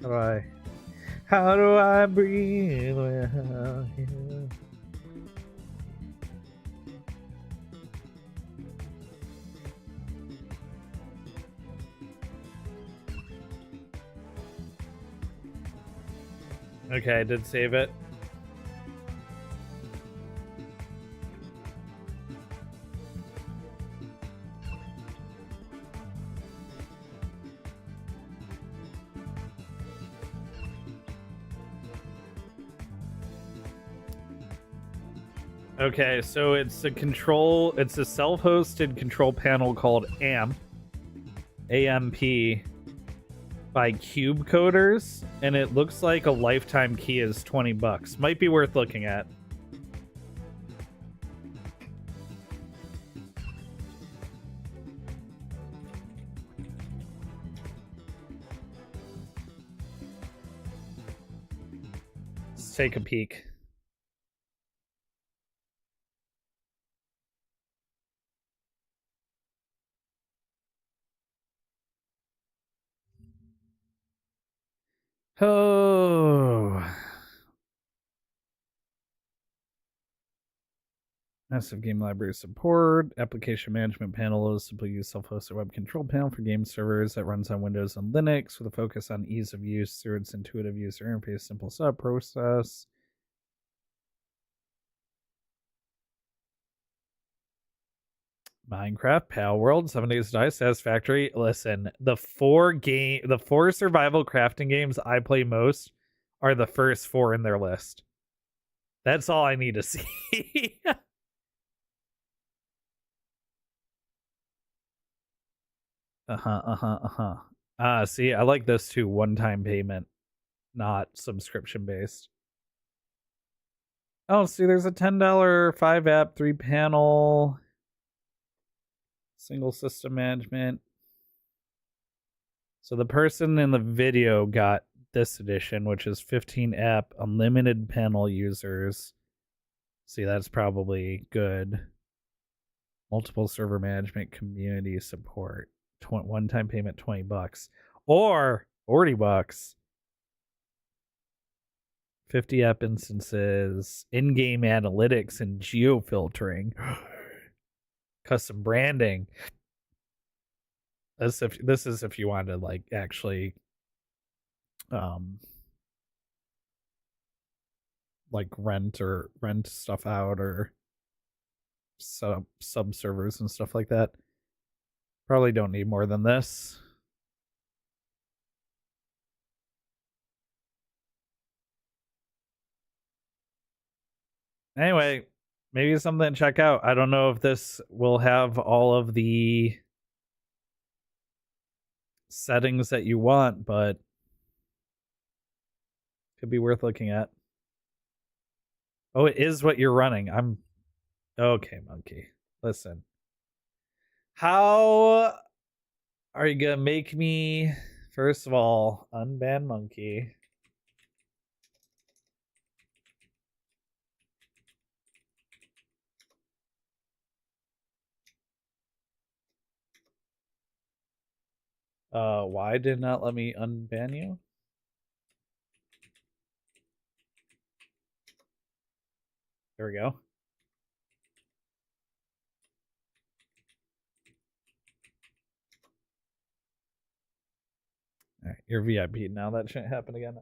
How do I How do I breathe without you? Okay, I did save it. Okay, so it's a self-hosted control panel called AMP by Cube Coders, and it looks like a lifetime key is $20. Might be worth looking at. Let's take a peek. Oh. Massive game library support. Application management panel is simply use self-hosted web control panel for game servers that runs on Windows and Linux with a focus on ease of use through its intuitive user interface, simple setup process. Minecraft, Pal World, 7 Days to Die, Satisfactory. Listen, the four survival crafting games I play most are the first 4 in their list. That's all I need to see. See, I like this too. One-time payment, not subscription based. Oh, see, there's a $10 5 app, 3 panel. Single system management. So the person in the video got this edition, which is 15 app, unlimited panel users. See, that's probably good. Multiple server management, community support. One-time payment, $20. Or $40. 50 app instances, in-game analytics and geofiltering. Custom branding. This is if you want to like actually like rent stuff out or sub servers and stuff like that. Probably don't need more than this. Anyway, maybe something to check out. I don't know if this will have all of the settings that you want, but could be worth looking at. Oh, it is what you're running. I'm okay, monkey. Listen. How are you gonna make me, first of all, unban monkey? Why did not let me unban you? There we go. All right, you're VIP now. That shouldn't happen again.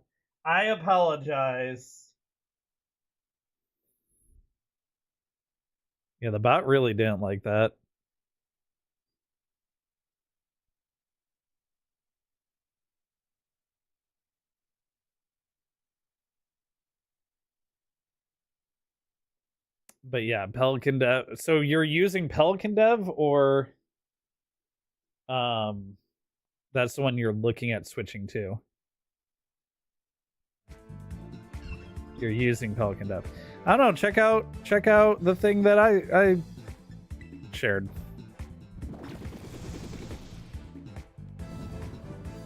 I apologize. Yeah, the bot really didn't like that. But yeah, Pelican Dev. So you're using Pelican Dev, or that's the one you're looking at switching to? You're using Pelican Dev. I don't know. Check out the thing that I shared.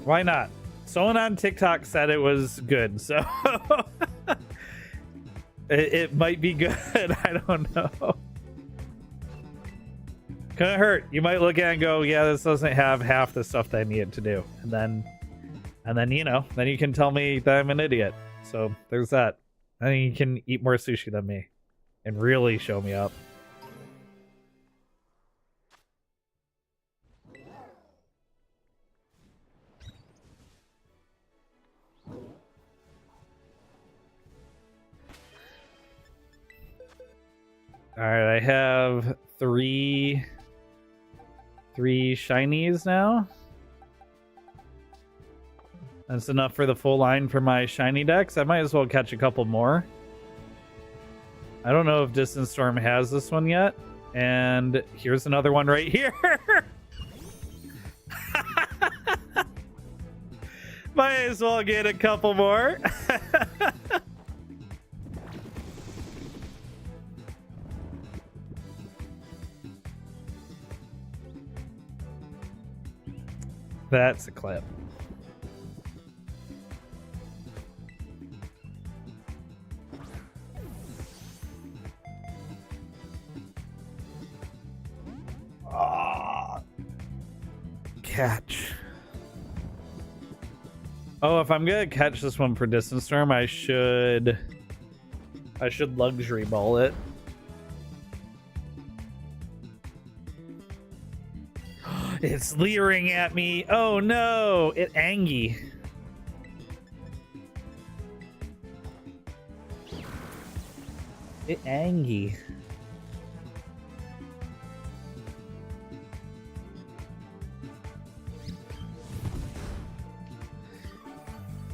Why not? Someone on TikTok said it was good, so it might be good. I don't know. Couldn't hurt. You might look at it and go, yeah, this doesn't have half the stuff that I needed to do. And then And then, you know, then you can tell me that I'm an idiot. So there's that. I think you can eat more sushi than me and really show me up. All right, I have three shinies now. That's enough for the full line for my shiny decks. I might as well catch a couple more. I don't know if Distant Storm has this one yet. And here's another one right here. Might as well get a couple more. That's a clip. Catch. Oh, if I'm gonna catch this one for Distance Storm, I should luxury ball it. It's leering at me. Oh no, it Angie. It Angie.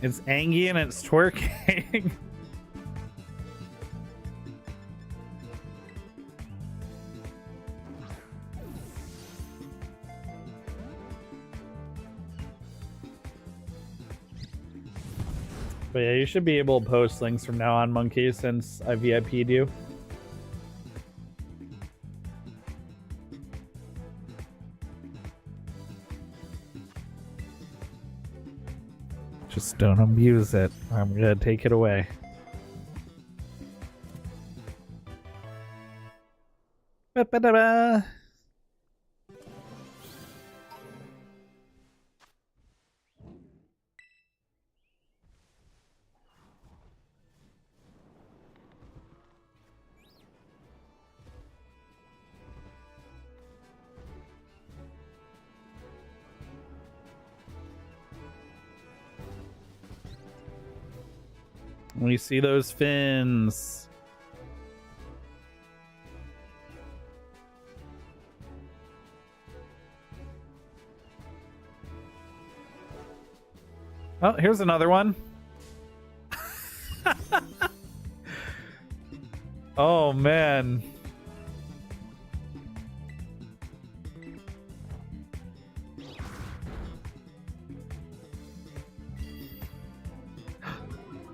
It's Angie and it's twerking. But yeah, you should be able to post links from now on, Monkey, since I VIP'd you. Just don't abuse it. I'm gonna take it away. Ba-ba-da-ba. We see those fins. Oh, here's another one. Oh, man.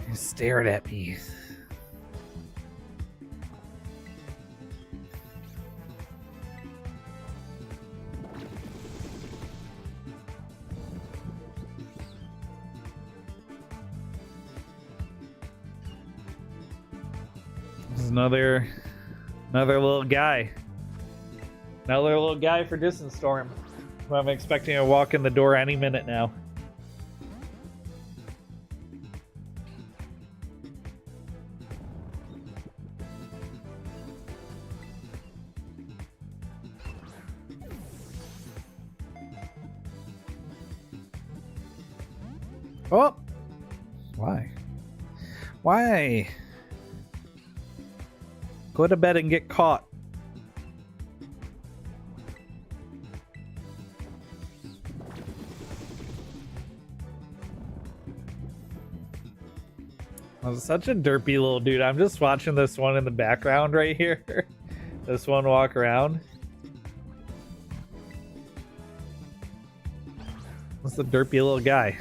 He stared at me. There's another little guy. Another little guy for Distant Storm, who I'm expecting to walk in the door any minute now. Oh! Why? Why? Go to bed and get caught. I'm such a derpy little dude. I'm just watching this one in the background right here. This one walk around. What's the derpy little guy?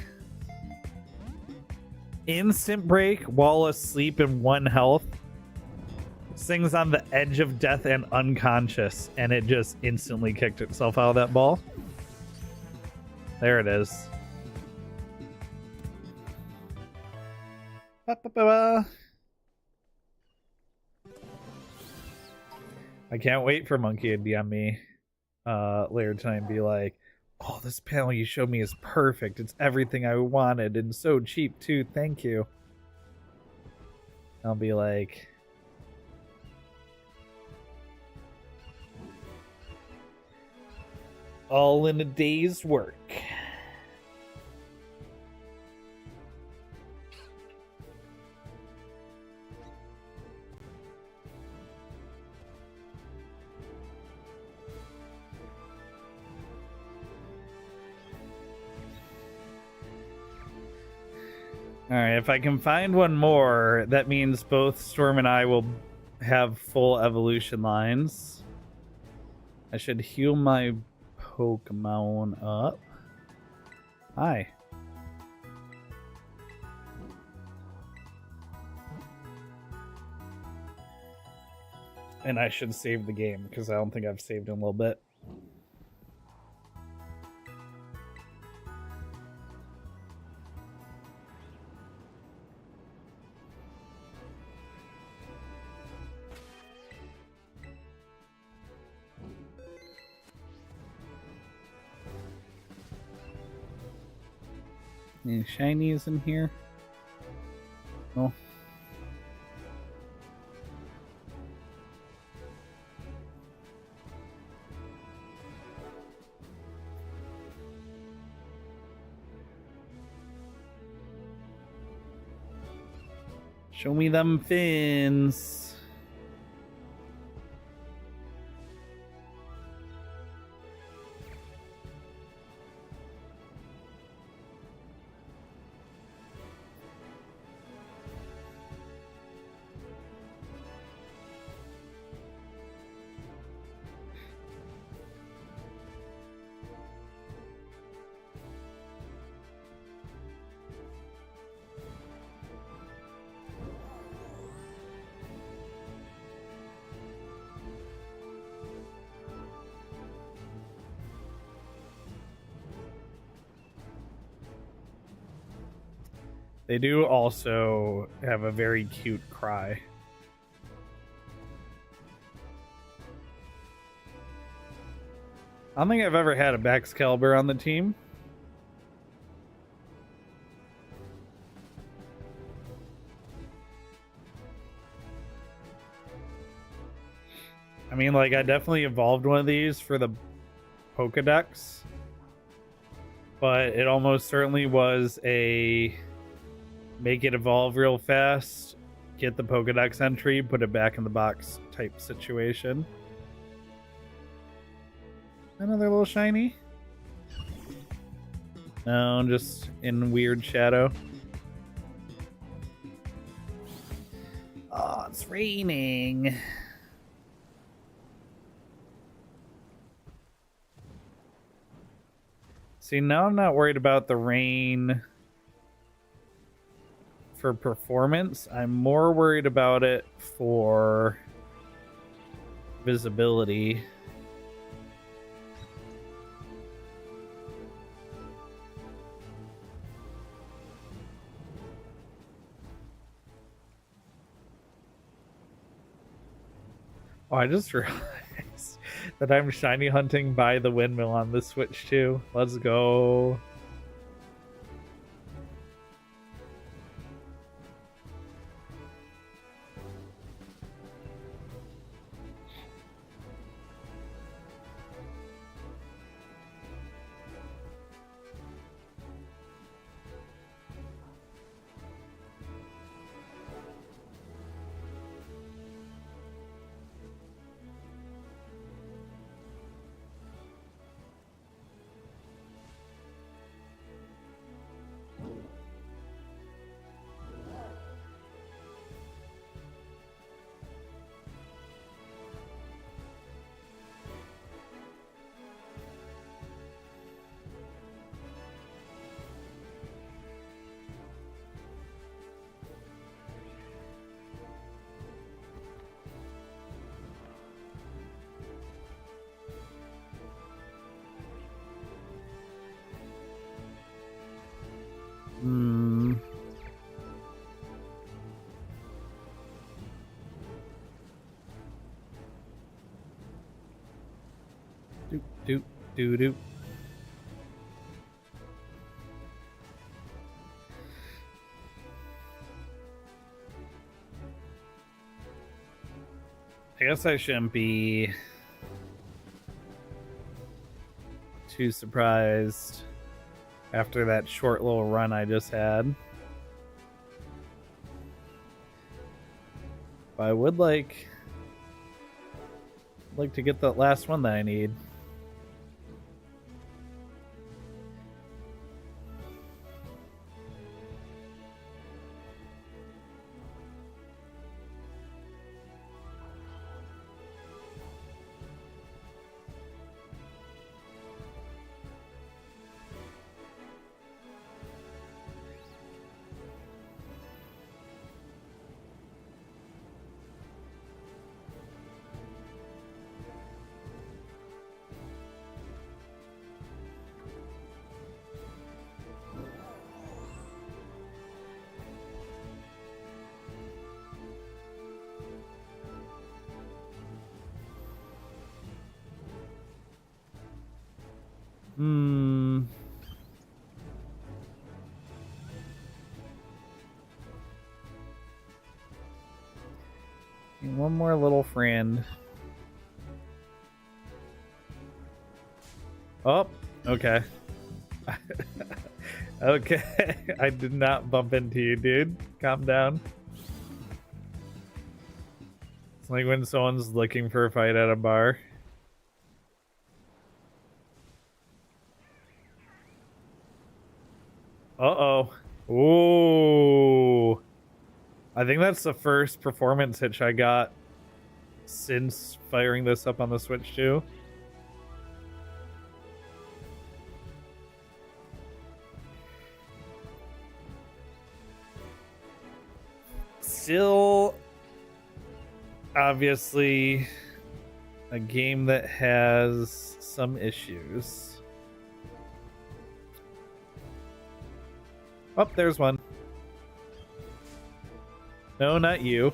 Instant break while asleep in 1 health. Thing's on the edge of death and unconscious, and it just instantly kicked itself out of that ball. There it is. I can't wait for Monkey to DM me later tonight and be like, Oh, this panel you showed me is perfect. It's everything I wanted and so cheap too. Thank you. I'll be like, all in a day's work. Alright, if I can find one more, that means both Storm and I will have full evolution lines. I should heal my Pokemon up. Hi. And I should save the game, because I don't think I've saved in a little bit. Any shinies in here? No. Show me them fins. They do also have a very cute cry. I don't think I've ever had a Baxcalibur on the team. I mean, like, I definitely evolved one of these for the Pokedex, but it almost certainly was a make it evolve real fast, get the Pokedex entry, put it back in the box type situation. Another little shiny? No, just in weird shadow. Oh, it's raining. See, now I'm not worried about the rain for performance. I'm more worried about it for visibility. Oh, I just realized that I'm shiny hunting by the windmill on the Switch too. Let's go. Doop, doop, doo, doop. I guess I shouldn't be too surprised after that short little run I just had. But I would like to get that last one that I need. One more little friend. Oh, okay. Okay. I did not bump into you, dude. Calm down. It's like when someone's looking for a fight at a bar. Uh-oh. Ooh. I think that's the first performance hitch I got since firing this up on the Switch 2. Still, obviously, a game that has some issues. Oh, there's one. No, not you.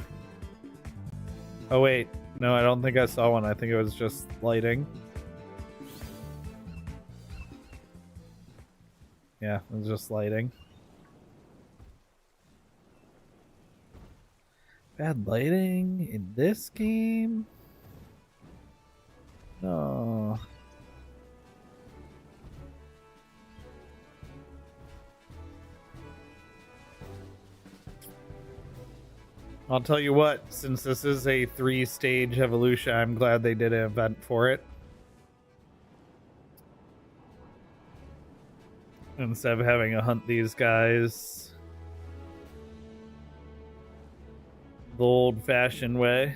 Oh, wait. No, I don't think I saw one. I think it was just lighting. Yeah, it was just lighting. Bad lighting in this game? No. I'll tell you what, since this is a 3-stage evolution, I'm glad they did an event for it. Instead of having to hunt these guys the old-fashioned way.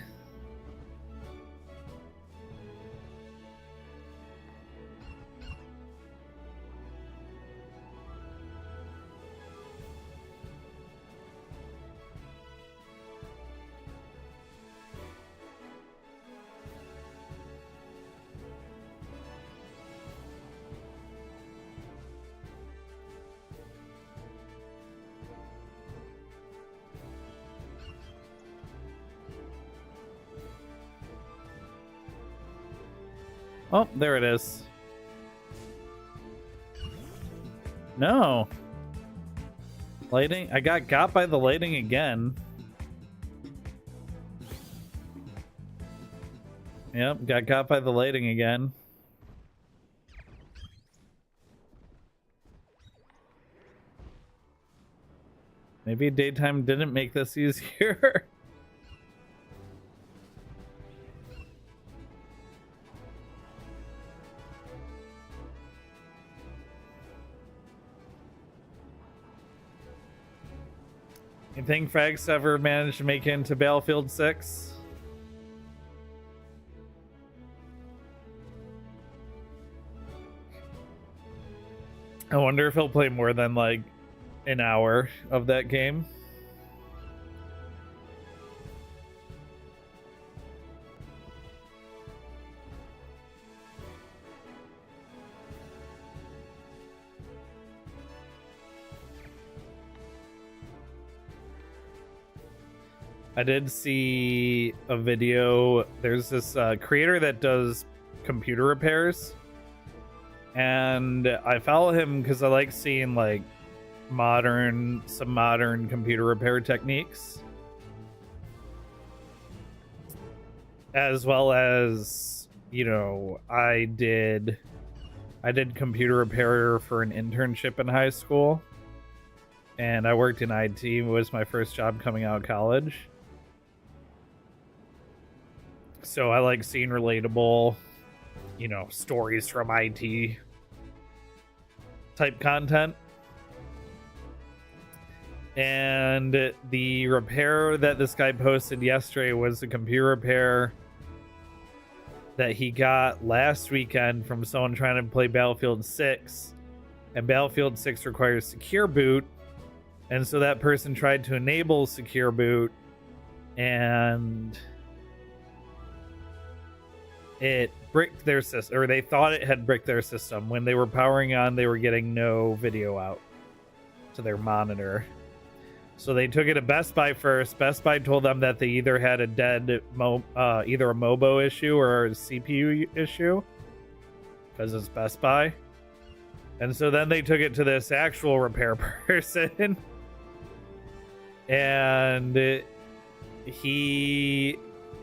Oh, there it is. No. Lighting? I got by the lighting again. Yep, got by the lighting again. Maybe daytime didn't make this easier. You think Frags ever managed to make it into Battlefield 6? I wonder if he'll play more than like an hour of that game. I did see a video. There's this creator that does computer repairs, and I follow him because I like seeing like some modern computer repair techniques. as well as, you know, I did computer repair for an internship in high school, and I worked in IT. It was my first job coming out of college. So I like seeing relatable, you know, stories from IT type content. And the repair that this guy posted yesterday was a computer repair that he got last weekend from someone trying to play Battlefield 6. And Battlefield 6 requires secure boot. And so that person tried to enable secure boot, and it bricked their system, or they thought it had bricked their system. When they were powering on, they were getting no video out to their monitor. So they took it to Best Buy first. Best Buy told them that they either had a dead either a MOBO issue or a CPU issue, because it's Best Buy. And so then they took it to this actual repair person, and he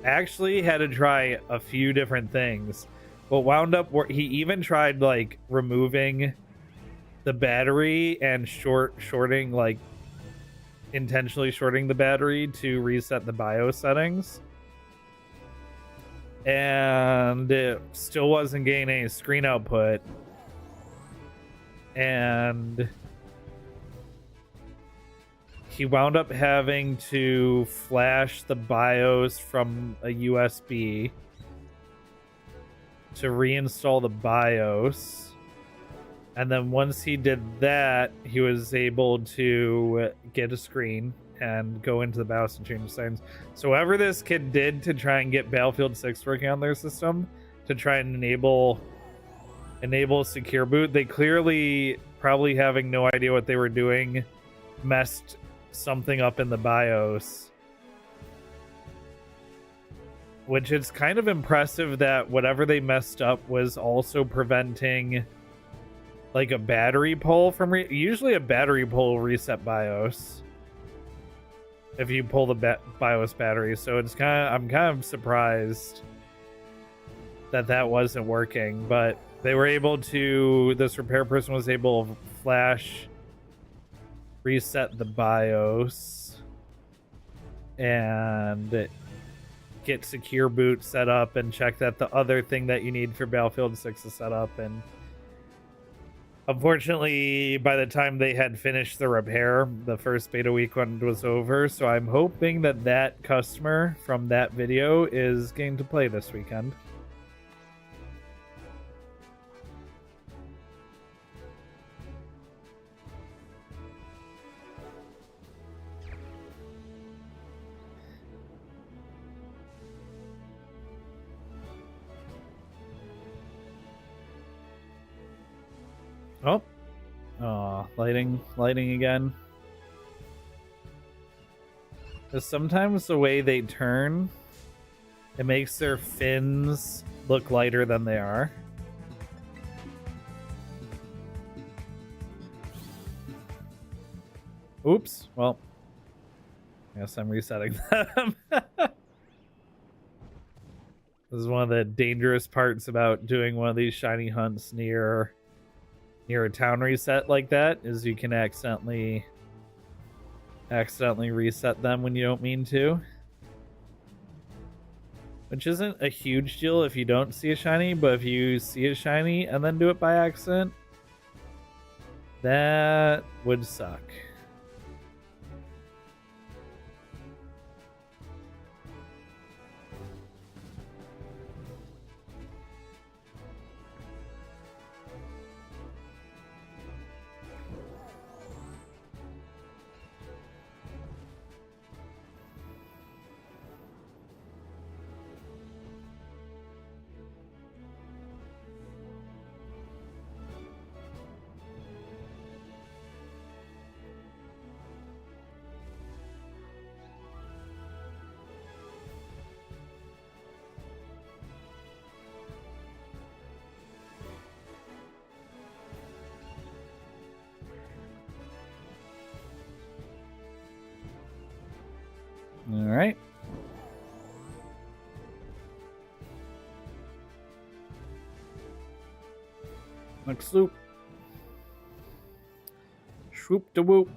actually had to try a few different things. But wound up he even tried like removing the battery and shorting, like intentionally shorting the battery to reset the BIOS settings, and it still wasn't getting any screen output. And he wound up having to flash the BIOS from a USB to reinstall the BIOS. And then once he did that, he was able to get a screen and go into the BIOS and change the settings. So whatever this kid did to try and get Battlefield 6 working on their system, to try and enable secure boot, they clearly, probably having no idea what they were doing, messed something up in the BIOS. Which is kind of impressive that whatever they messed up was also preventing like a battery pull from usually a battery pull will reset BIOS if you pull the BIOS battery. So it's I'm kind of surprised that wasn't working, but they were able to, this repair person was able to flash reset the BIOS and get secure boot set up and check that the other thing that you need for Battlefield 6 is set up. And unfortunately, by the time they had finished the repair, the first beta weekend was over. So I'm hoping that customer from that video is getting to play this weekend. Oh, lighting again. Because sometimes the way they turn, it makes their fins look lighter than they are. Oops. Well, I guess I'm resetting them. This is one of the dangerous parts about doing one of these shiny hunts near a town reset like that, is you can accidentally reset them when you don't mean to, which isn't a huge deal if you don't see a shiny, but if you see a shiny and then do it by accident, that would suck. All right. Like swoop. Swoop de whoop.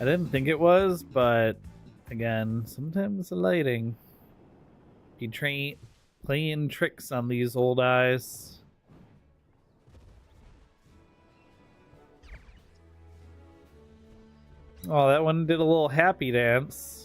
I didn't think it was, but again, sometimes the lighting. You playing tricks on these old eyes. Oh, that one did a little happy dance.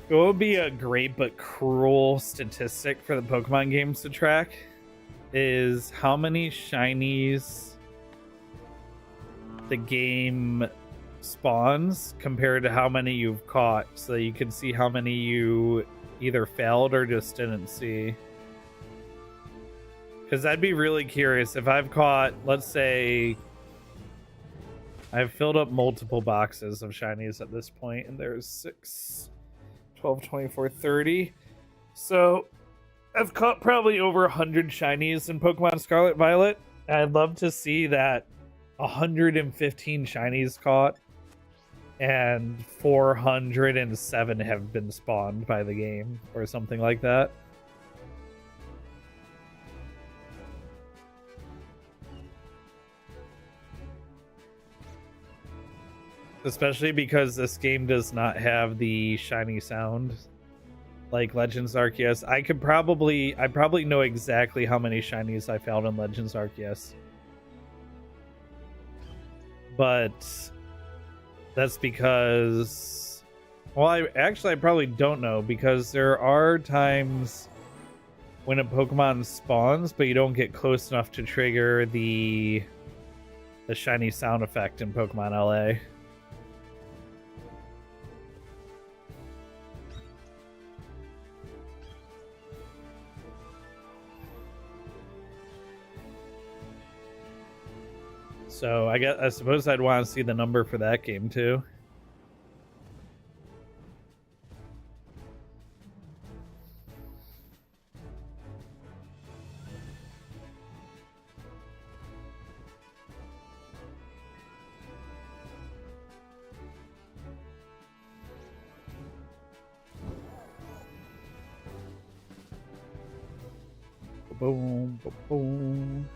It would be a great but cruel statistic for the Pokemon games to track is how many shinies the game spawns compared to how many you've caught, so that you can see how many you either failed or just didn't see. Because I'd be really curious if I've caught, let's say, I've filled up multiple boxes of shinies at this point, and there's 6, 12, 24, 30. So I've caught probably over 100 shinies in Pokemon Scarlet Violet. I'd love to see that 115 shinies caught and 407 have been spawned by the game or something like that. Especially because this game does not have the shiny sound like Legends Arceus. I probably know exactly how many shinies I found in Legends Arceus. But that's because, well, I probably don't know, because there are times when a Pokemon spawns but you don't get close enough to trigger the shiny sound effect in Pokemon LA. So I suppose I'd want to see the number for that game too. Boom, boom, boom.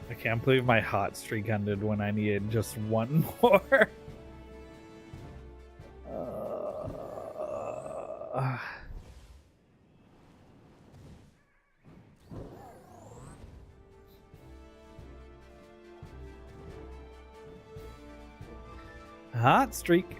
I can't believe my hot streak ended when I needed just one more. Hot streak.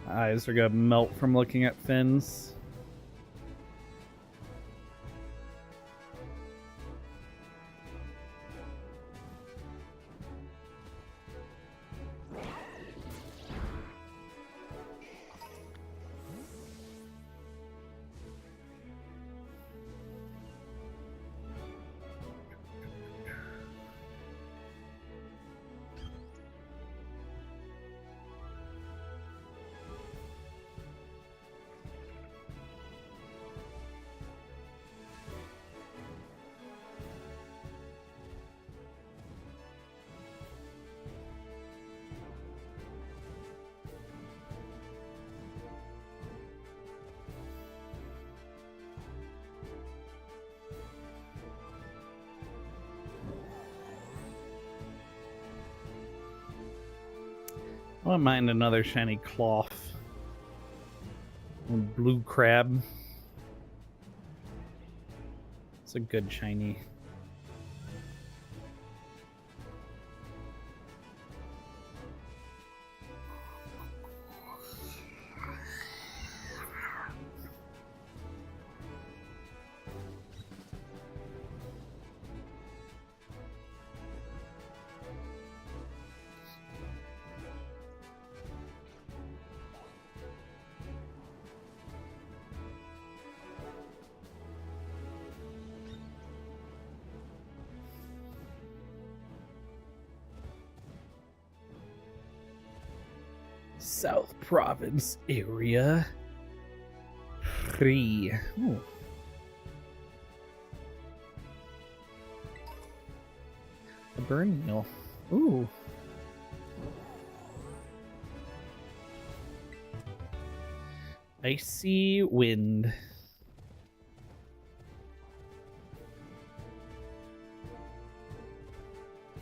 Eyes are gonna melt from looking at fins. I wouldn't mind another shiny cloth. Blue crab. It's a good shiny. South Province area 3. Ooh. A burn meal. Ooh. Icy wind.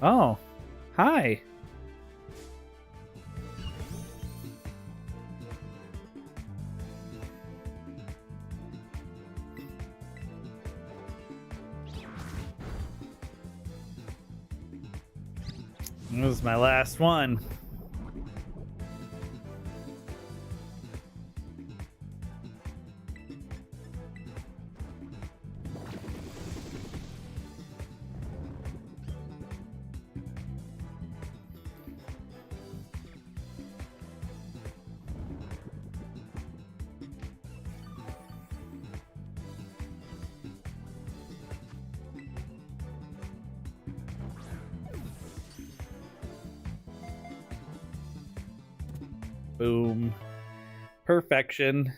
Oh, hi. This was my last one. Boom. Perfection.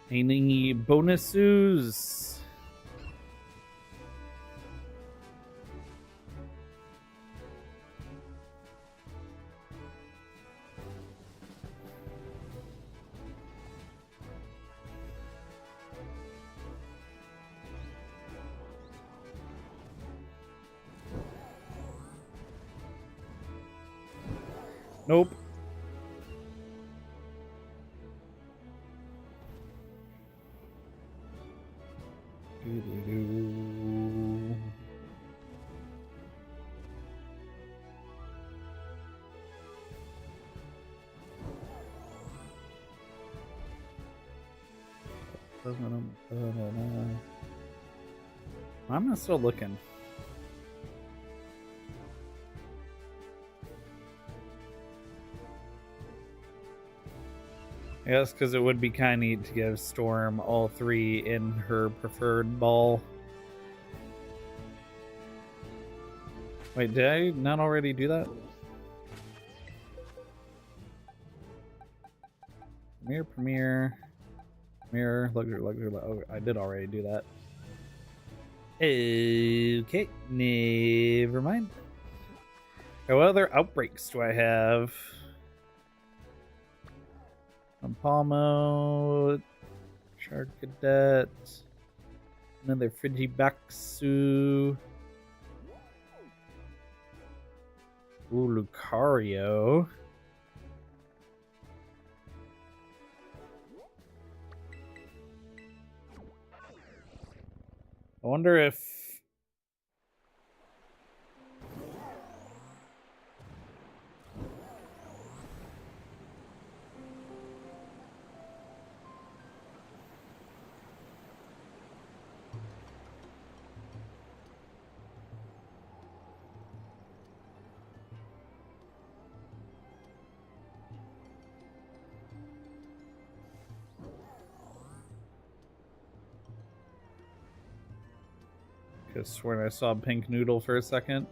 Any bonuses? Nope. I'm not still looking. I guess because it would be kind of neat to give Storm all 3 in her preferred ball. Wait, did I not already do that? Premiere, luxury. Oh, I did already do that. Okay, never mind. What other outbreaks do I have? Palmo, Shark Cadet, another Frigibaxu, Lucario. I wonder if I swear I saw Pink Noodle for a second.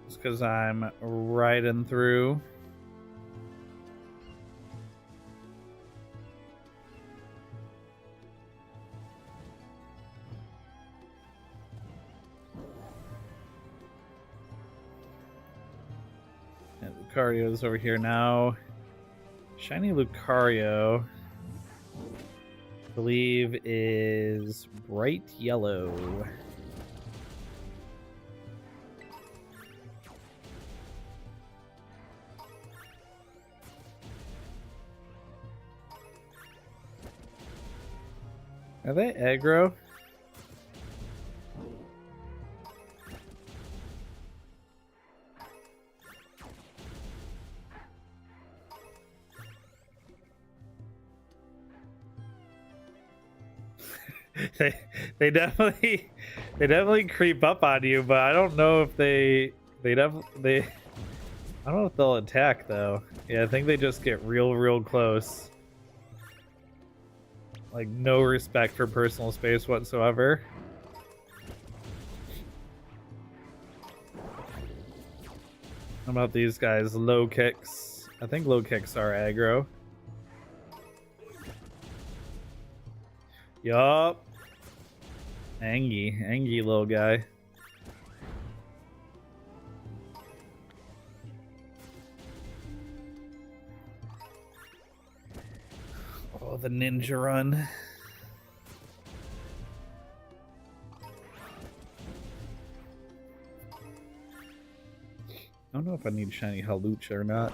Just because I'm riding through. And Lucario's over here now. Shiny Lucario, I believe, is bright yellow. Are they aggro? they definitely creep up on you, but I don't know if they I don't know if they'll attack though. Yeah, I think they just get real close. Like no respect for personal space whatsoever. How about these guys? Low kicks. I think low kicks are aggro. Yup. Angy little guy. Oh, the ninja run. I don't know if I need shiny Halucha or not.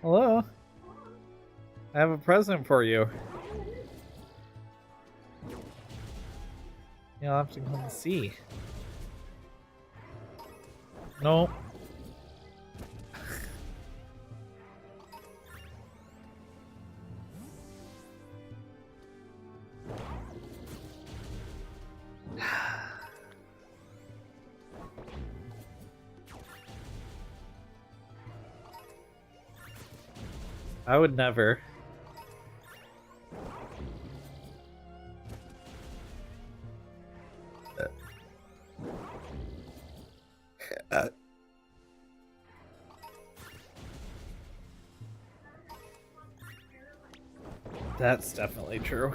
Hello? I have a present for you. You'll have to come and see. No. I would never. That's definitely true.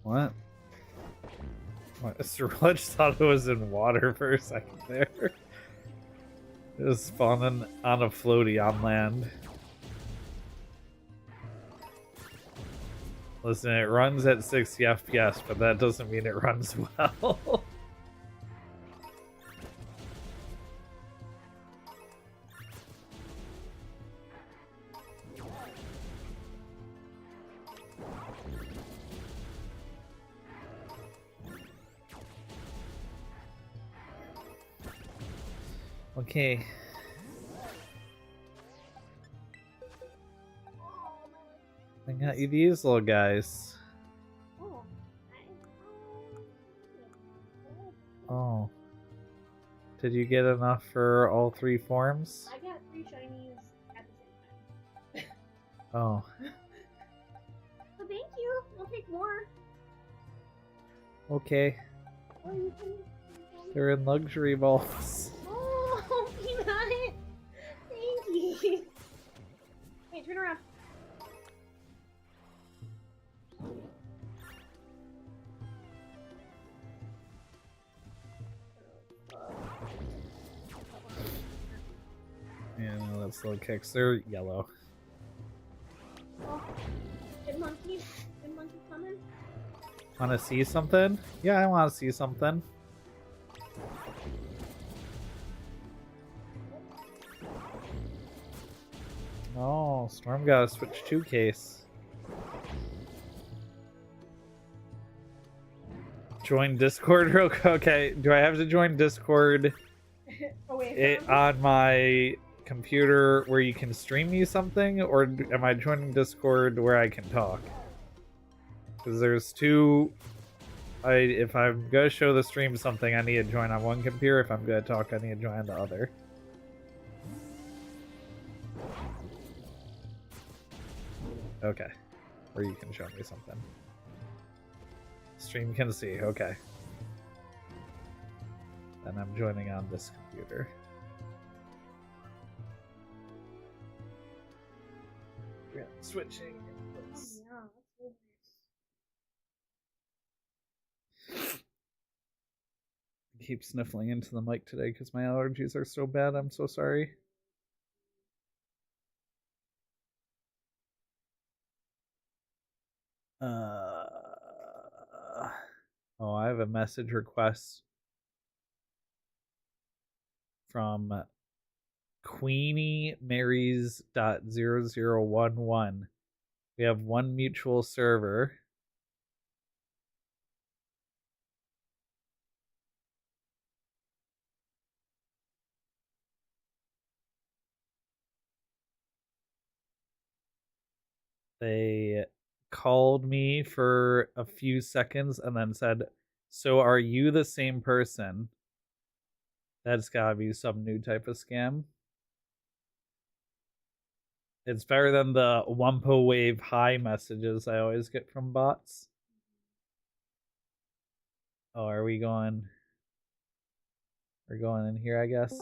What? What? I just thought it was in water for a second there. It was spawning on a floaty on land. Listen, it runs at 60 FPS, but that doesn't mean it runs well. Okay. I got you these little guys. Oh. Did you get enough for all 3 forms? I got 3 shinies at the same time. Oh. Well, thank you. I'll take more. Okay. Oh, you can... They're in luxury balls. Oh, Peanut! Thank you. Hey, turn around. Yeah, no, slow kicks. They're yellow. Oh, good monkey. Good monkey coming. Want to see something? Yeah, I want to see something. Oh, Storm got a switch 2 case. Join Discord real quick. Okay, do I have to join Discord Oh, wait. on my computer where you can stream me something, or am I joining Discord where I can talk? Because there's two. If I'm gonna show the stream something, I need to join on one computer. If I'm gonna talk, I need to join on the other. Okay, where you can show me something. Stream can see. Okay. Then I'm joining on this computer. Yeah, switching. Oh, yeah, that's weird. I keep sniffling into the mic today because my allergies are so bad. I'm so sorry. Oh, I have a message request from Queenie Marys.0011. We have one mutual server. They called me for a few seconds and then said, "So are you the same person?" That's gotta be some new type of scam. It's better than the Wumpo Wave hi messages I always get from bots. Oh, are we going? We're going in here, I guess.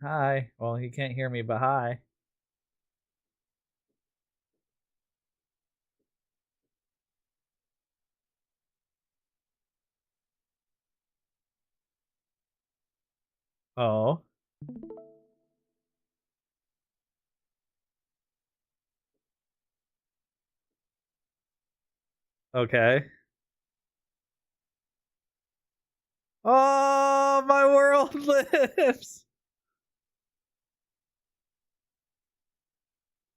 Hi. Well, he can't hear me, but hi. Oh. Okay. Oh, my world lives!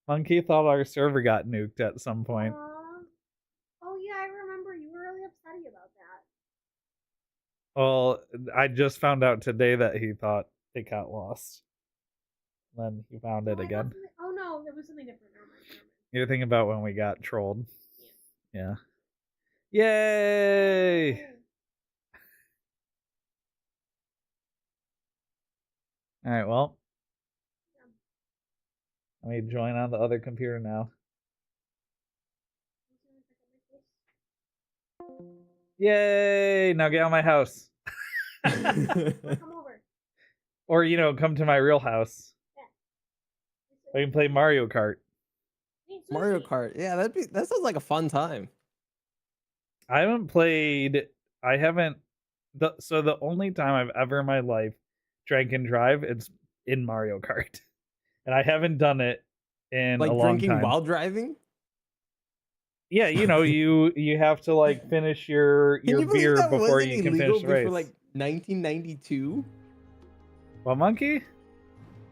Monkey thought our server got nuked at some point. Oh, yeah, I remember. You were really upset about that. Well, I just found out today that he thought it got lost. Then he found it again. Oh, no, it was something different. Never mind. You're thinking about when we got trolled. Yeah. Yay! Alright, well. Let me join on the other computer now. Yay! Now get out of my house. Come over. Or, come to my real house. Yeah. We can play Mario Kart. Mario Kart. Yeah, that sounds like a fun time. I haven't. So the only time I've ever in my life drank and drive, it's in Mario Kart. And I haven't done it in like a long drinking time. While driving? Yeah, you have to like finish your beer before you can finish the race. Before like 1992? What, Monkey?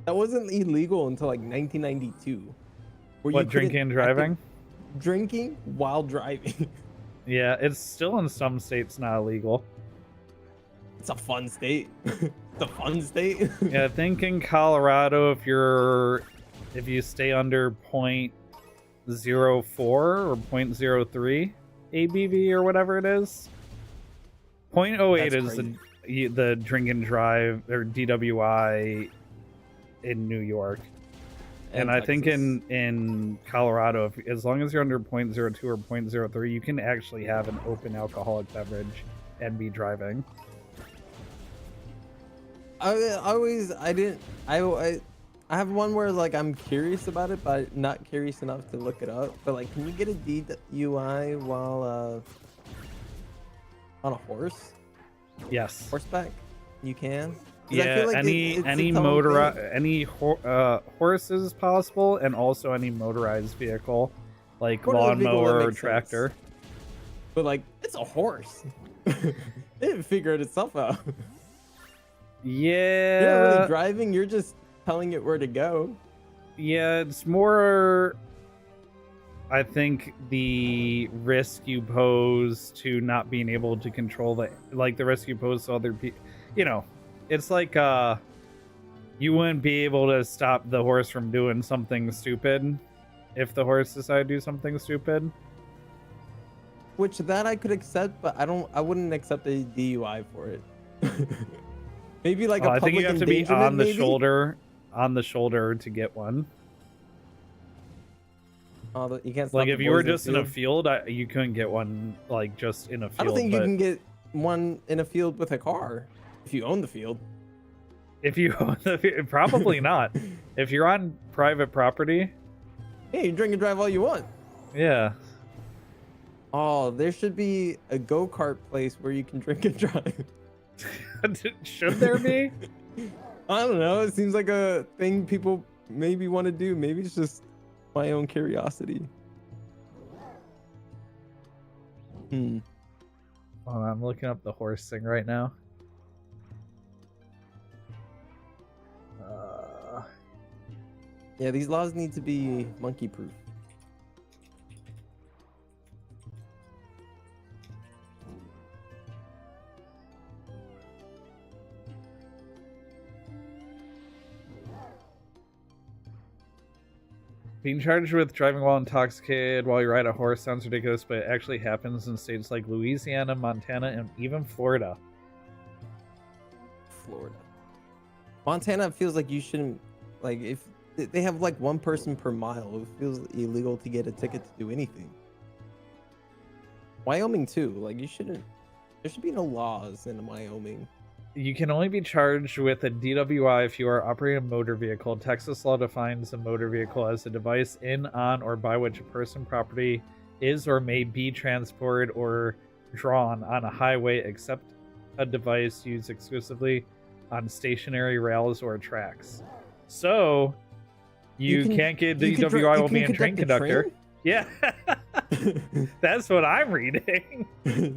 That wasn't illegal until like 1992. What, drinking and driving? Drinking while driving. Yeah, it's still in some states not illegal. It's a fun state. It's a fun state. Yeah, I think in Colorado, if you stay under 0.04 or 0.03 ABV or whatever it is, 0.08 is the drink and drive or DWI in New York. And I think in Colorado, as long as you're under 0.02 or 0.03, you can actually have an open alcoholic beverage and be driving. I have one where like I'm curious about it, but not curious enough to look it up. But like, can you get a DUI while on a horse? Yes. Horseback? You can? 'Cause I Yeah, feel like any it's any its own thing. horses possible, and also any motorized vehicle, like Motorized vehicle, that lawnmower or makes tractor. sense. But like, it's a horse. It didn't figure it itself out. You're not really Yeah, driving. You're just telling it where to go. yeah, it's more. I think the risk you pose to not being able to control the risk you pose to other people. You know, it's like you wouldn't be able to stop the horse from doing something stupid if the horse decided to do something stupid. Which that I could accept, but I wouldn't accept a DUI for it. Maybe like a I think public you have to be endangerment, on the maybe? shoulder to get one. Oh, you can't stop Like the if you were boys in the just in a field. field, you couldn't get one like just in a field. I don't think but you can get one in a field with a car if you own the field. if you probably not. If you're on private property, Hey, you drink and drive all you want. yeah. Oh, there should be a go-kart place where you can drink and drive. Should there be? I don't know. It seems like a thing people maybe want to do. Maybe it's just my own curiosity. Hmm. Oh, I'm looking up the horse thing right now. Yeah, these laws need to be monkey-proof. Being charged with driving while intoxicated while you ride a horse sounds ridiculous, but it actually happens in states like Louisiana, Montana, and even Florida. Florida. Montana feels like you shouldn't, like, if they have like one person per mile, it feels illegal to get a ticket to do anything. Wyoming too, like you shouldn't, there should be no laws in Wyoming. You can only be charged with a DWI if you are operating a motor vehicle. Texas law defines a motor vehicle as a device in, on, or by which a person, property is or may be transported or drawn on a highway, except a device used exclusively on stationary rails or tracks. So you can't get DWI while being a train conductor. Train? Yeah, that's what I'm reading.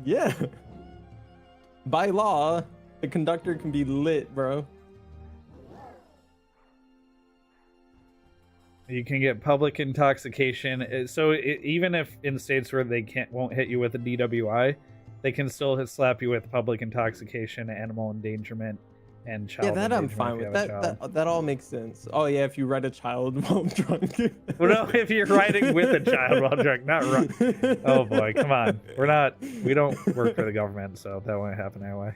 Yeah. By law, the conductor can be lit, bro. You can get public intoxication. So even if in states where they won't hit you with a DWI, they can still slap you with public intoxication, animal endangerment, and child. Yeah, that I'm fine with. That all makes sense. Oh yeah, if you ride a child while drunk. Well, no, if you're riding with a child while drunk, not run. Oh boy, come on. We don't work for the government, so that won't happen anyway.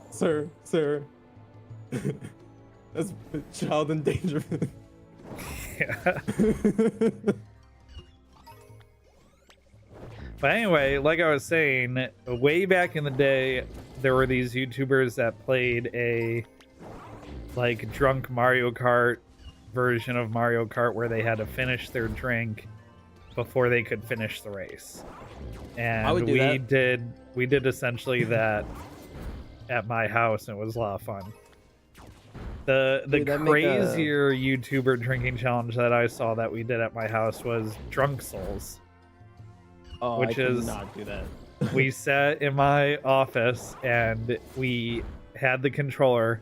Sir. That's child endangerment. Yeah. But anyway, like I was saying, way back in the day, there were these YouTubers that played a like drunk Mario Kart version of Mario Kart where they had to finish their drink before they could finish the race. And we did essentially that at my house, and it was a lot of fun. The crazier YouTuber drinking challenge that I saw that we did at my house was Drunk Souls. Oh, which I could is not do that. We sat in my office and we had the controller,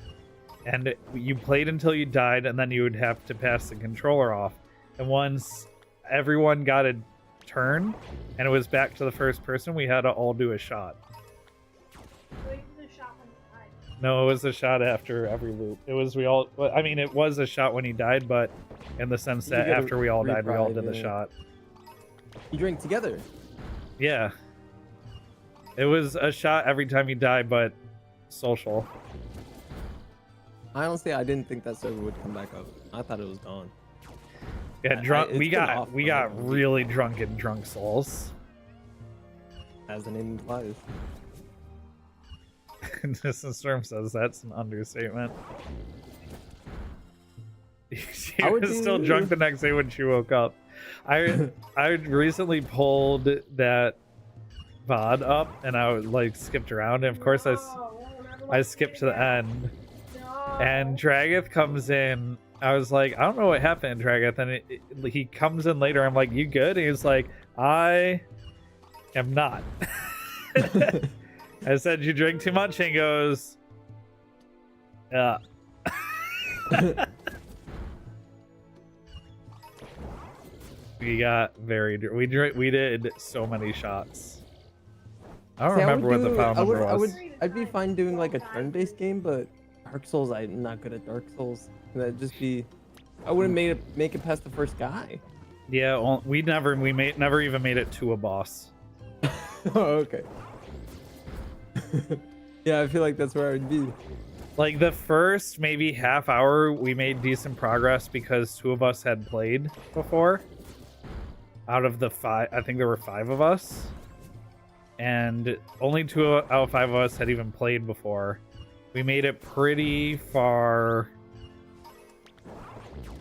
and you played until you died, and then you would have to pass the controller off. And once everyone got a turn and it was back to the first person, we had to all do a shot. No, it was a shot after every loop. It was it was a shot when he died, but in the sense that after we all died, we all did the shot. You drink together? Yeah. It was a shot every time you died, but social. Honestly, I didn't think that server would come back up. I thought it was gone. Yeah, we got really drunk in Drunk Souls. As the name implies. Distant Storm says that's an understatement. She was still drunk the next day when she woke up. I recently pulled that VOD up, and I would like skipped around, and of course I skipped to the end, and Dragath comes in. I was like, I don't know what happened, Dragath, and he comes in later. I'm like, you good? And he's like, I am not. I said, you drink too much, and he goes, yeah. We got very we did so many shots. I don't remember what the final number was. I'd be fine doing like a turn-based game, but Dark Souls, I'm not good at Dark Souls. That'd just be, I wouldn't make it past the first guy. Yeah, well, we never even made it to a boss. Oh, okay. Yeah, I feel like that's where I would be. Like the first maybe half hour, we made decent progress because 2 of us had played before. Out of the 5, I think there were 5 of us, and only 2 out of 5 of us had even played before. We made it pretty far.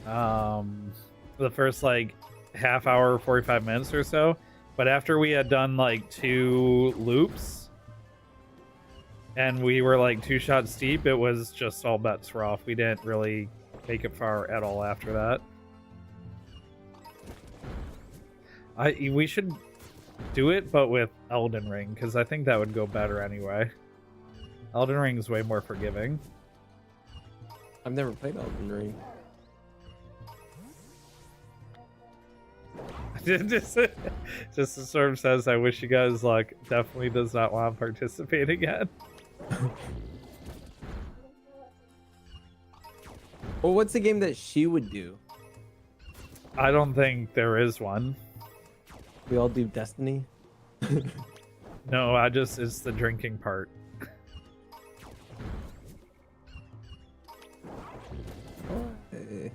The first like half hour, 45 minutes or so, but after we had done like 2 loops and we were like 2 shots deep, it was just all bets were off. We didn't really make it far at all after that. We should do it, but with Elden Ring, because I think that would go better anyway. Elden Ring is way more forgiving. I've never played Elden Ring. just as Storm says, I wish you guys luck. Definitely does not want to participate again. Well, what's the game that she would do? I don't think there is one. We all do Destiny. No, it's the drinking part. Hey.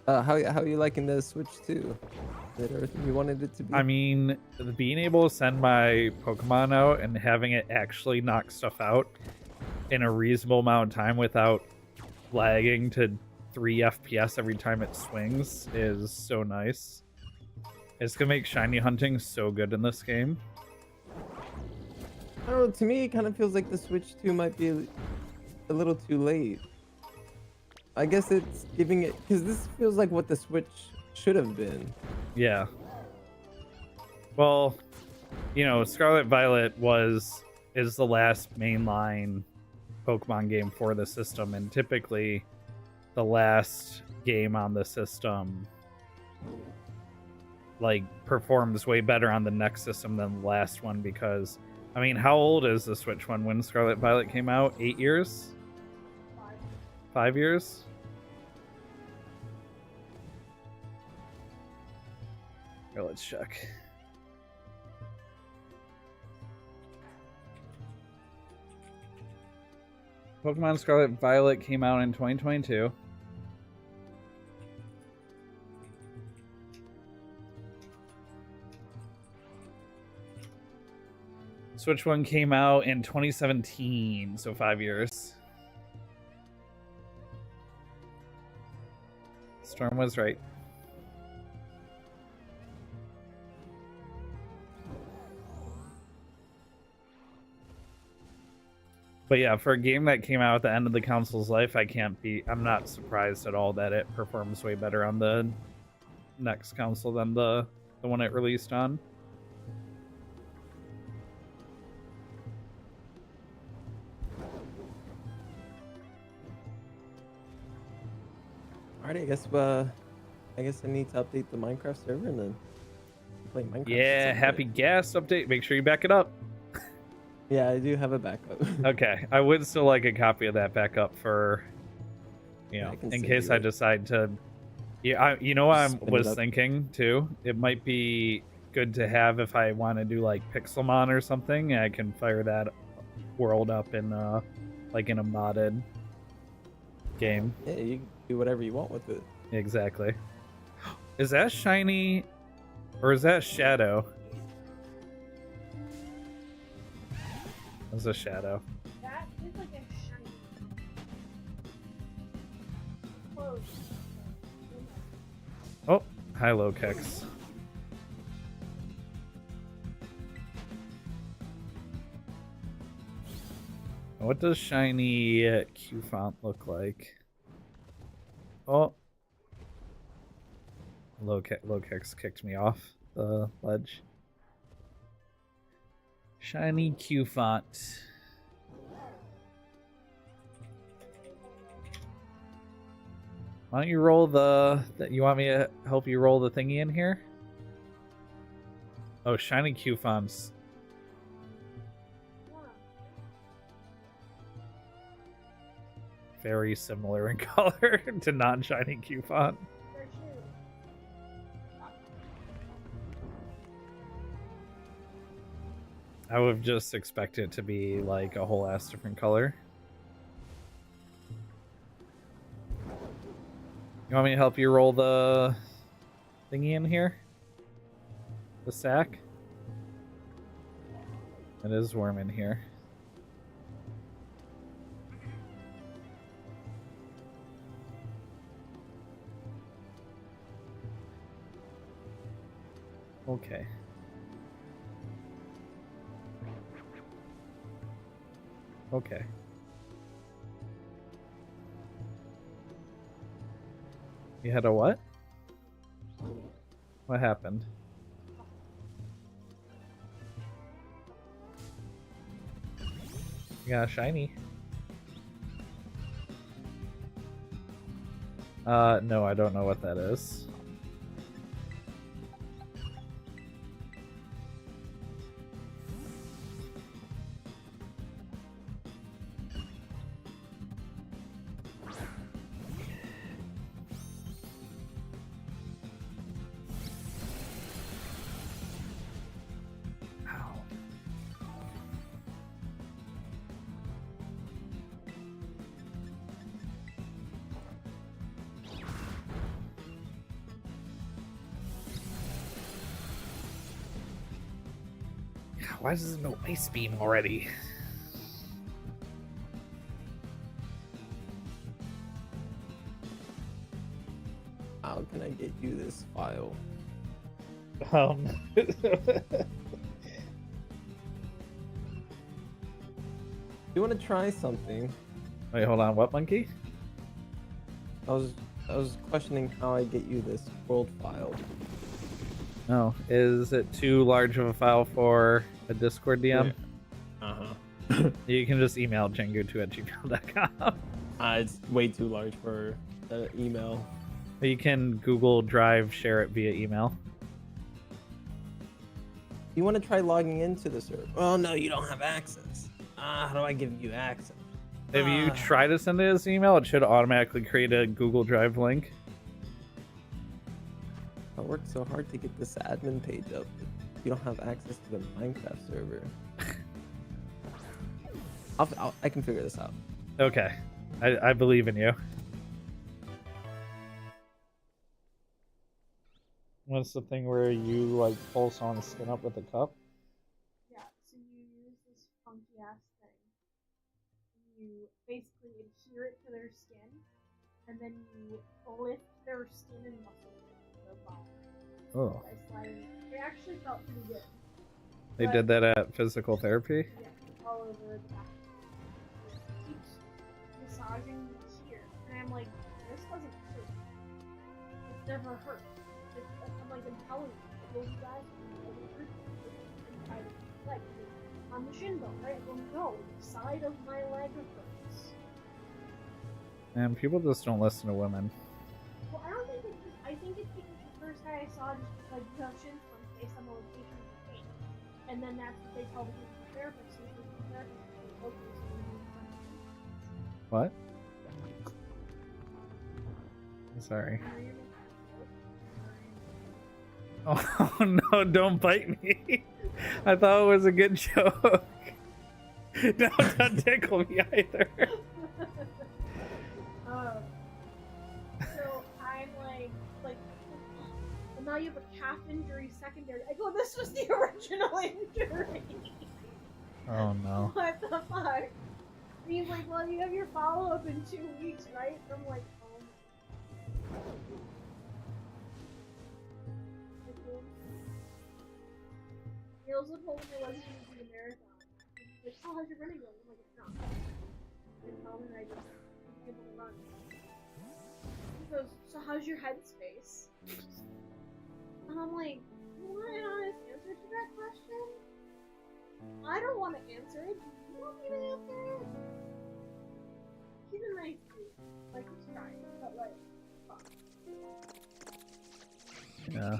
How are you liking the Switch 2? Is it everything you wanted it to be? I mean, being able to send my Pokemon out and having it actually knock stuff out in a reasonable amount of time without lagging to 3 FPS every time it swings is so nice. It's gonna make shiny hunting so good in this game. I don't know, to me it kind of feels like the Switch 2 might be a little too late. I guess it's giving it, because this feels like what the Switch should have been. Yeah. Well, you know, Scarlet Violet is the last mainline Pokemon game for the system, and typically the last game on the system like performs way better on the next system than the last one, because I mean, how old is the Switch one when Scarlet Violet came out? 8 years? 5 years? Here, let's check. Pokemon Scarlet Violet came out in 2022. Switch 1 came out in 2017, so 5 years. Storm was right. But yeah, for a game that came out at the end of the console's life, I'm not surprised at all that it performs way better on the next console than the one it released on. Alright, I guess I need to update the Minecraft server and then play Minecraft. Yeah, happy gas update. Make sure you back it up. Yeah, I do have a backup. Okay, I would still like a copy of that backup for, you know, in case I decide to. Yeah, you know what I was thinking too? It might be good to have if I want to do like Pixelmon or something. I can fire that world up in like in a modded game. Yeah, you can do whatever you want with it. Exactly. Is that shiny or is that shadow? That's a shadow. That is like a shiny. Close. Oh, hi, low kicks. What does shiny Q font look like? Oh. Lokex kicked me off the ledge. Shiny Q font. Why don't you roll the... You want me to help you roll the thingy in here? Oh, shiny Q fonts. Very similar in color to non-shiny Q font. I would just expect it to be like a whole ass different color. You want me to help you roll the thingy in here? The sack? It is warm in here. Okay. Okay. You had a what? What happened? You got a shiny. No, I don't know what that is. Why does it know Ice Beam already? How can I get you this file? You want to try something? Wait, hold on. What monkey? I was questioning how I get you this world file. Oh, is it too large of a file for a Discord DM? Uh-huh. You can just email jengu2@gmail.com. It's way too large for the email. You can Google Drive share it via email. You want to try logging into the server? Oh no, you don't have access. How do I give you access? If you try to send it as email, it should automatically create a Google Drive link. I worked so hard to get this admin page up. You don't have access to the Minecraft server. I can figure this out. Okay. I believe in you. What's the thing where you like pull someone's skin up with a cup? Yeah, so you use this funky ass thing. You basically adhere it to their skin, and then you lift their skin and muscle into their body. Oh. By sliding. It actually felt pretty good. They did that at physical therapy? Yeah, all over the back. It keeps massaging here, and I'm like, this doesn't hurt. It's never hurt. I'm like, I'm telling you, you guys, it doesn't hurt. Like, on the shin bone, right? I go, no, the side of my leg hurts. And people just don't listen to women. Well, I don't think it's just, I think it's because the first guy I saw just like, you have shin splints based on the location of the pain. And then that's what they tell the therapist. So the therapist is like, okay, so we need to. What? I'm sorry. Oh no, don't bite me. I thought it was a good joke. No, don't tickle me either. So I'm like, well, now you have a calf injury secondary. I go, this was the original injury. Oh no. What the fuck? He's like, well, you have your follow-up in 2 weeks, right? I'm like, oh my. He also told me I wasn't going to do the marathon. He's like, oh, how's your running going? I'm like, it's not. and tell him that I just be able to run. He goes, so how's your headspace? And I'm like, you want an honest answer to that question? I don't want to answer it. Do you want me to answer it? He's a nice dude. Like, he's trying, but like, fuck. Yeah.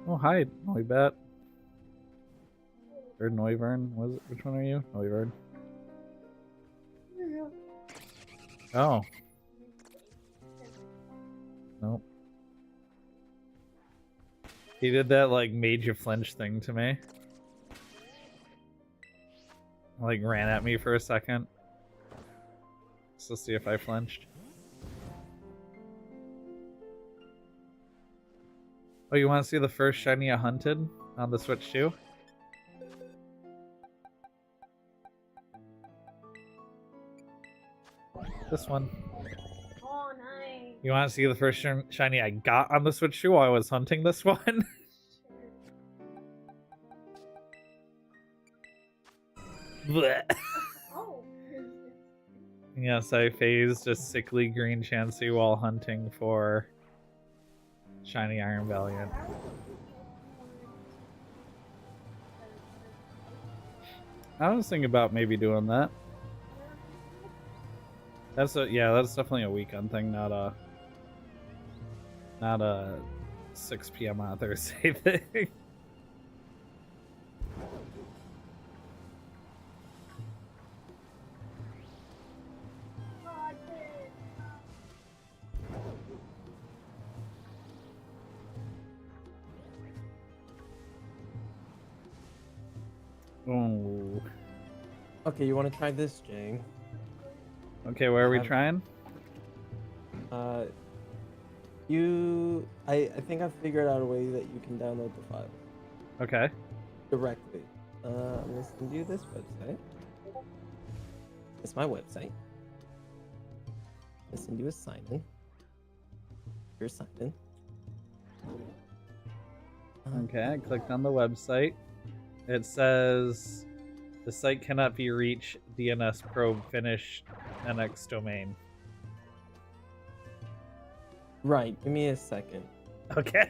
Oh, hi, Noibat. Or Noivern. Which one are you? Noivern. Oh. Nope. He did that, like, made you flinch thing to me. Like, ran at me for a second. Just to see if I flinched. Oh, you want to see the first shiny I hunted on the Switch too? This one. Oh, nice. You want to see the first shiny I got on the Switch too while I was hunting this one? Blech. Oh. Yes, I phased a sickly green Chansey while hunting for shiny Iron Valiant. I was thinking about maybe doing that. That's that's definitely a weekend thing, not a 6 p.m. on Thursday thing. Oh. Okay, you want to try this, Jang? Okay, where are we trying? I think I figured out a way that you can download the file Okay. directly. I'm gonna send you this website. It's my website. I'll send you a sign in. You're signed in. Okay, I clicked on the website. It says the site cannot be reached. DNS probe finish NX domain. Right, give me a second. Okay.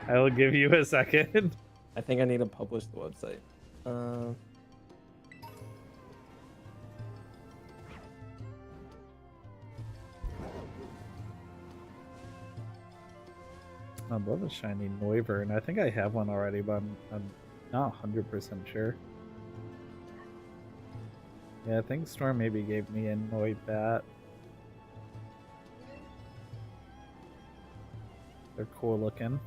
I will give you a second. I think I need to publish the website. I'd love a shiny Noivern. I think I have one already, but I'm not 100% sure. Yeah, I think Storm maybe gave me a Noibat. They're cool looking.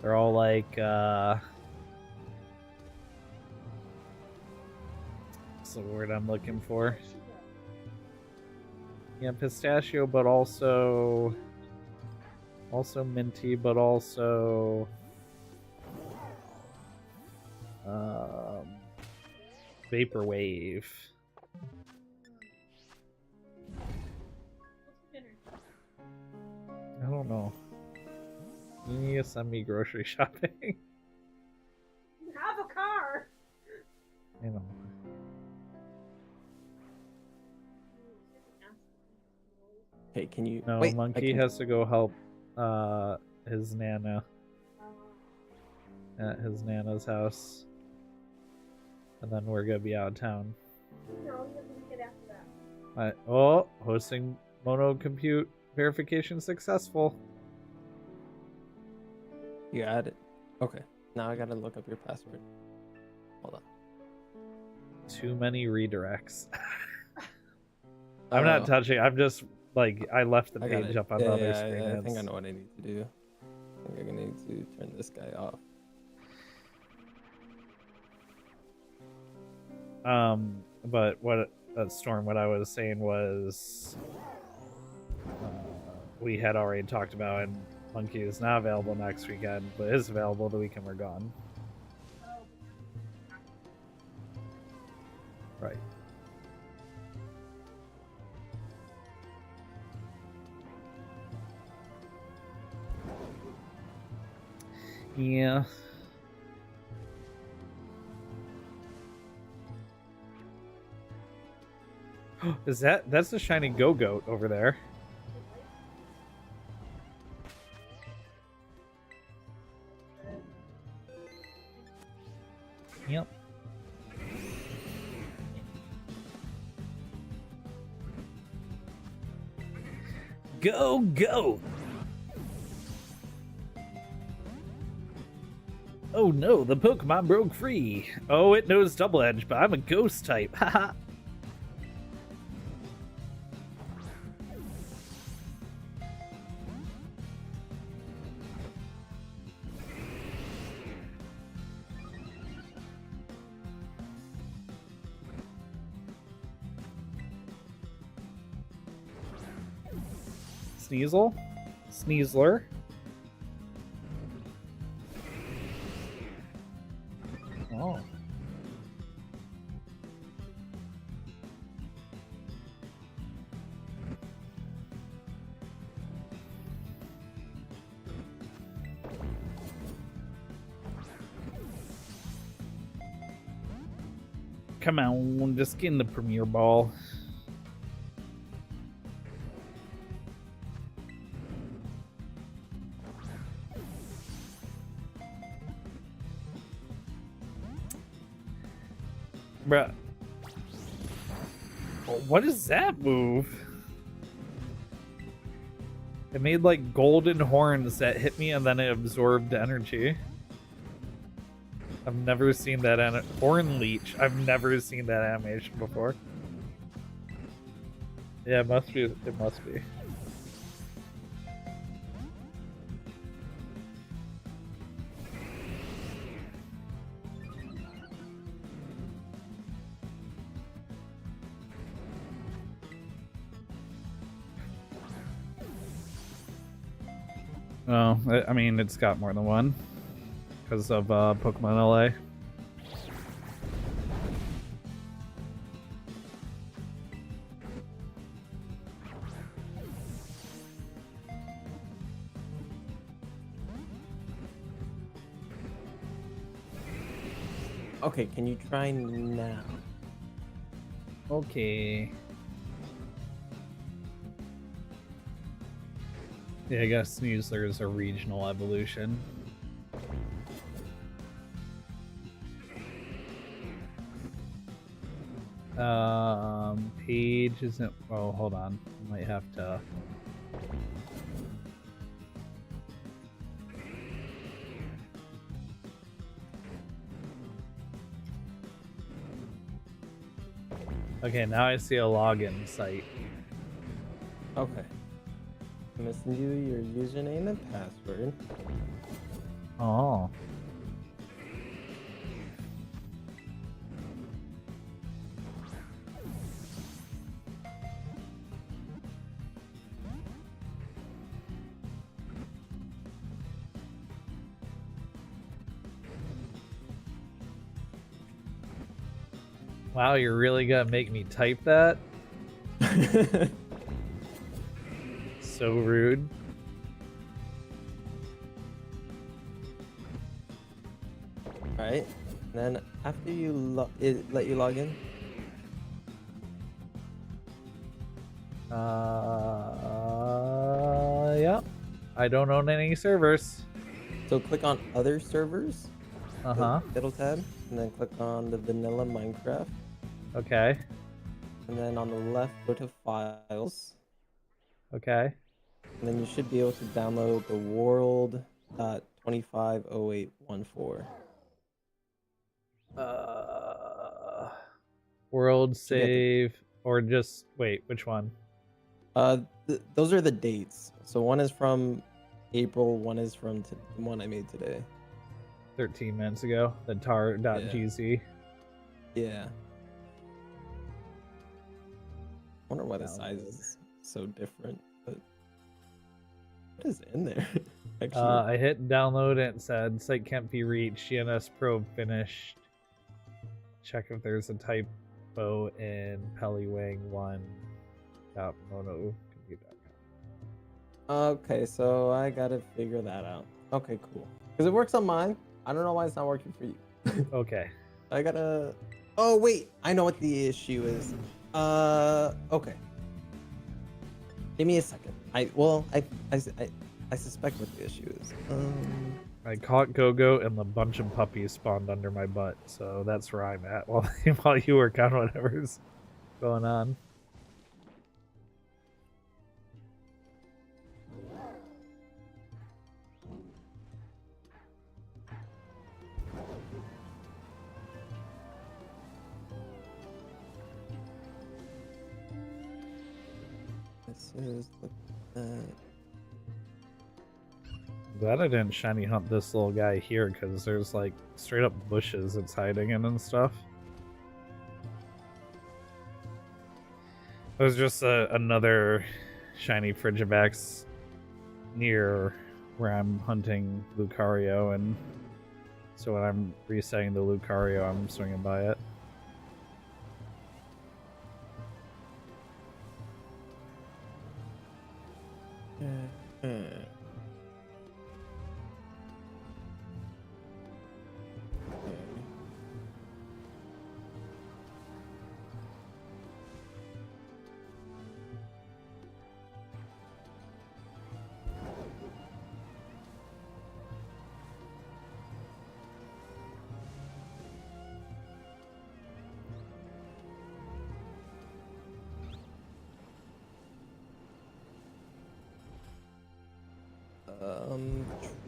They're all like, what's the word I'm looking for? Yeah, pistachio, but also minty, but also vaporwave. I don't know. You need to send me grocery shopping. You have a car. I know. Hey, can you? No, Wait, Monkey has to go help his Nana at his Nana's house. And then we're gonna be out of town. No, you have to get after that. Oh, hosting mono compute verification successful. You got it. Okay. Now I gotta look up your password. Hold on. Too many redirects. I'm not touching. I'm just like I left the page up on the other screen. I think I know what I need to do. I think I'm gonna need to turn this guy off. But what Storm, what I was saying was, we had already talked about, and Monkey is not available next weekend, but is available the weekend we're gone. Right. Yeah. That's the shiny Go-Goat over there. Yep. Go, go! Oh no, the Pokemon broke free. Oh, it knows Double Edge, but I'm a ghost type. Haha. Sneasel? Sneasler? Oh. Come on, just get in the Premier Ball. Bruh. What is that move? It made like golden horns that hit me and then it absorbed energy. I've never seen that Horn Leech. I've never seen that animation before. Yeah, it must be. It must be. Oh, I mean, it's got more than one because of Pokemon LA. Okay, can you try now? Okay. Yeah, I guess Sneasler is a regional evolution. Page isn't. Oh, hold on. I might have to. Okay, now I see a login site. Okay. I'm gonna send you your username and password. Oh. Wow, you're really gonna make me type that? So rude. Alright. Then after you let you log in. Yeah. I don't own any servers. So click on other servers. Uh-huh. The middle tab, and then click on the vanilla Minecraft. Okay. And then on the left, go to files. Okay. And then you should be able to download the world.250814. World save or just wait, which one? Those are the dates. So one is from April, one is from the one I made today. 13 minutes ago. The tar.gz. Yeah. I wonder why the size is so different. But what is in there? Actually, I hit download and it said site can't be reached. GNS probe finished. Check if there's a typo in Pellywang1. Okay, so I gotta figure that out. Okay, cool. Because it works on mine. I don't know why it's not working for you. Okay. I gotta. Oh wait, I know what the issue is. Okay. Give me a second. I suspect what the issue is. I caught Go-Go and a bunch of puppies spawned under my butt, so that's where I'm at while you work on whatever's going on. This is Glad I didn't shiny hunt this little guy here, because there's like straight up bushes it's hiding in and stuff. There's just another shiny Frigivax near where I'm hunting Lucario, and so when I'm resetting the Lucario, I'm swinging by it.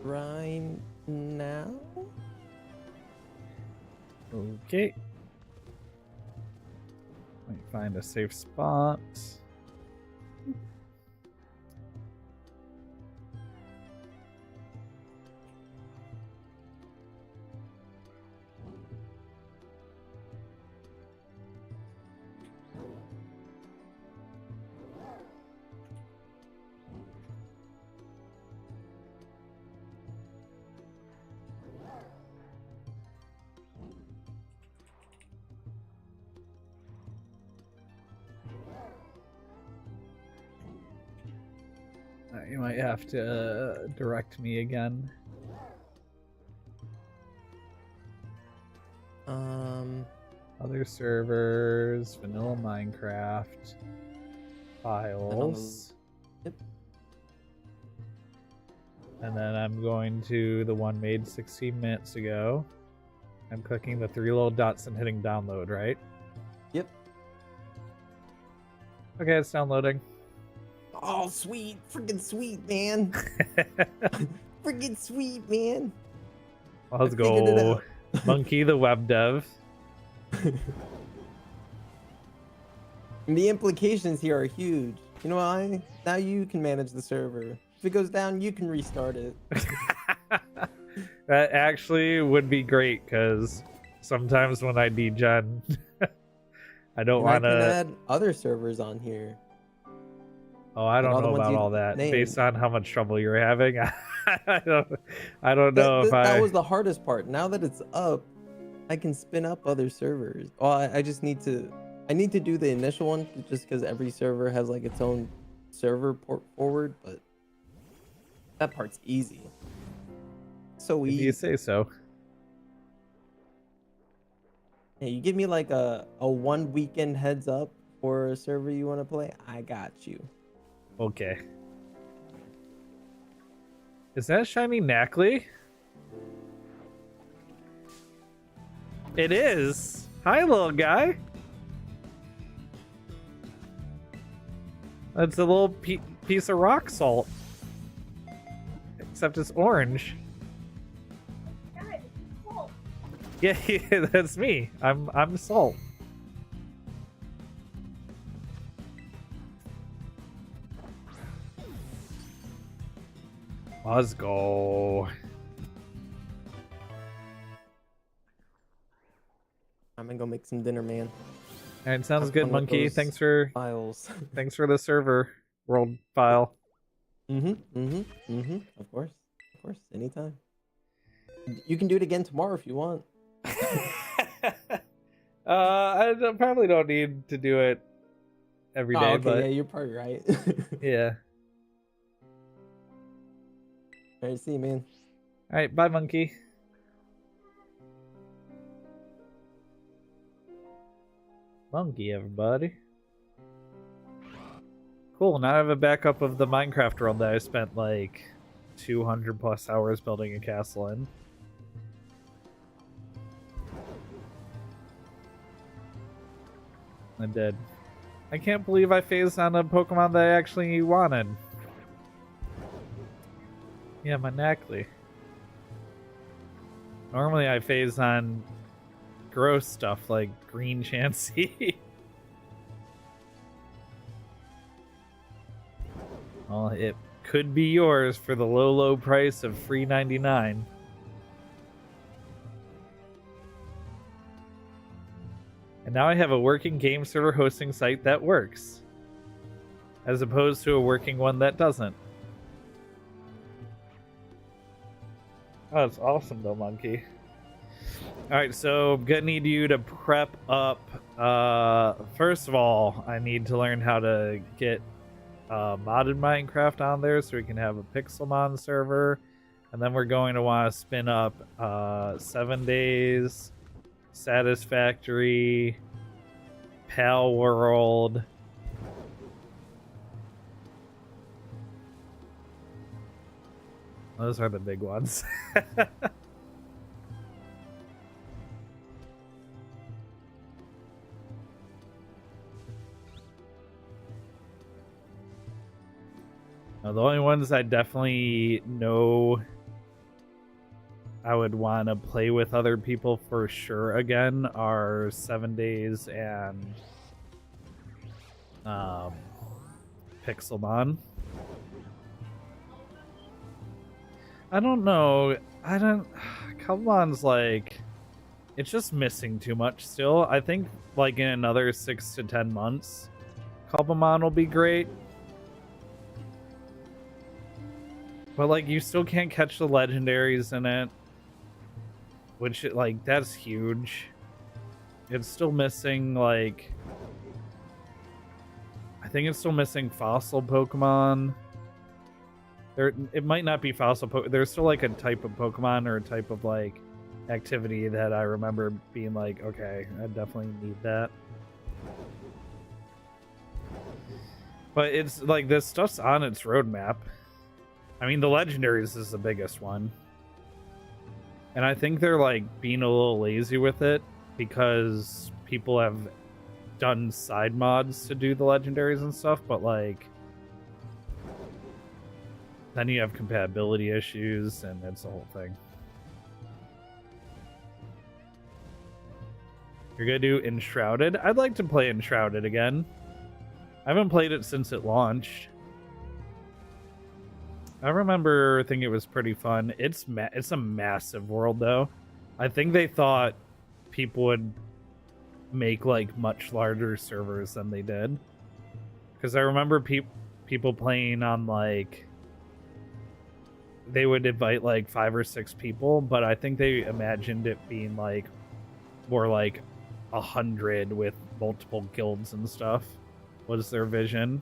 Try now. Okay. Might find a safe spot. You might have to direct me again. Other servers, vanilla Minecraft, files. Yep. And then I'm going to the one made 16 minutes ago. I'm clicking the 3 little dots and hitting download, right? Yep. Okay, it's downloading. Oh, sweet. Freaking sweet, man. Freaking sweet, man. Let's go. Monkey the web dev. And the implications here are huge. You know why? Now you can manage the server. If it goes down, you can restart it. That actually would be great, because sometimes when I degen, I don't want to add other servers on here. Oh, I don't know about all that. Based on how much trouble you're having, I don't know if that was the hardest part. Now that it's up, I can spin up other servers. Well, I just need to. I need to do the initial one just because every server has like its own server port forward, but that part's easy. So easy. You say so. Yeah, you give me like a 1 weekend heads up for a server you want to play. I got you. Okay. Is that shiny Knackley? It is. Hi, little guy. That's a little piece of rock salt. Except it's orange. Guys, it's salt. Yeah, that's me. I'm salt. Let's go. I'm gonna go make some dinner, man. All right, sounds good, Monkey. Thanks for files. Thanks for the server world file. Of course, anytime. You can do it again tomorrow if you want. I probably don't need to do it every day, okay, but yeah, you're probably right. yeah. All right, see you, man. All right, bye, Monkey. Monkey, everybody. Cool, now I have a backup of the Minecraft world that I spent like 200 plus hours building a castle in. I did. I can't believe I phased on a Pokemon that I actually wanted. Yeah, Manacly. Normally I phase on gross stuff like Green Chansey. Well, it could be yours for the low, low price of $3.99. And now I have a working game server hosting site that works, as opposed to a working one that doesn't. Oh, it's awesome though, Monkey. Alright, so I'm gonna need you to prep up. First of all, I need to learn how to get modded Minecraft on there so we can have a Pixelmon server. And then we're going to want to spin up 7 Days, Satisfactory, Pal World. Those are the big ones. Now, the only ones I definitely know I would want to play with other people for sure again are 7 Days and Pixelmon. I don't know. Cubmon's like, it's just missing too much still. I think like in another 6 to 10 months, Cubmon will be great. But like, you still can't catch the legendaries in it, which like that's huge. It's still missing like, I think it's still missing fossil Pokemon. It might not be fossil Pokemon. There's still like a type of Pokemon or a type of like activity that I remember being like, okay, I definitely need that. But it's like this stuff's on its roadmap. I mean, the legendaries is the biggest one. And I think they're like being a little lazy with it because people have done side mods to do the legendaries and stuff, but like then you have compatibility issues and it's the whole thing. You're gonna do Enshrouded? I'd like to play Enshrouded again. I haven't played it since it launched. I remember thinking it was pretty fun. It's a massive world though. I think they thought people would make like much larger servers than they did. Because I remember people playing on like, they would invite like 5 or 6 people, but I think they imagined it being like more like 100 with multiple guilds and stuff was their vision.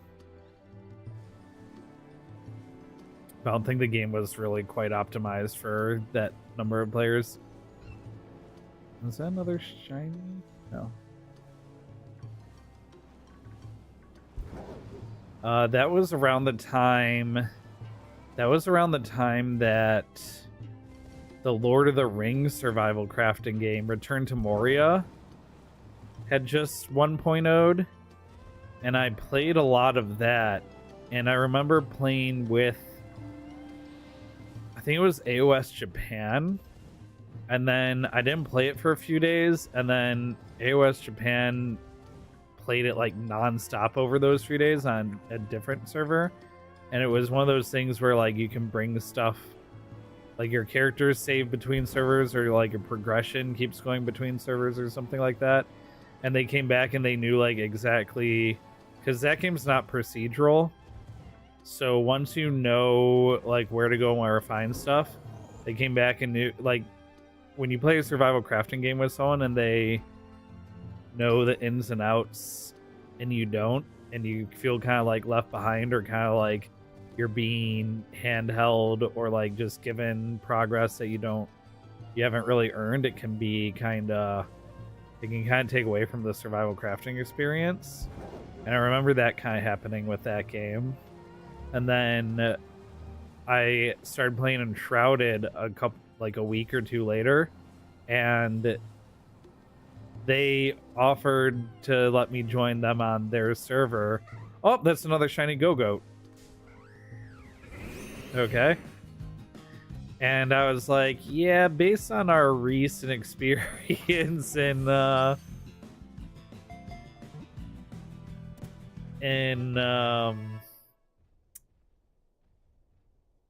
I don't think the game was really quite optimized for that number of players. Is that another shiny? No. That was around the time. That was around the time that the Lord of the Rings survival crafting game, Return to Moria, had just 1.0'd, and I played a lot of that. And I remember playing with, I think it was AOS Japan, and then I didn't play it for a few days, and then AOS Japan played it like non-stop over those few days on a different server. And it was one of those things where like you can bring stuff, like your characters save between servers, or like a progression keeps going between servers or something like that. And they came back and they knew like exactly, because that game's not procedural. So once you know like where to go and where to find stuff, they came back and knew, like when you play a survival crafting game with someone and they know the ins and outs and you don't, and you feel kind of like left behind, or kind of like you're being handheld, or like just given progress that you haven't really earned, it can kind of take away from the survival crafting experience. And I remember that kind of happening with that game. And then I started playing Enshrouded a week or two later, and they offered to let me join them on their server. Oh, that's another shiny Go-Goat. Okay. And I was like, yeah, based on our recent experience in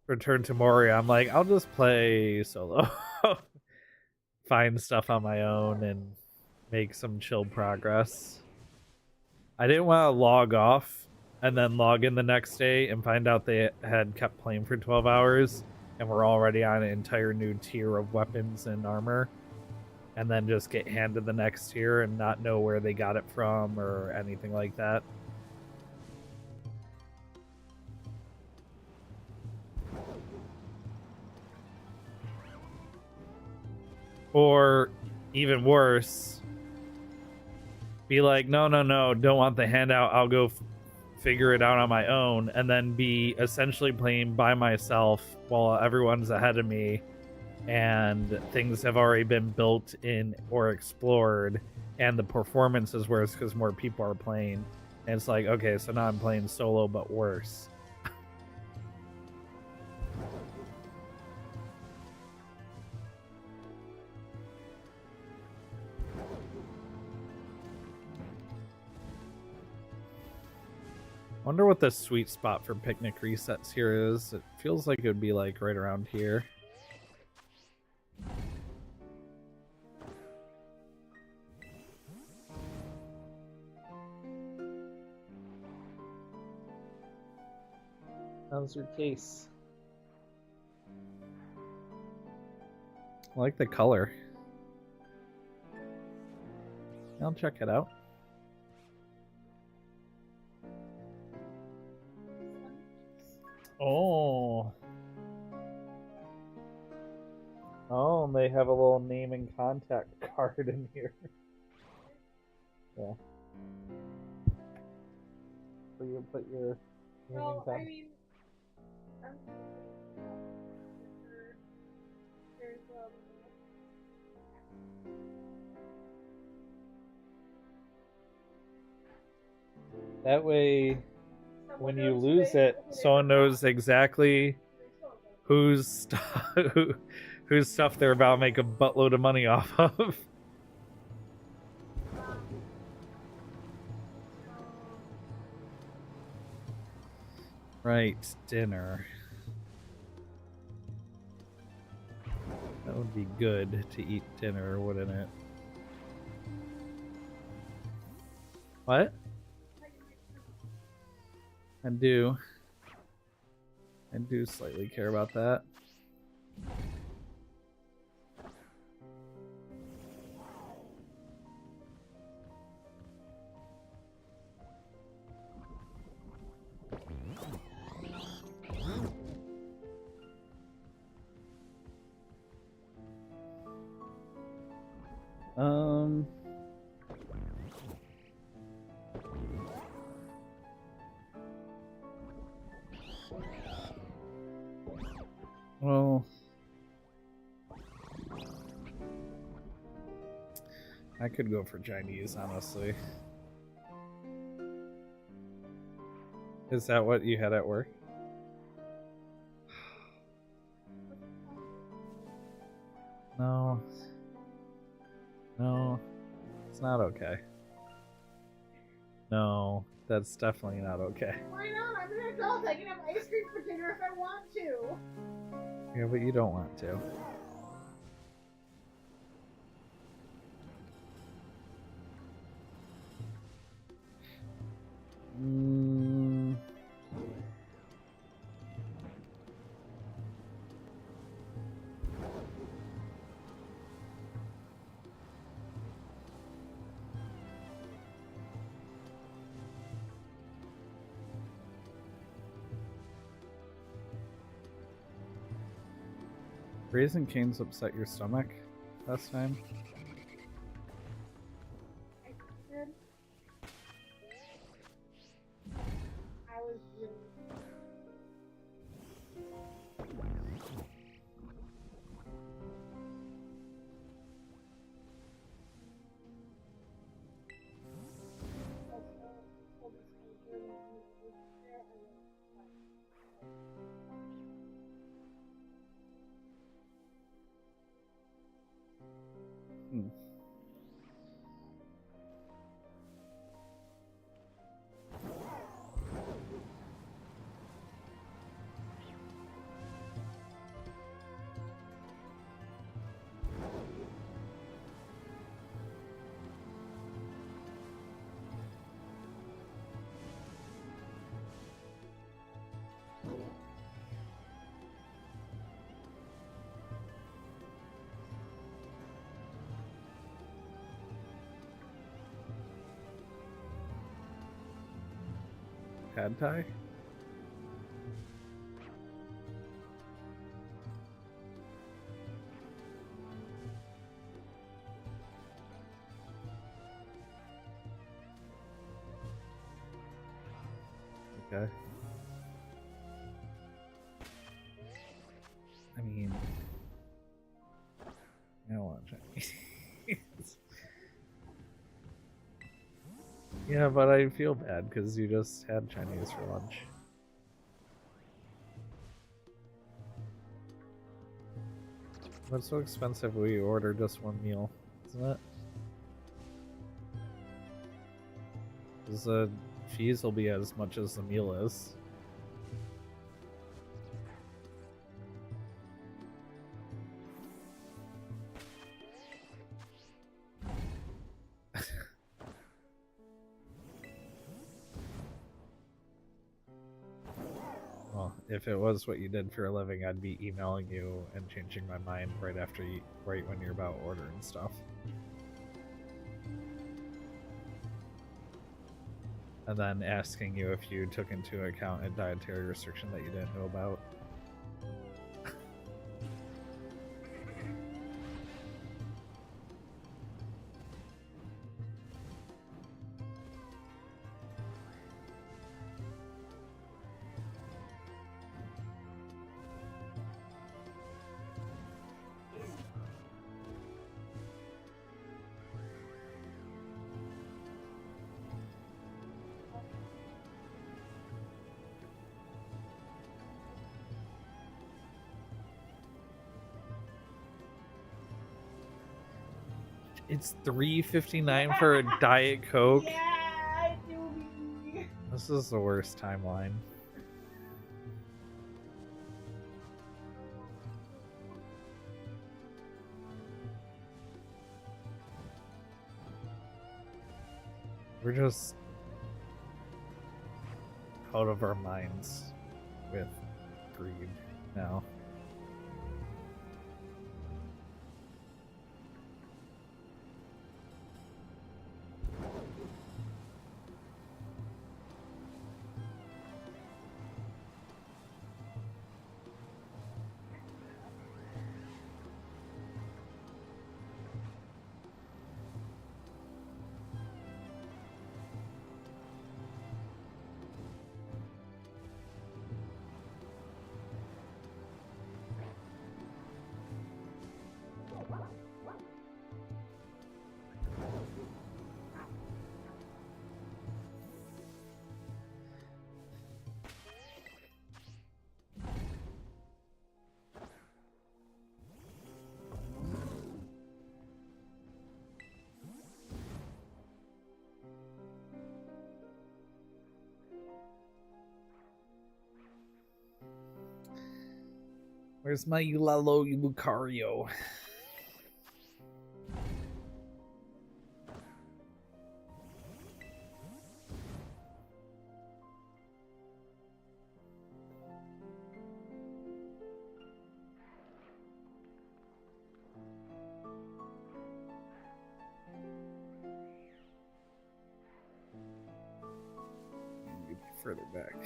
Return to Moria, I'm like, I'll just play solo. Find stuff on my own and make some chill progress. I didn't want to log off and then log in the next day and find out they had kept playing for 12 hours and we're already on an entire new tier of weapons and armor, and then just get handed the next tier and not know where they got it from or anything like that. Or even worse, be like, no, don't want the handout, I'll go figure it out on my own, and then be essentially playing by myself while everyone's ahead of me and things have already been built in or explored, and the performance is worse because more people are playing. And it's like, okay, so now I'm playing solo but worse. Wonder what the sweet spot for picnic resets here is. It feels like it would be like right around here. How's your case? I like the color. I'll check it out. Oh. Oh, and they have a little name and contact card in here. Yeah. So you put your name and Well, contact. I mean, I'm there's That way, when you lose today, it, someone knows exactly whose whose stuff they're about to make a buttload of money off of. Right, dinner. That would be good to eat dinner, wouldn't it? What? I do slightly care about that. Well, I could go for Chinese, honestly. Is that what you had at work? No. No. It's not okay. No, that's definitely not okay. Why not? I'm an adult. I can have ice cream for dinner if I want to. Yeah, but you don't want to. Raising Cane's upset your stomach last time? was really. Hmm. Pad Thai? Okay. I mean, I don't want Chinese. Yeah, but I feel bad because you just had Chinese for lunch. What's so expensive we order just one meal, isn't it? Because the fees will be as much as the meal is. Well, if it was what you did for a living, I'd be emailing you and changing my mind right after you, right when you're about ordering stuff. And then asking you if you took into account a dietary restriction that you didn't know about. It's $3.59 for a Diet Coke. Yeah, dude. This is the worst timeline. We're just out of our minds with greed now. Where's my Ulalo Lucario? Maybe further back.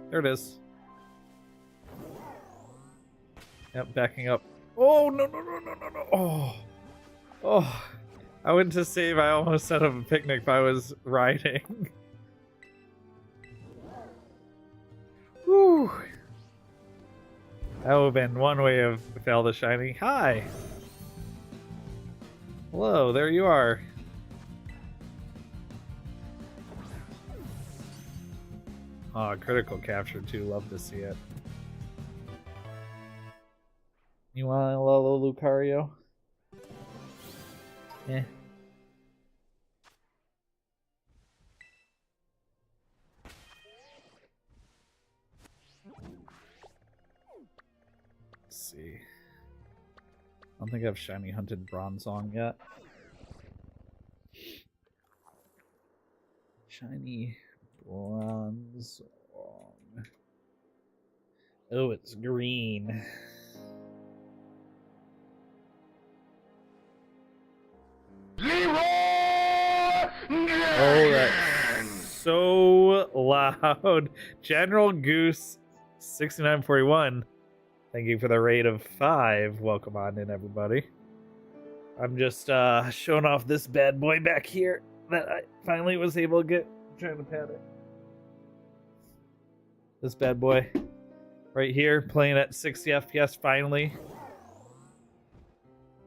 There it is. Yep, backing up. Oh, no, no, no, no, no, no. Oh. Oh. I went to save. I almost set up a picnic, but I was riding. Whew. That would have been one way of fail the shiny. Hi. Hello, there you are. Oh, critical capture too. Love to see it. You want a Lolo Lucario? Eh. Let's see. I don't think I've shiny hunted Bronzong yet. Shiny Bronzong. Oh, it's green. Oh, that's so loud. General Goose 6941. Thank you for the raid of 5. Welcome on in, everybody. I'm just showing off this bad boy back here that I finally was able to get. I'm trying to pat it. This bad boy right here, playing at 60 FPS finally.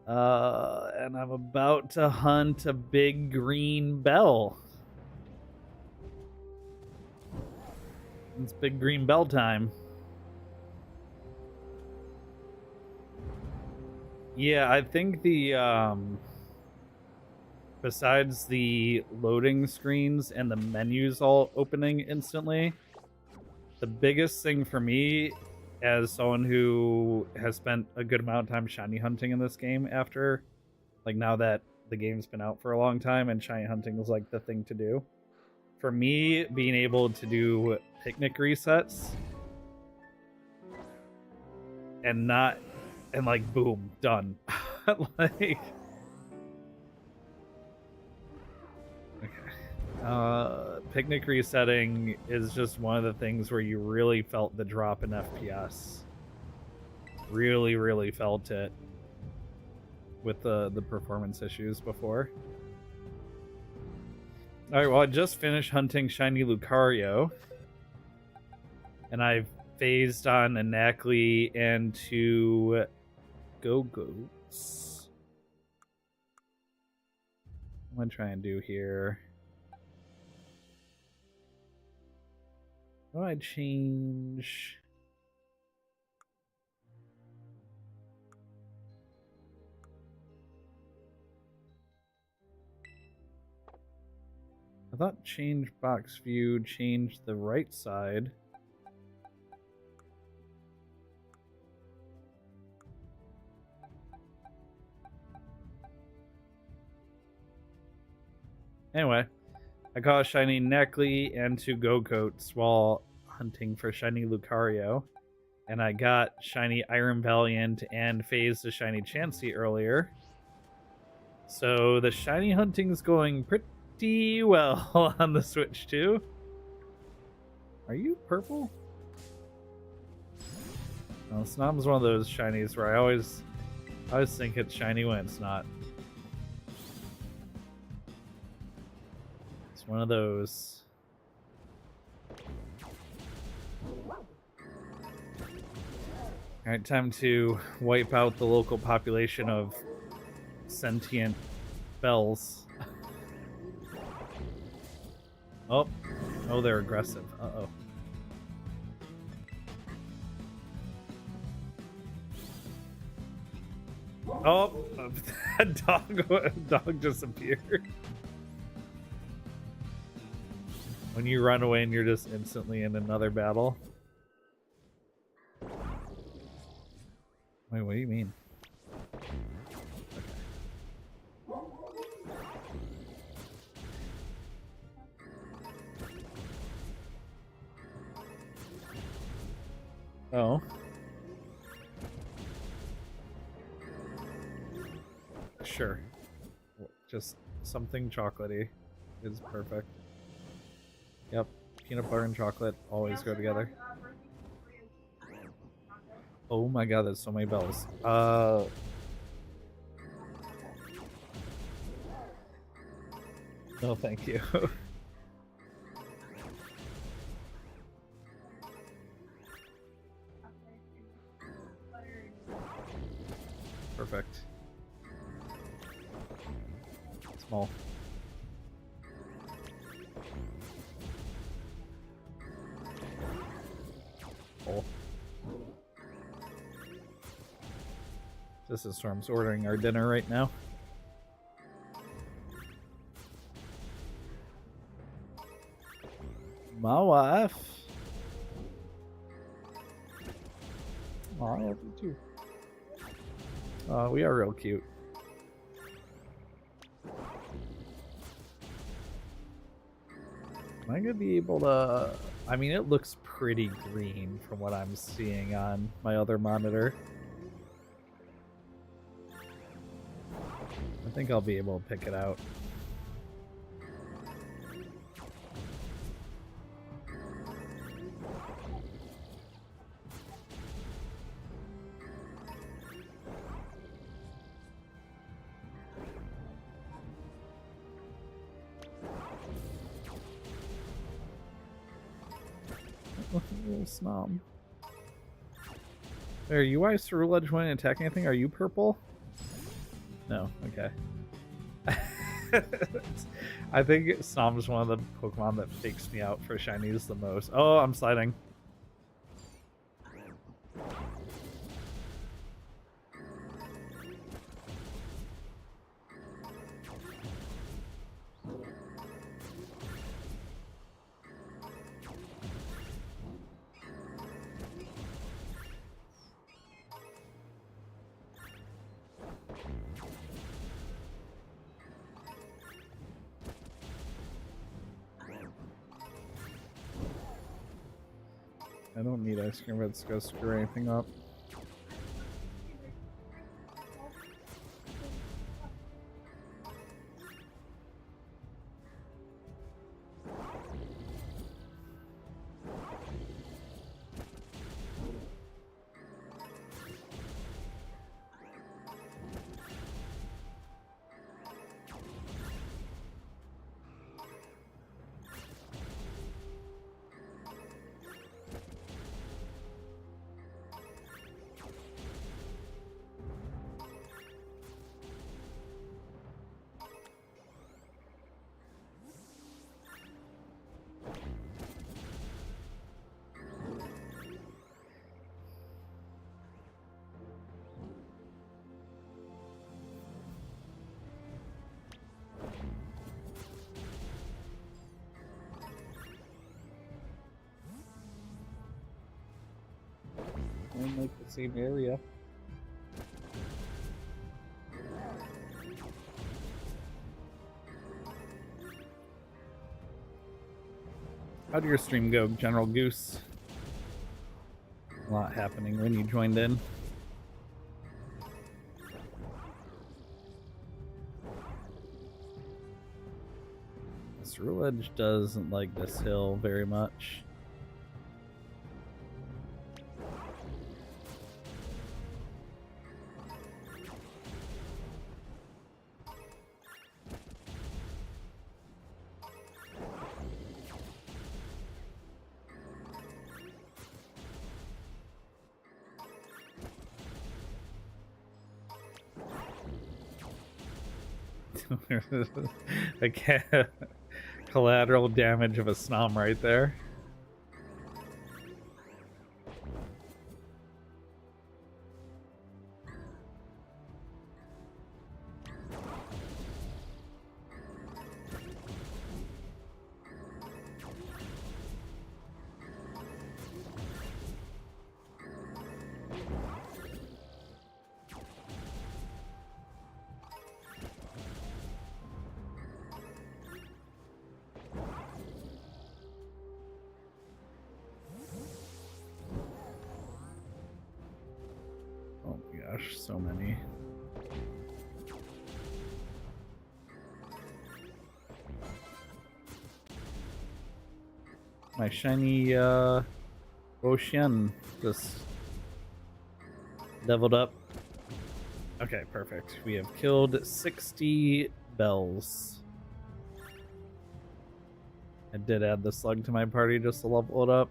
And I'm about to hunt a big green bell. It's big green bell time. Yeah, I think the besides the loading screens and the menus all opening instantly, the biggest thing for me as someone who has spent a good amount of time shiny hunting in this game after, like, now that the game's been out for a long time and shiny hunting was like the thing to do. For me, being able to do picnic resets and like boom, done. Like, okay. Picnic resetting is just one of the things where you really felt the drop in FPS. Really, really felt it with the performance issues before. Alright, well, I just finished hunting shiny Lucario. And I've phased on a Nacli and 2 Go-Goats. What am I trying to do here? How do I change? I thought change box view changed the right side. Anyway, I caught a shiny Nacli and 2 Go-Goats while hunting for shiny Lucario. And I got shiny Iron Valiant and phased a shiny Chansey earlier. So the shiny hunting's going pretty well on the Switch too. Are you purple? No, Snob's one of those shinies where I always think it's shiny when it's not. It's one of those. Alright, time to wipe out the local population of sentient bells. Oh, they're aggressive. Uh-oh. Oh, that dog disappeared. When you run away and you're just instantly in another battle. Wait, what do you mean? Oh. Sure. Just something chocolatey is perfect. Yep. Peanut butter and chocolate always go together. Oh my god, there's so many bells. No, thank you. perfect. Small. Oh. This is Storm's ordering our dinner right now. My wife. Oh, I love you too. We are real cute. Am I gonna be able to... I mean, it looks pretty green from what I'm seeing on my other monitor. I think I'll be able to pick it out. Little snob. Are you eyes to rule edge when attacking anything? Are you purple? No, okay. I think Snom is one of the Pokemon that fakes me out for shinies the most. Oh, I'm sliding. I don't need ice cream, but it's gonna screw anything up. In like the same area. How'd your stream go, General Goose? A lot happening when you joined in. This Rule Edge doesn't like this hill very much. Again, collateral damage of a Snom right there. Gosh, so many. My shiny Ocean just leveled up. Okay, perfect. We have killed 60 bells. I did add the slug to my party just to level it up.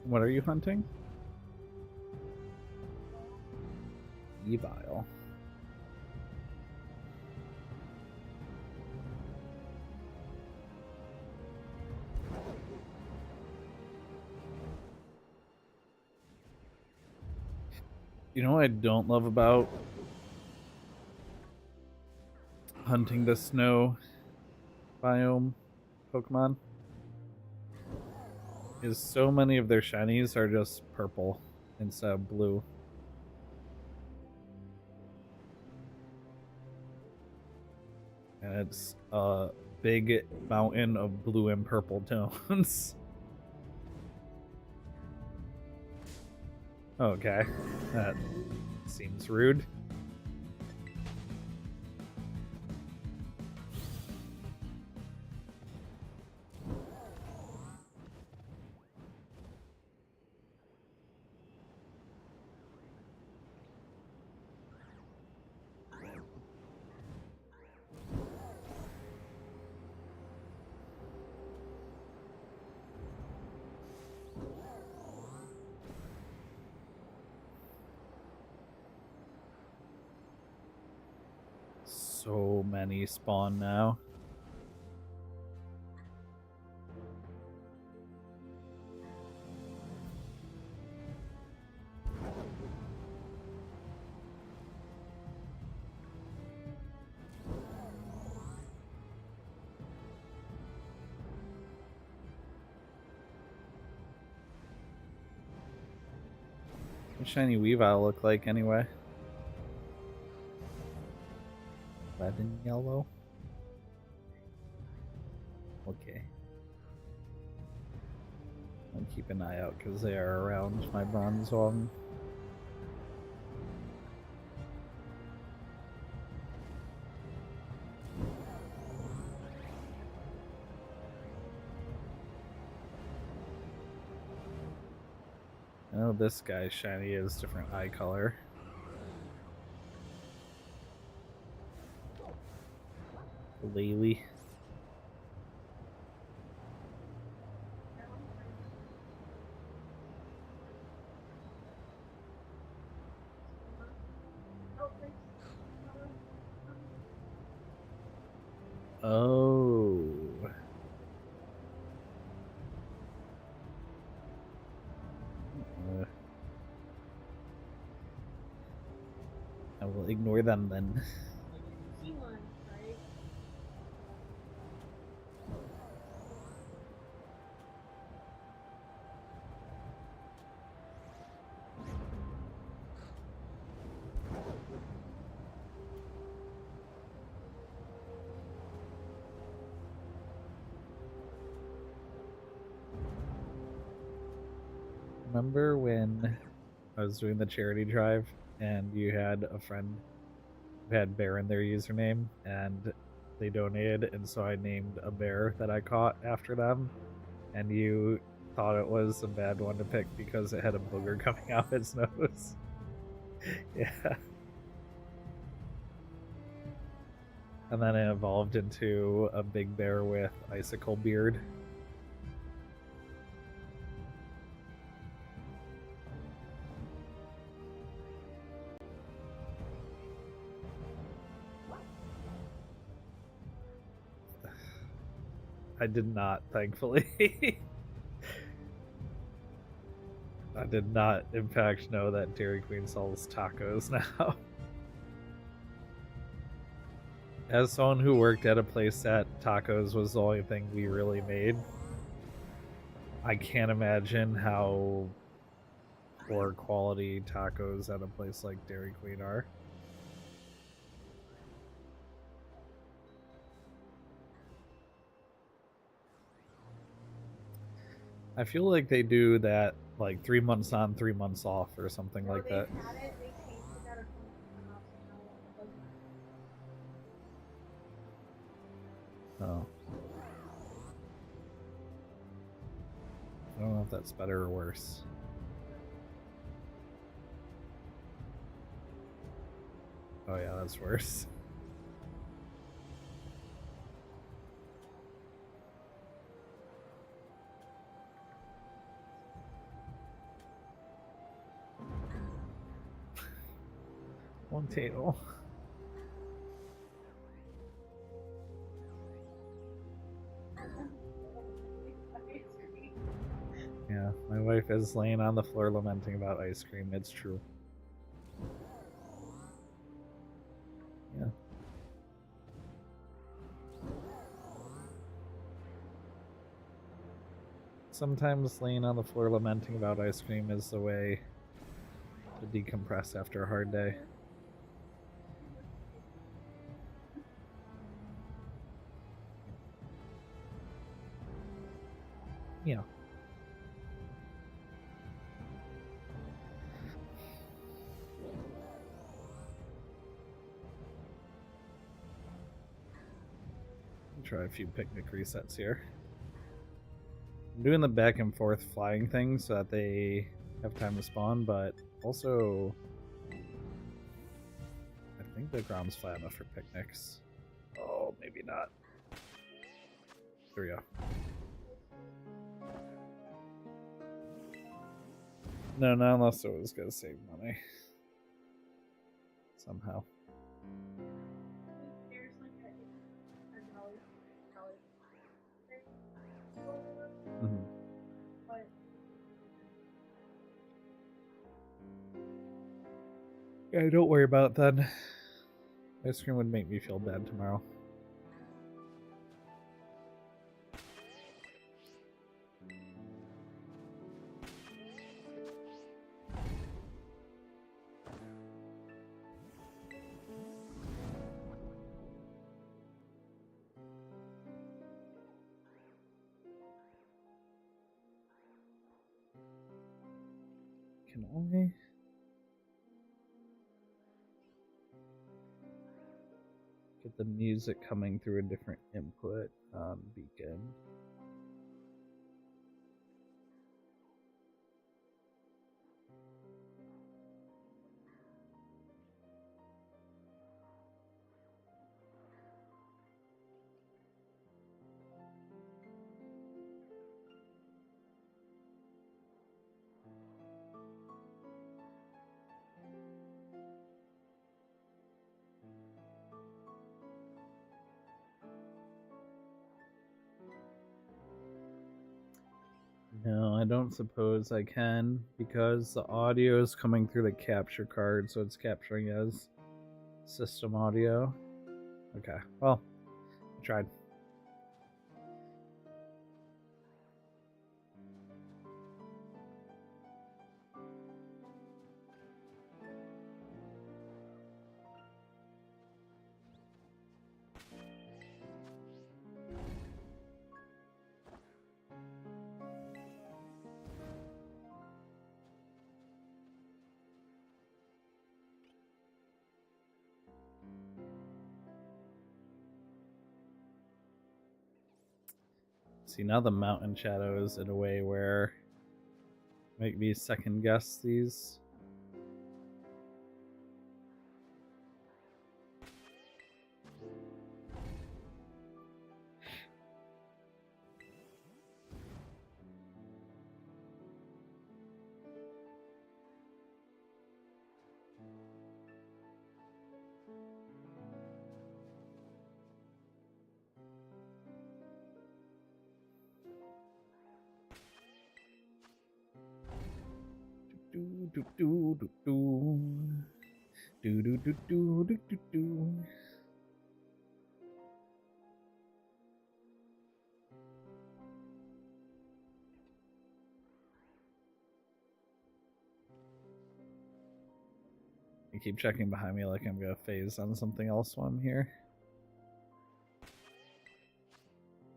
What are you hunting? Evile. You know what I don't love about hunting the snow biome Pokemon? Is so many of their shinies are just purple instead of blue. And it's a big mountain of blue and purple tones. Okay, that seems rude. So many spawn now. What shiny Weavile look like anyway? Red and yellow? Okay. I'll keep an eye out because they are around my bronze one. I know this guy's shiny is different eye color. Laylee. Oh. I will ignore them then. Remember when I was doing the charity drive and you had a friend who had bear in their username and they donated, and so I named a bear that I caught after them, and you thought it was a bad one to pick because it had a booger coming out its nose. Yeah. And then it evolved into a big bear with icicle beard. I did not, thankfully. I did not, in fact, know that Dairy Queen sells tacos now. As someone who worked at a place that tacos was the only thing we really made, I can't imagine how poor quality tacos at a place like Dairy Queen are. I feel like they do that like 3 months on, 3 months off, or something like that. Oh. I don't know if that's better or worse. Oh yeah, that's worse. Potato. Yeah, my wife is laying on the floor lamenting about ice cream. It's true. Yeah. Sometimes laying on the floor lamenting about ice cream is the way to decompress after a hard day. Yeah. Try a few picnic resets here. I'm doing the back and forth flying thing so that they have time to spawn, but also I think the ground's flat enough for picnics. Oh, maybe not. There we go. No, not unless it was gonna save money. Somehow. There's like a dollar Mm-hmm. but Yeah, don't worry about it then. Ice cream would make me feel bad tomorrow. Can I? Get the music coming through a different input on Beacon. No, I don't suppose I can because the audio is coming through the capture card, so it's capturing as system audio. Okay, well, I tried. See, now the mountain shadow is in a way where make me second guess these. Do do do do do do do do do do do do. I keep checking behind me like I'm gonna phase on something else while I'm here.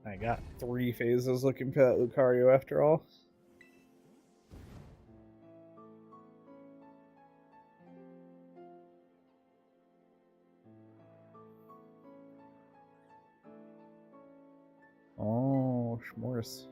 I got 3 phases looking for that Lucario after all. Oh, schmores.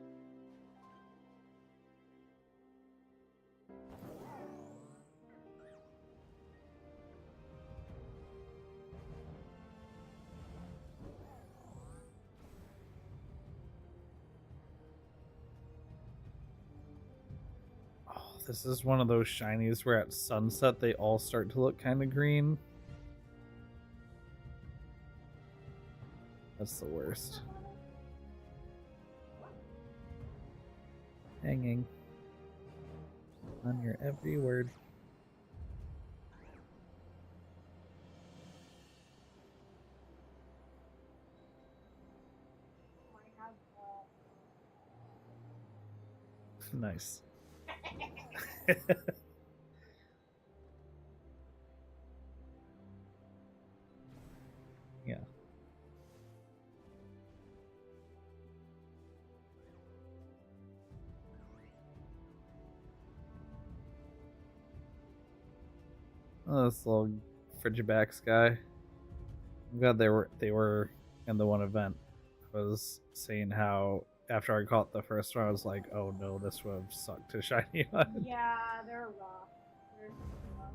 Oh, this is one of those shinies where at sunset they all start to look kind of green. That's the worst. Hanging on your every word. I have, Nice. Yeah. Oh, this little Frigibacks guy. I'm glad they were in the one event. I was saying how after I caught the first one, I was like, oh no, this would have sucked to shiny on. yeah, they're rough. They're rough.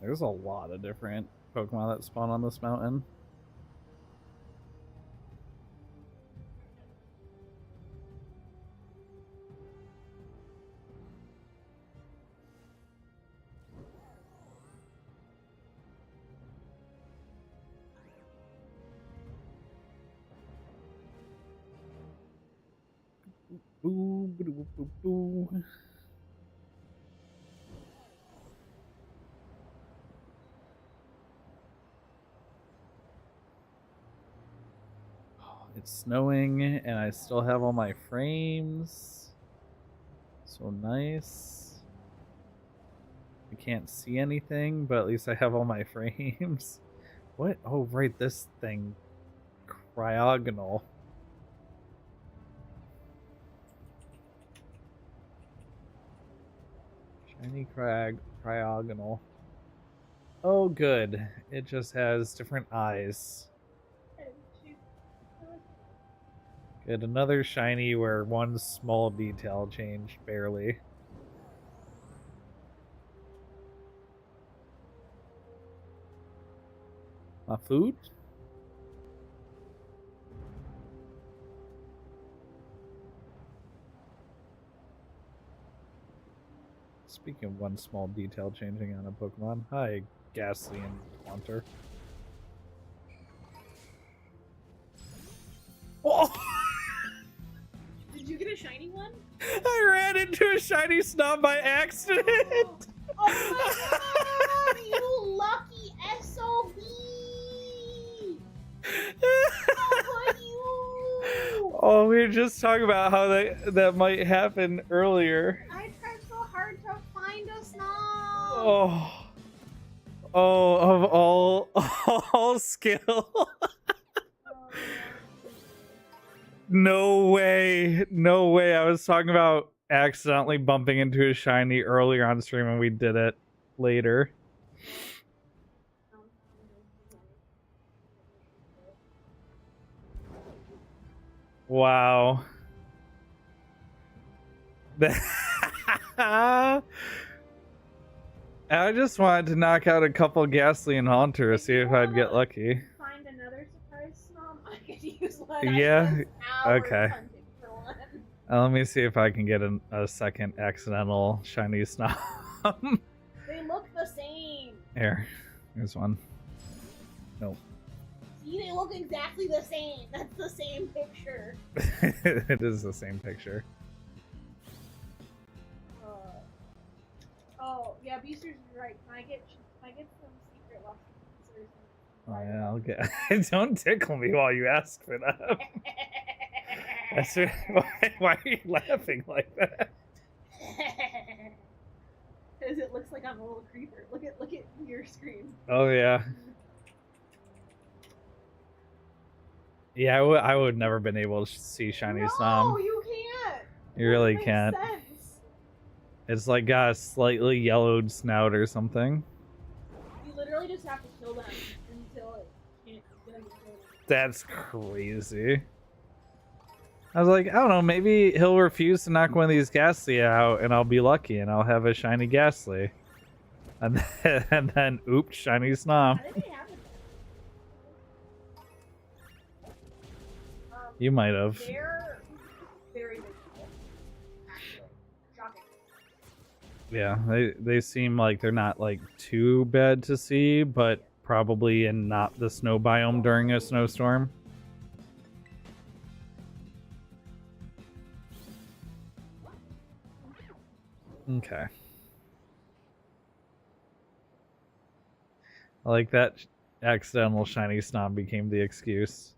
There's a lot of different Pokemon that spawn on this mountain. Boo, boo, boo, boo. It's snowing and I still have all my frames. So nice. I can't see anything, but at least I have all my frames. What? Oh, right, this thing. Cryogonal. Shiny cryogonal. Oh, good. It just has different eyes. Good, another shiny where one small detail changed barely. My food? Speaking of one small detail changing on a Pokemon, hi, Ghastly and Haunter. Oh! Did you get a shiny one? I ran into a shiny snob by accident! Oh my god, you lucky SOB! How could you? Oh, we were just talking about how that might happen earlier. I tried so hard to find a snob! Oh. Oh, of all skill. No way. No way. I was talking about accidentally bumping into a shiny earlier on stream and we did it later. Wow. I just wanted to knock out a couple Ghastly and Haunter to see if I'd get lucky. Find another surprise snob. I could use one. Yeah, okay. Hunting for one. Let me see if I can get a second accidental shiny snob. They look the same. Here's one. Nope. See, they look exactly the same. That's the same picture. It is the same picture. Oh, yeah, Beasters is right. Can I get some secret lessons? Oh yeah, I'll get. Don't tickle me while you ask for them. That's why are you laughing like that? is it looks like I'm a little creeper. Look at your screen. Oh yeah. Yeah, I would never been able to see shiny No, Snom. you can't. You really Makes can't. Sense. It's like got a slightly yellowed snout or something. You literally just have to kill them until it can't kill them. That's crazy. I was like, I don't know, maybe he'll refuse to knock one of these Ghastly out and I'll be lucky and I'll have a shiny Ghastly. And then oops, shiny Snom. How did it happen? You might have. They're very visible, actually. Shocking. Yeah, they seem like they're not like too bad to see, but probably in not the snow biome during a snowstorm. Okay. I like that accidental shiny Snom became the excuse.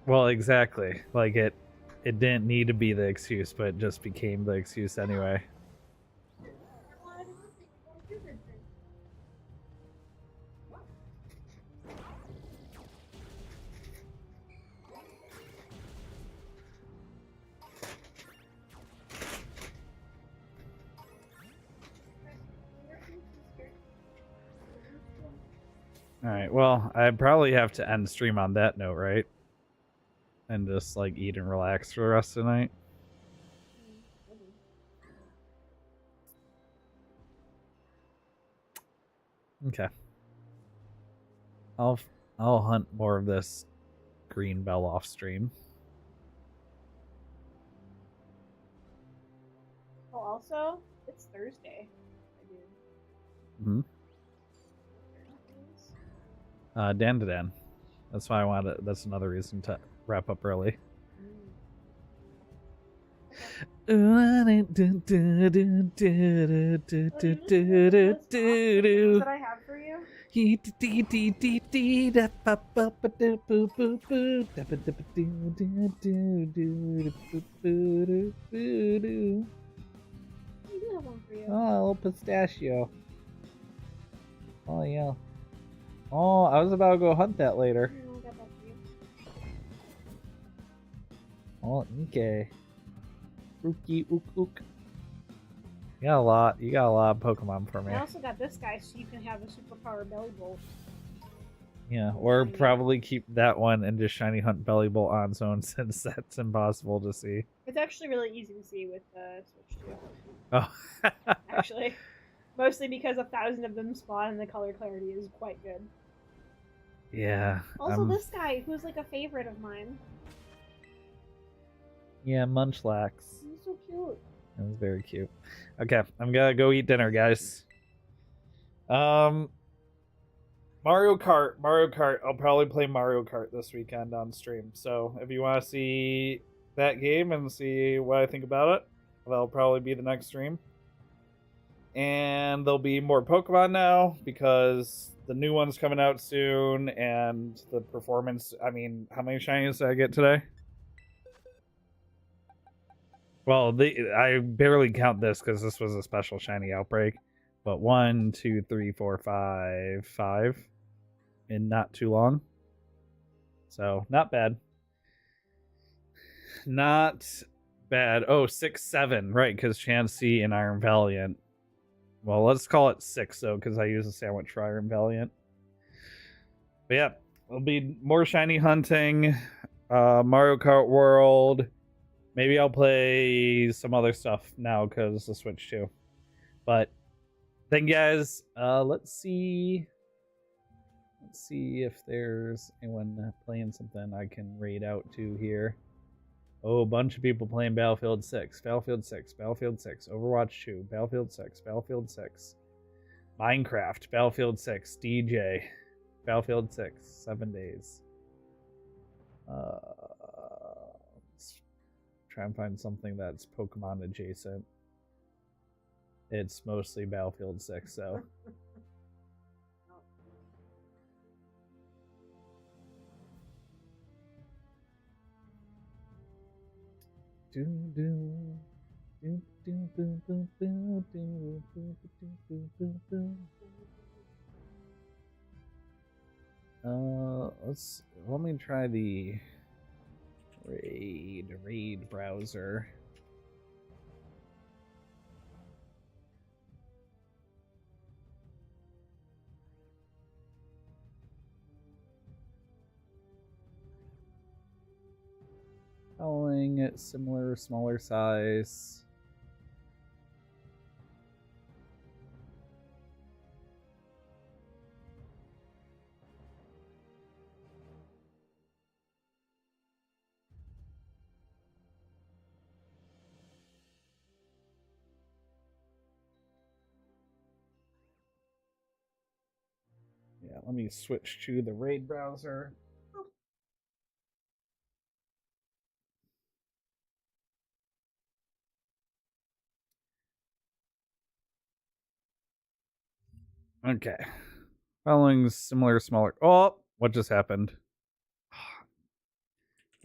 Well, exactly. Like it didn't need to be the excuse, but it just became the excuse anyway. Alright, well, I probably have to end stream on that note, right? And just, like, eat and relax for the rest of the night. Okay. I'll hunt more of this green bell off stream. Oh, also, it's Thursday. Mm-hmm. Dan to Dan. That's why I wanted. That's another reason to wrap up early. Does that I have for you? I do have one for you. Oh, a little pistachio. Oh yeah. Oh, I was about to go hunt that later. I got that for you. Oh, okay. Ookie ook ook. You got a lot. You got a lot of Pokemon for me. I also got this guy, so you can have a superpower belly bolt. Yeah, or probably keep that one and just shiny hunt Belly Bolt on its own since that's impossible to see. It's actually really easy to see with Switch 2. Oh. Actually. Mostly because 1,000 of them spawn and the color clarity is quite good. Yeah. Also, this guy, who's like a favorite of mine. Yeah, Munchlax. He's so cute. That was very cute. Okay, I'm gonna go eat dinner, guys. Mario Kart. I'll probably play Mario Kart this weekend on stream. So if you want to see that game and see what I think about it, that'll probably be the next stream. And there'll be more Pokemon now because the new one's coming out soon, and the performance. I mean, how many shinies did I get today? Well, I barely count this because this was a special shiny outbreak. But 1, 2, 3, 4, 5 in not too long. So not bad. Not bad. Oh, 6, 7, right? Because Chansey and Iron Valiant. Well, let's call it 6 though, because I use a sandwich for Iron Valiant. But yeah, there'll be more shiny hunting. Mario Kart World. Maybe I'll play some other stuff now because the Switch too. But then, guys, let's see if there's anyone playing something I can raid out to here. Oh, a bunch of people playing Battlefield 6, Battlefield 6, Battlefield 6, Overwatch 2, Battlefield 6, Battlefield 6, Minecraft, Battlefield 6, DJ, Battlefield 6, 7 days. Let's try and find something that's Pokemon adjacent. It's mostly Battlefield 6, so. Let me try the raid browser. Following it, similar, smaller size. Yeah, let me switch to the raid browser. Okay. Following similar, smaller. Oh, what just happened?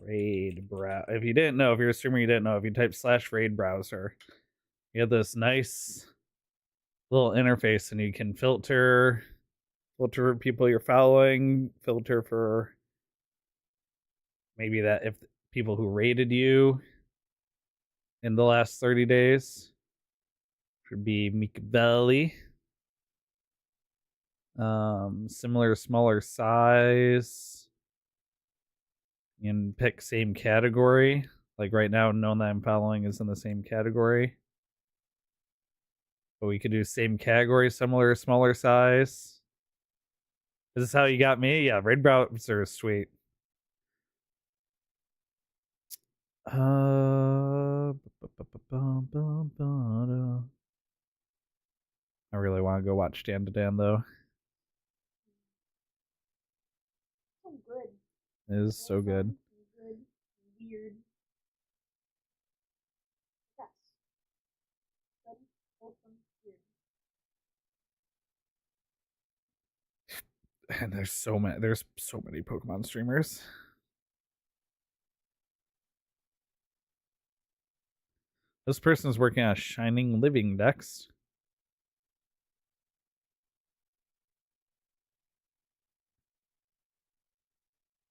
Raid browser. If you didn't know, if you're a streamer, you didn't know. If you type /raid browser, you have this nice little interface, and you can filter people you're following, filter for maybe that if people who raided you in the last 30 days should be Mikveli. Similar, smaller size. You can pick same category. Like right now, known that I'm following is in the same category. But we could do same category, similar, smaller size. Is this how you got me? Yeah, raid browser is sweet. I really want to go watch Dan to Dan though. So good. It is so good. Good, weird. Yes. Good, wholesome, weird. And there's so many Pokemon streamers. This person is working on Shining Living Dex.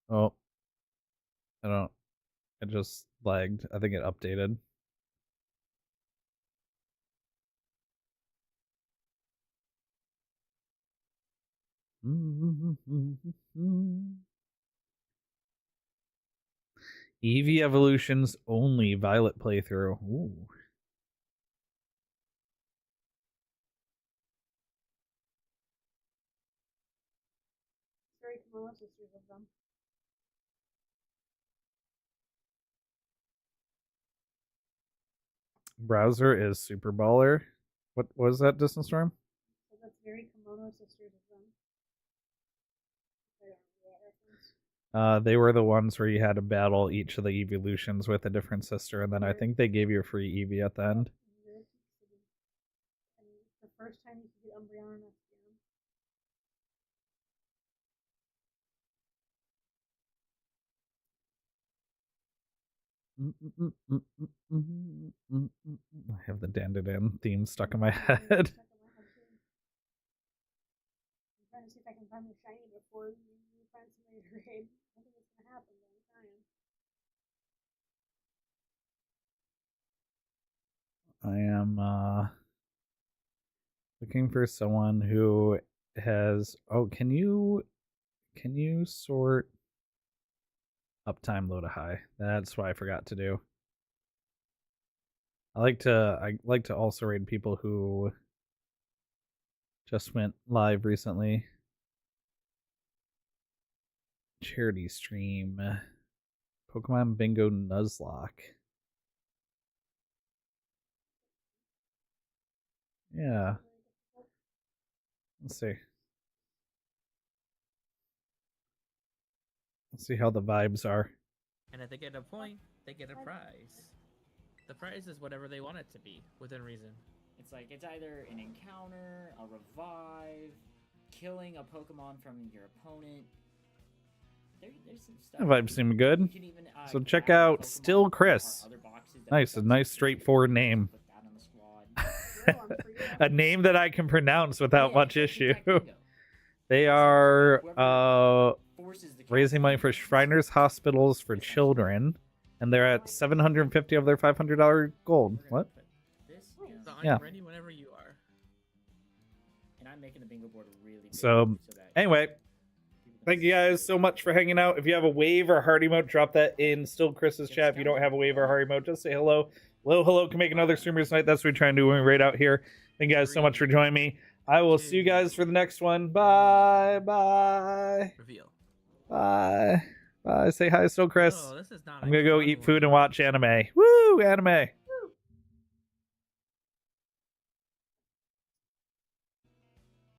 Oh, it just lagged. I think it updated. Eevee Evolutions only Violet playthrough. Ooh. Very Kimono sisters of them. Browser is Super Baller. What was that, Distance Storm? So that's very Kimono sisters of them. I don't know that reference. They were the ones where you had to battle each of the evolutions with a different sister, and then I think they gave you a free Eevee at the end. And the first time you could get Umbreon and Espeon. I have the Dan theme stuck in my head. I'm trying to see if I can find the shiny before you find somebody to raid. I don't think it's gonna happen, but I'm trying. I am looking for someone who has. Oh, can you sort uptime low to high? That's what I forgot to do. I like to also raid people who just went live recently. Charity stream. Pokemon Bingo Nuzlocke. Yeah. Let's see. Let's see how the vibes are. And if they get a point, they get a prize. The prize is whatever they want it to be, within reason. It's like, it's either an encounter, a revive, killing a Pokemon from your opponent. there's some stuff. That vibe seemed good. You can even, So get check out out Pokemon Still or Chris. other boxes that Nice, a have nice some straightforward stickers. name. Put that on the squad. Drill, I'm pretty A name that I can pronounce without Yeah, much Tic issue. Tac Bingo. They So are whoever forces the raising money for captain Shriners Hospitals for Essentially. Children, and they're at 750 of their $500 gold. we're gonna What? put this, you know, So I'm Yeah. ready whenever you are. and I'm making the bingo board really big So, that anyway, people can thank you guys so much for hanging out. If you have a wave or heart emote, drop that in Still Chris's chat. If you don't have a wave or heart emote, just say hello. Hello can make another streamers night. That's what we try and do when we raid out here. Thank you guys so much for joining me. I will see you guys for the next one. Bye. Bye. Reveal. Bye. Bye. Say hi, Still Chris. Oh, this is not I'm a gonna go fun eat one. food and watch anime. Woo, anime.